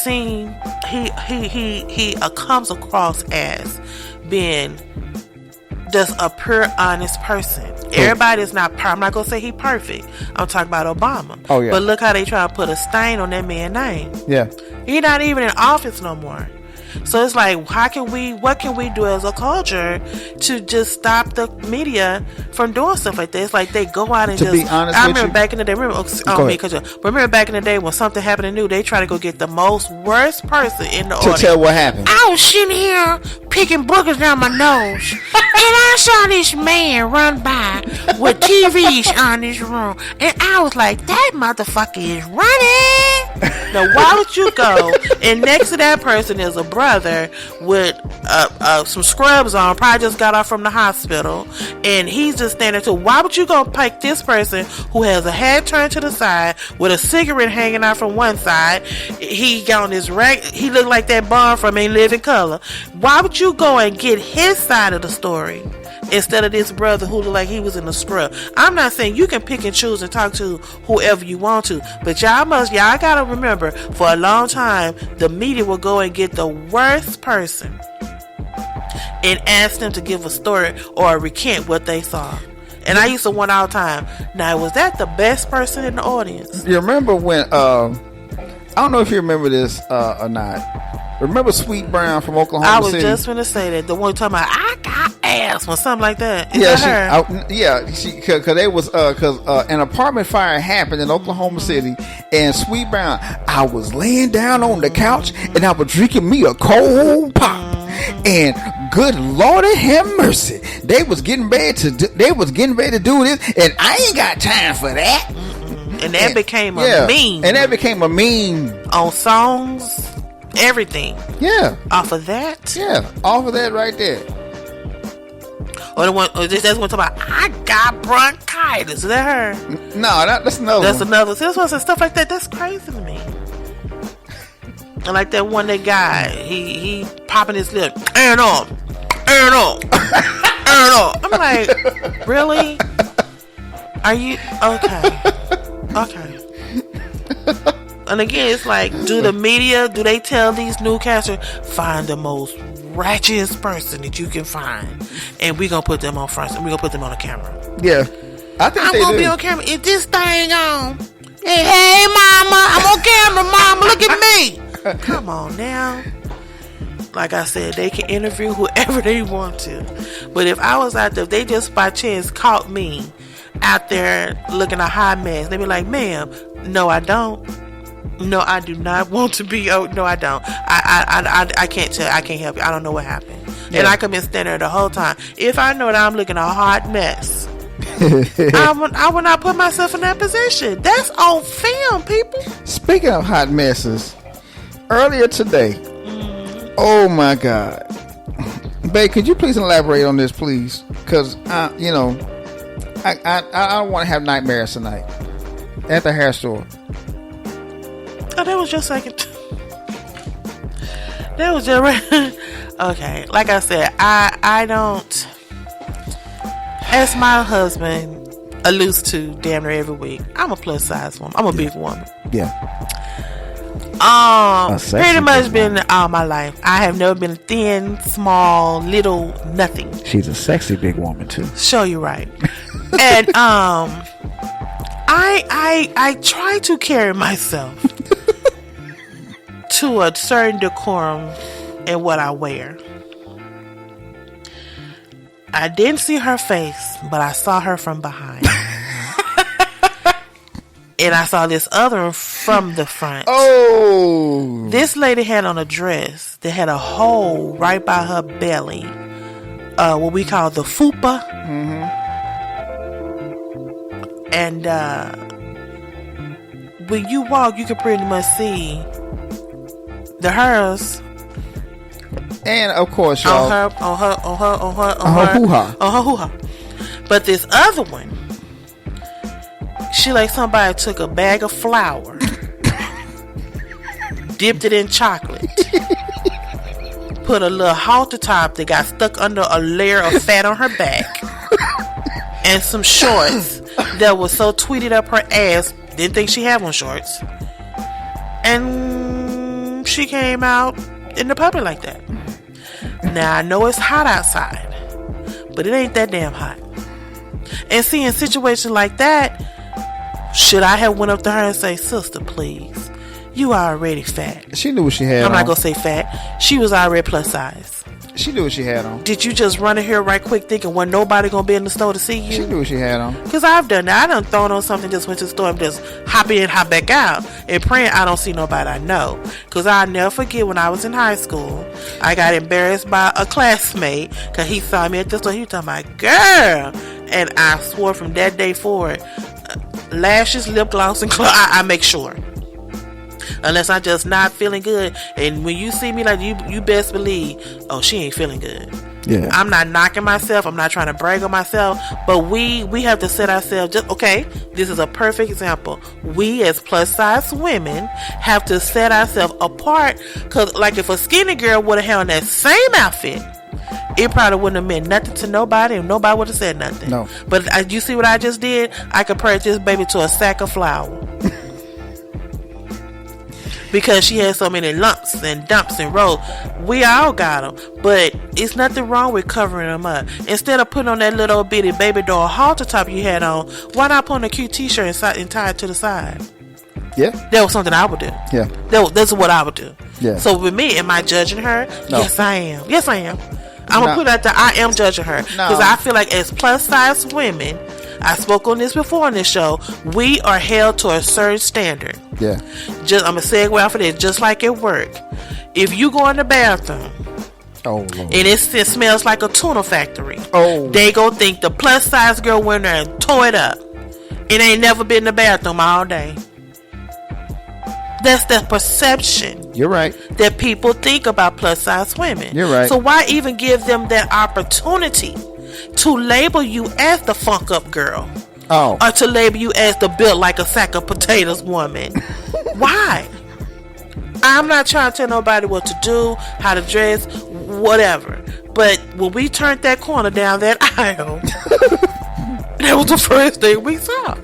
comes across as being just a pure, honest person. Everybody's not. I'm not gonna say he perfect. I'm talking about Obama.
Oh yeah.
But look how they try to put a stain on that man's name.
Yeah.
He's not even in office no more. So it's like, what can we do as a culture to just stop the media from doing stuff like that? It's like they go out and
to be honest,
I remember back in the day. Remember back in the day when something happened new, they try to go get the worst person in the audience
to tell what happened.
I was sitting here picking boogers down my nose, and I saw this man run by with TVs on his room, and I was like, that motherfucker is running. Now, why would you go? And next to that person is a brother with some scrubs on, probably just got off from the hospital, and he's just standing too. Why would you go pick this person who has a head turned to the side with a cigarette hanging out from one side? He got on his he looked like that Bond from In Living Color. Why would you go and get his side of the story? instead of this brother who looked like he was in a scrub. I'm not saying you can pick and choose and talk to whoever you want to, but y'all gotta remember, for a long time, the media will go and get the worst person and ask them to give a story or recant what they saw. And I used to wonder all the time, now, was that the best person in the audience?
You remember when, I don't know if you remember this or not. Remember Sweet Brown from Oklahoma City?
I was just going to say that. The one talking about, I got ass or something like that. Is
yeah,
that her?
Because it was, an apartment fire happened in Oklahoma City, and Sweet Brown, I was laying down on the couch, and I was drinking me a cold pop. And good Lordy have mercy, they was getting ready to do this, and I ain't got time for that.
And that became a meme.
And that became a meme
on songs, everything.
Yeah.
Off of that.
Yeah. Off of that right there.
Or the one, that's one talking about, I got bronchitis. Is that her?
No, that's another.
That's another. See, that's what stuff like that. That's crazy to me. And like that one, that guy, he popping his lip, air it on. I'm like, really? Are you okay? And again, it's like, do they tell these newscasters, find the most ratchetest person that you can find, and we gonna put them on front, and we gonna put them on the camera?
Yeah, I think
I'm gonna be on camera. Is this thing on? Hey, mama, I'm on camera, mama. Look at me. Come on now. Like I said, they can interview whoever they want to. But if I was out there, if they just by chance caught me out there looking a hot mess, they'd be like, ma'am, no, I don't. No, I do not want to be. Oh, no, I don't. I can't tell. I can't help you. I don't know what happened. Yeah. And I could be standing there the whole time. If I know that I'm looking a hot mess, I would not put myself in that position. That's on film, people.
Speaking of hot messes, earlier today, oh my God, babe, could you please elaborate on this, please? Because I don't want to have nightmares tonight at the hair store.
Oh, that was your second. That was your right. Okay, like I said, I don't. As my husband alludes to damn near every week, I'm a plus size woman. I'm a big woman.
Yeah.
Pretty much been all my life. I have never been thin, small, little, nothing.
She's a sexy big woman too.
Show you right. And I try to carry myself to a certain decorum in what I wear. I didn't see her face, but I saw her from behind. And I saw this other one from the front.
Oh! This
lady had on a dress that had a hole right by her belly. What we call the fupa.
Mm-hmm.
And when you walk, you can pretty much see the hers.
And of course, y'all,
on her hoo-ha. But this other one, she like somebody took a bag of flour, dipped it in chocolate, put a little halter top that got stuck under a layer of fat on her back, and some shorts that was so tweeted up her ass, didn't think she had on shorts, and she came out in the public like that. Now I know it's hot outside, but it ain't that damn hot. And see, in situations like that, should I have went up to her and say, sister, please, you are already fat.
She knew what she had on.
I'm not gonna say fat. She was already plus size.
She knew what she had on.
Did you just run in here right quick thinking wasn't nobody gonna be in the store to see you?
She knew what she had on.
Because I've done that. I done thrown on something, just went to the store and just hop in, hop back out, and praying I don't see nobody I know. Because I'll never forget when I was in high school, I got embarrassed by a classmate because he saw me at the store. He was talking about, girl. And I swore from that day forward, lashes, lip gloss, and clothes, I make sure. Unless I'm just not feeling good. And when you see me, like, you best believe, oh, she ain't feeling good.
Yeah.
I'm not knocking myself. I'm not trying to brag on myself. But we have to set ourselves, just okay, this is a perfect example. We as plus size women have to set ourselves apart. Because, like, if a skinny girl would have had on that same outfit, it probably wouldn't have meant nothing to nobody, and nobody would have said nothing.
No.
But you see what I just did? I compared this baby to a sack of flour. Because she had so many lumps and dumps and rolls. We all got them. But it's nothing wrong with covering them up. Instead of putting on that little bitty baby doll halter top you had on, why not put on a cute t-shirt and tie it to the side?
Yeah.
That was something I would do.
Yeah.
That's what I would do.
Yeah.
So with me, am I judging her?
No.
Yes, I am. Yes, I am. I'm going to put it out there. I am judging her. Because I feel like as plus size women, I spoke on this before on this show, we are held to a certain standard.
Yeah.
I'm going to segue off of this. Just like at work. If you go in the bathroom,
oh, Lord.
and it smells like a tuna factory,
they
go think the plus size girl went there and tore it up. It ain't never been in the bathroom all day. That's the perception.
You're right.
That people think about plus size women.
You're right.
So why even give them that opportunity to label you as the funk up girl?
Oh.
Or to label you as the built like a sack of potatoes woman? Why? I'm not trying to tell nobody what to do, how to dress, whatever. But when we turned that corner down that aisle, that was the first thing we saw.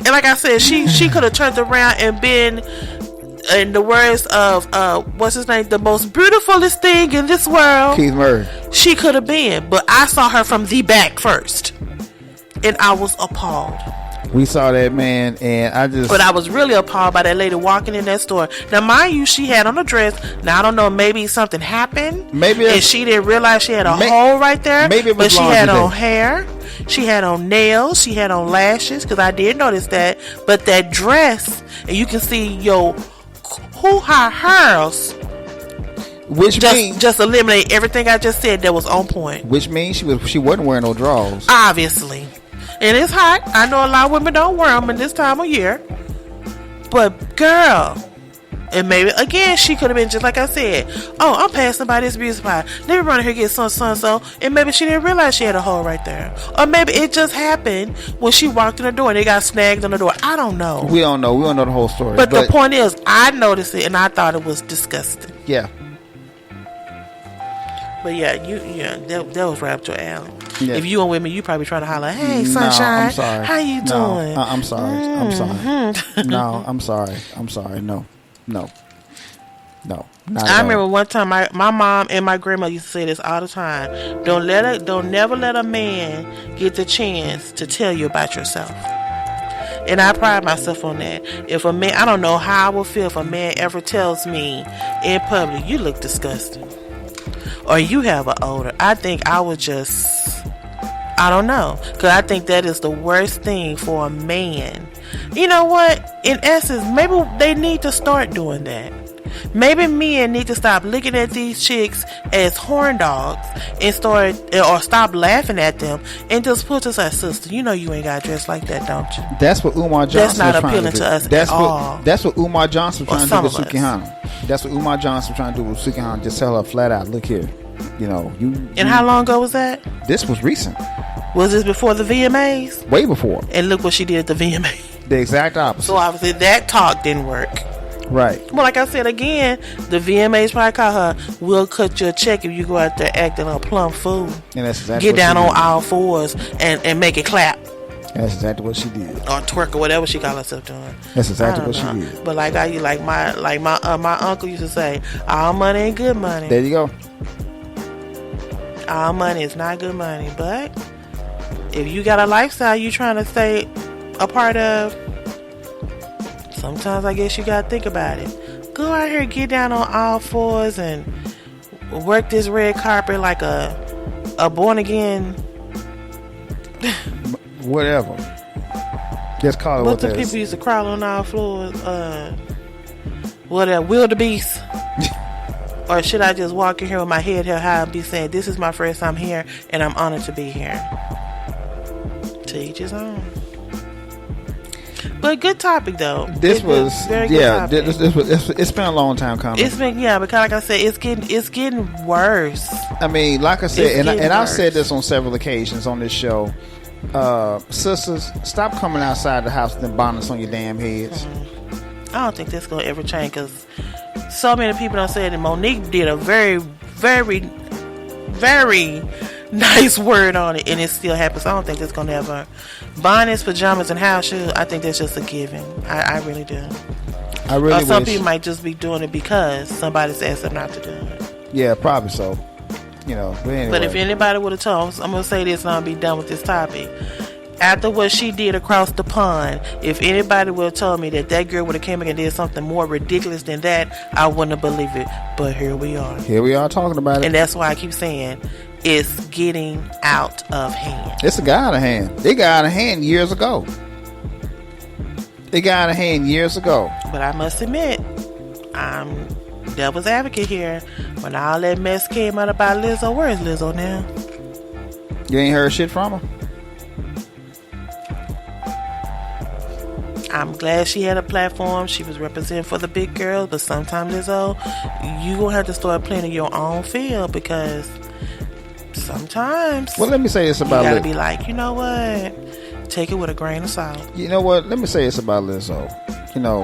And like I said, she could have turned around and been, in the words of what's his name, the most beautifulest thing in this world,
Keith Murray.
She could have been, but I saw her from the back first, and I was appalled.
We saw that, man, and
But I was really appalled by that lady walking in that store. Now, mind you, she had on a dress. Now, I don't know, maybe something happened. And she didn't realize she had a hole right there.
Maybe it was
But she had on hair. She had on nails. She had on lashes, because I did notice that. But that dress, and you can see your hoo-ha hairs.
Which means
just eliminate everything I just said that was on point.
Which means she wasn't wearing no drawers.
Obviously. And it's hot. I know a lot of women don't wear them in this time of year. But, girl, and maybe, again, she could have been just like I said. Oh, I'm passing by this beauty spot. Let me run here and get so. And maybe she didn't realize she had a hole right there. Or maybe it just happened when she walked in the door and they got snagged on the door. I don't know.
We don't know. We don't know the whole story.
But the point is, I noticed it and I thought it was disgusting.
Yeah.
But that was right up your alley.
Yeah.
If you were with me, you probably trying to holler, "Hey, sunshine,
no, I'm sorry.
How you doing?"
I'm sorry. I'm sorry. No, I'm sorry. I'm sorry. No.
I remember one time my mom and my grandma used to say this all the time: Don't never let a man get the chance to tell you about yourself. And I pride myself on that. If a man, I don't know how I would feel if a man ever tells me in public, "You look disgusting," or "You have an odor." I think I would just, I don't know, because I think that is the worst thing for a man. You know what? In essence, maybe they need to start doing that. Maybe men need to stop looking at these chicks as horn dogs and stop laughing at them and just put us as sister. You know you ain't got dressed like that, don't you?
That's what Umar Johnson
That's not
was trying
appealing
to do.
to us
That's
at
what,
all.
That's what Umar Johnson was trying to do with
some of
Suki Hana. That's what Umar Johnson was trying to do with Suki Hana. Just tell her flat out, look here. You know,
And how long ago was that?
This was recent.
Was this before the VMAs?
Way before.
And look what she did at the VMAs.
The exact opposite.
So obviously that talk didn't work.
Right.
Well, like I said again, the VMAs probably call her, "We'll cut you a check if you go out there acting a plumb fool."
And that's exactly
Get
what
down
she
on
did.
all fours and make it clap.
That's exactly what she did.
Or twerk or whatever she call herself doing.
That's exactly what
I don't
she
know.
did.
But my uncle used to say, all money ain't good money.
There you go.
All money is not good money. But if you got a lifestyle you trying to stay a part of, sometimes I guess you gotta think about it. Go out here, get down on all fours and work this red carpet like a born again.
Whatever. Just call it
What
what
the
that
people
is.
used to crawl on all floors? Wildebeest? Or should I just walk in here with my head held high and be saying, "This is my first time here and I'm honored to be here"? To each his own. But good topic though.
This was
very good topic.
It's been a long time coming.
It's been because like I said, it's getting worse.
I mean, like I said,
It's getting
and I've
worse.
said this on several occasions on this show. Sisters, stop coming outside the house with them bonnets on your damn heads.
I don't think that's gonna ever change because so many people don't say it. And Monique did a very, very very nice word on it, and it still happens. I don't think it's gonna ever. Bonnets, pajamas, and house shoes. I think that's just a given. I really do.
I really
or some
wish.
people might just be doing it because somebody's asked them not to do it.
Yeah, probably so. You know, but anyway.
But if anybody would have told, I'm gonna say this and I'll be done with this topic. After what she did across the pond, if anybody would have told me that girl would have came back and did something more ridiculous than that, I wouldn't have believed it. But here we are.
Here we are talking about it.
And that's why I keep saying it's getting out of hand.
It's got out of hand. It got out of hand years ago. But
I must admit, I'm devil's advocate here. When all that mess came out about Lizzo, where is Lizzo now?
You ain't heard shit from her?
I'm glad she had a platform. She was representing for the big girls, but sometimes, Lizzo, you gonna have to start playing in your own field because sometimes.
Well, let me say this about
you gotta
Lizzo.
be like, you know what? Take it with a grain of salt.
You know what? Let me say this about Lizzo. You know,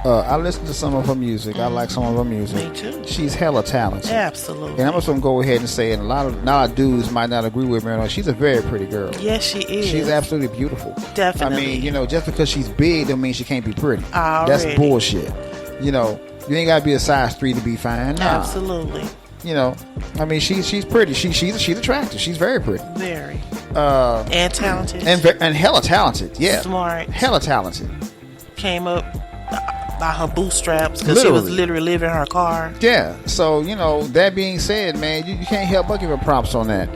I listen to some of her music. I like some of her music.
Me too.
She's hella talented.
Absolutely.
And I'm just gonna go ahead and say, and a lot of dudes might not agree with me. She's a very pretty girl.
Yes, she is.
She's absolutely beautiful.
Definitely.
I mean, you know, just because she's big don't mean she can't be pretty.
Already.
That's bullshit. You know, you ain't gotta be a size 3 to be fine. Nah.
Absolutely.
You know, I mean, she's pretty. She's attractive. She's very pretty.
Very. And talented.
And hella talented. Yeah.
Smart.
Hella talented.
Came up by her bootstraps because she was literally living in her car.
Yeah. So, you know, that being said, man, you can't help but give her props on that.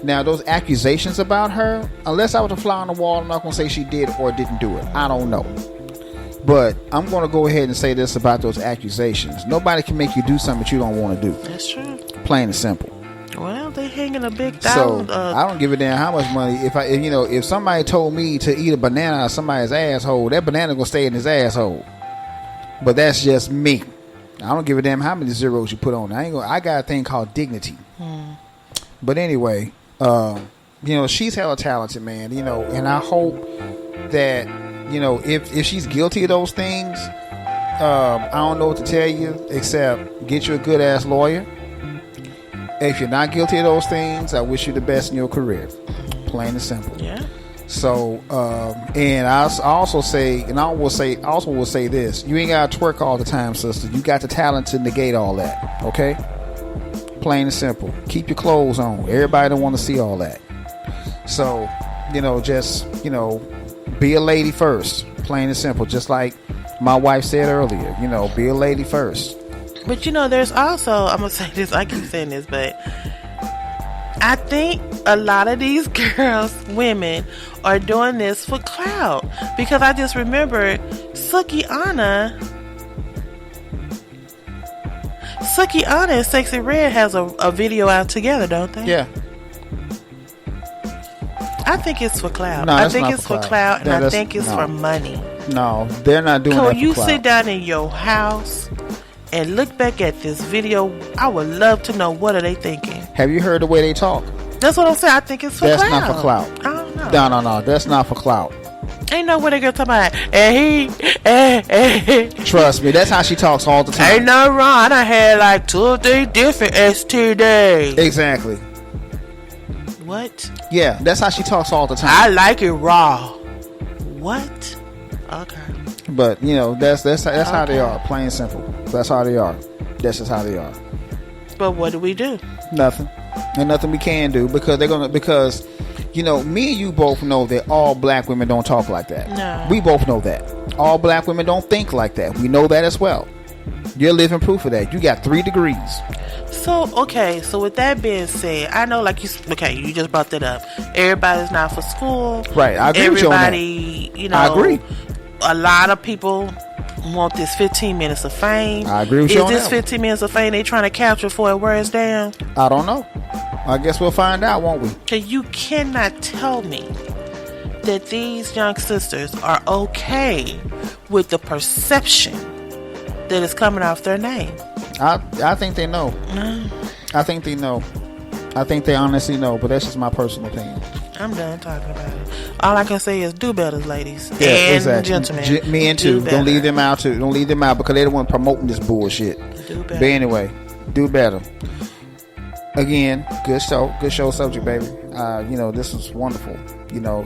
Now, those accusations about her, unless I was a fly on the wall, I'm not going to say she did or didn't do it. I don't know. But I'm going to go ahead and say this about those accusations. Nobody can make you do something that you don't want to do.
That's true.
Plain and simple.
Well, they hanging a big
So
down.
I don't give a damn how much money. If somebody told me to eat a banana out of somebody's asshole, that banana gonna stay in his asshole. But that's just me. I don't give a damn how many zeros you put on. I got a thing called dignity. But anyway, you know, she's hella talented, man. You know, and I hope that, you know, if she's guilty of those things, I don't know what to tell you except get you a good ass lawyer. If you're not guilty of those things, I wish you the best in your career. Plain and simple.
Yeah.
So, and I also will say this: you ain't gotta twerk all the time, sister. You got the talent to negate all that. Okay. Plain and simple. Keep your clothes on. Everybody don't want to see all that. So, you know, just, you know, be a lady first. Plain and simple. Just like my wife said earlier. You know, be a lady first.
But you know, there's also, I'm gonna say this, I keep saying this, but I think a lot of these girls, women, are doing this for clout. Because I just remember Suki Anna and Sexy Red has a video out together, don't they?
Yeah.
I think it's for clout.
No,
I think it's for clout, and I think it's for money.
No, they're not doing that for
you
clout.
Sit down in your house and look back at this video, I would love to know, what are they thinking?
Have you heard the way they talk?
That's what I'm saying. I think it's for
That's
clout.
not for clout.
I don't know.
No. That's not for clout.
Ain't no way they gonna talk about
Trust me, that's how she talks all the time.
Ain't no wrong. I had like 2 or 3 different STDs.
Exactly.
What?
Yeah, that's how she talks all the time.
I like it raw. What? Okay.
But you know, that's how they are. Plain and simple. That's how they are. That's just how they are.
But what do we do?
Nothing. And nothing we can do because you know, me and you both know that all black women don't talk like that.
No.
We both know that. All black women don't think like that. We know that as well. You're living proof of that. You got 3 degrees.
So, okay. So, with that being said, I know, like you just brought that up. Everybody's not for school.
Right. I agree with you on that.
Everybody, you know.
I agree.
A lot of people want this 15 minutes of fame.
I agree with you on that.
Is this 15 minutes of fame they trying to capture before it wears down?
I don't know. I guess we'll find out, won't we?
So you cannot tell me that these young sisters are okay with the perception that is coming off their name.
I think they know. I think they know. I think they honestly know, but that's just my personal opinion.
I'm done talking about it. All I can say is do better, ladies.
Yeah,
and
exactly.
gentlemen.
Me and too. Don't leave them out too. Don't leave them out because they're the one promoting this bullshit.
Do better.
But anyway, do better. Again, good show subject, baby. This was wonderful.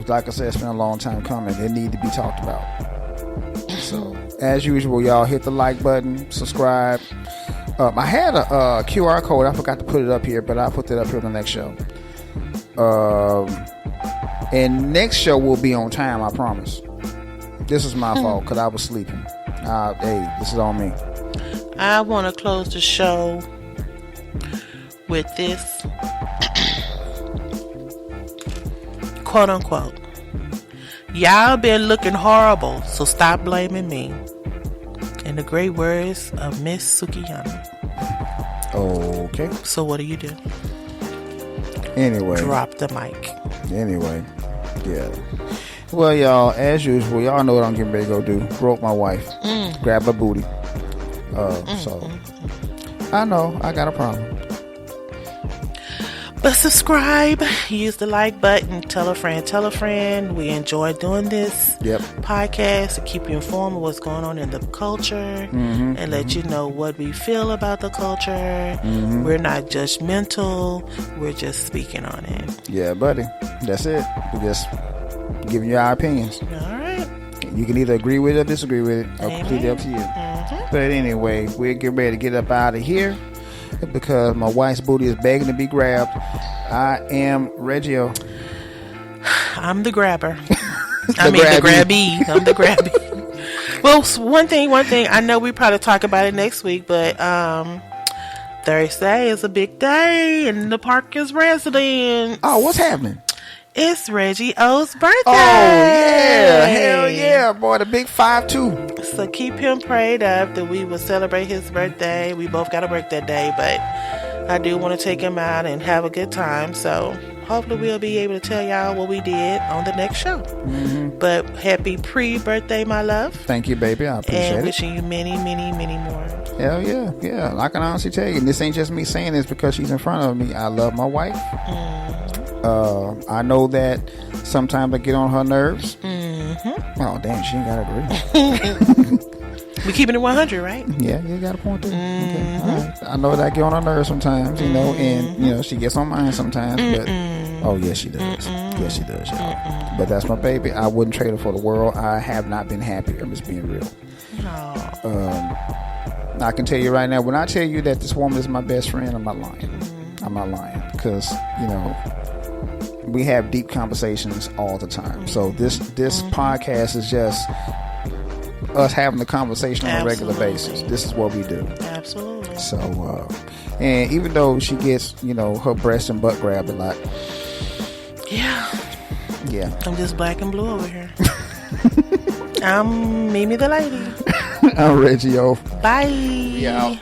Like I said, it's been a long time coming. It need to be talked about. So, as usual, y'all hit the like button, subscribe. I had a QR code. I forgot to put it up here, but I'll put that up here on the next show. And next show will be on time, I promise. This is my fault because I was sleeping. Hey, this is on me.
I want to close the show with this quote unquote, y'all been looking horrible, so stop blaming me. In the great words of Miss Sukiyama.
Okay.
So what do you do?
Anyway.
Drop the mic.
Anyway. Yeah. Well, y'all, as usual, y'all know what I'm getting ready to go do. Broke my wife. Grab her booty. So, I know, I got a problem.
But subscribe, use the like button, tell a friend. We enjoy doing this podcast to keep you informed of what's going on in the culture and let you know what we feel about the culture. We're not judgmental, we're just speaking on it.
Yeah, buddy. That's it. We're just giving you our opinions.
All right.
You can either agree with it or disagree with it. Or completely up to you. But anyway, we're getting ready to get up out of here because my wife's booty is begging to be grabbed. I am Reggio.
I'm the grabber. The grabbee. I'm the grabbee. Well, one thing. I know we probably talk about it next week, but Thursday is a big day in the Parkers residence.
Oh, what's happening?
It's Reggie O's birthday.
Oh, yeah. Hell yeah, boy. The big 5'2".
So keep him prayed up that we will celebrate his birthday. We both got a birthday day, but I do want to take him out and have a good time. So hopefully we'll be able to tell y'all what we did on the next show. But happy pre-birthday, my love.
Thank you, baby. I appreciate it.
And wishing you many, many, many more.
Hell yeah. Yeah. I can honestly tell you, and this ain't just me saying this because she's in front of me. I love my wife. I know that sometimes I get on her nerves. Oh, damn, she ain't got to agree.
We keeping it 100, right?
Yeah, you got a point there. Okay. All right. I know that I get on her nerves sometimes, and, she gets on mine sometimes, but, oh, yes, she does. Yes, she does, y'all. But that's my baby. I wouldn't trade her for the world. I have not been happy. I'm just being real. I can tell you right now, when I tell you that this woman is my best friend, I'm not lying. I'm not lying because, we have deep conversations all the time. So this podcast is just us having the conversation on a regular basis. This is what we do.
Absolutely.
So, and even though she gets, her breast and butt grabbed a lot. Yeah.
I'm just black and blue over here. I'm Mimi the lady.
I'm Reggio.
Bye.
We out.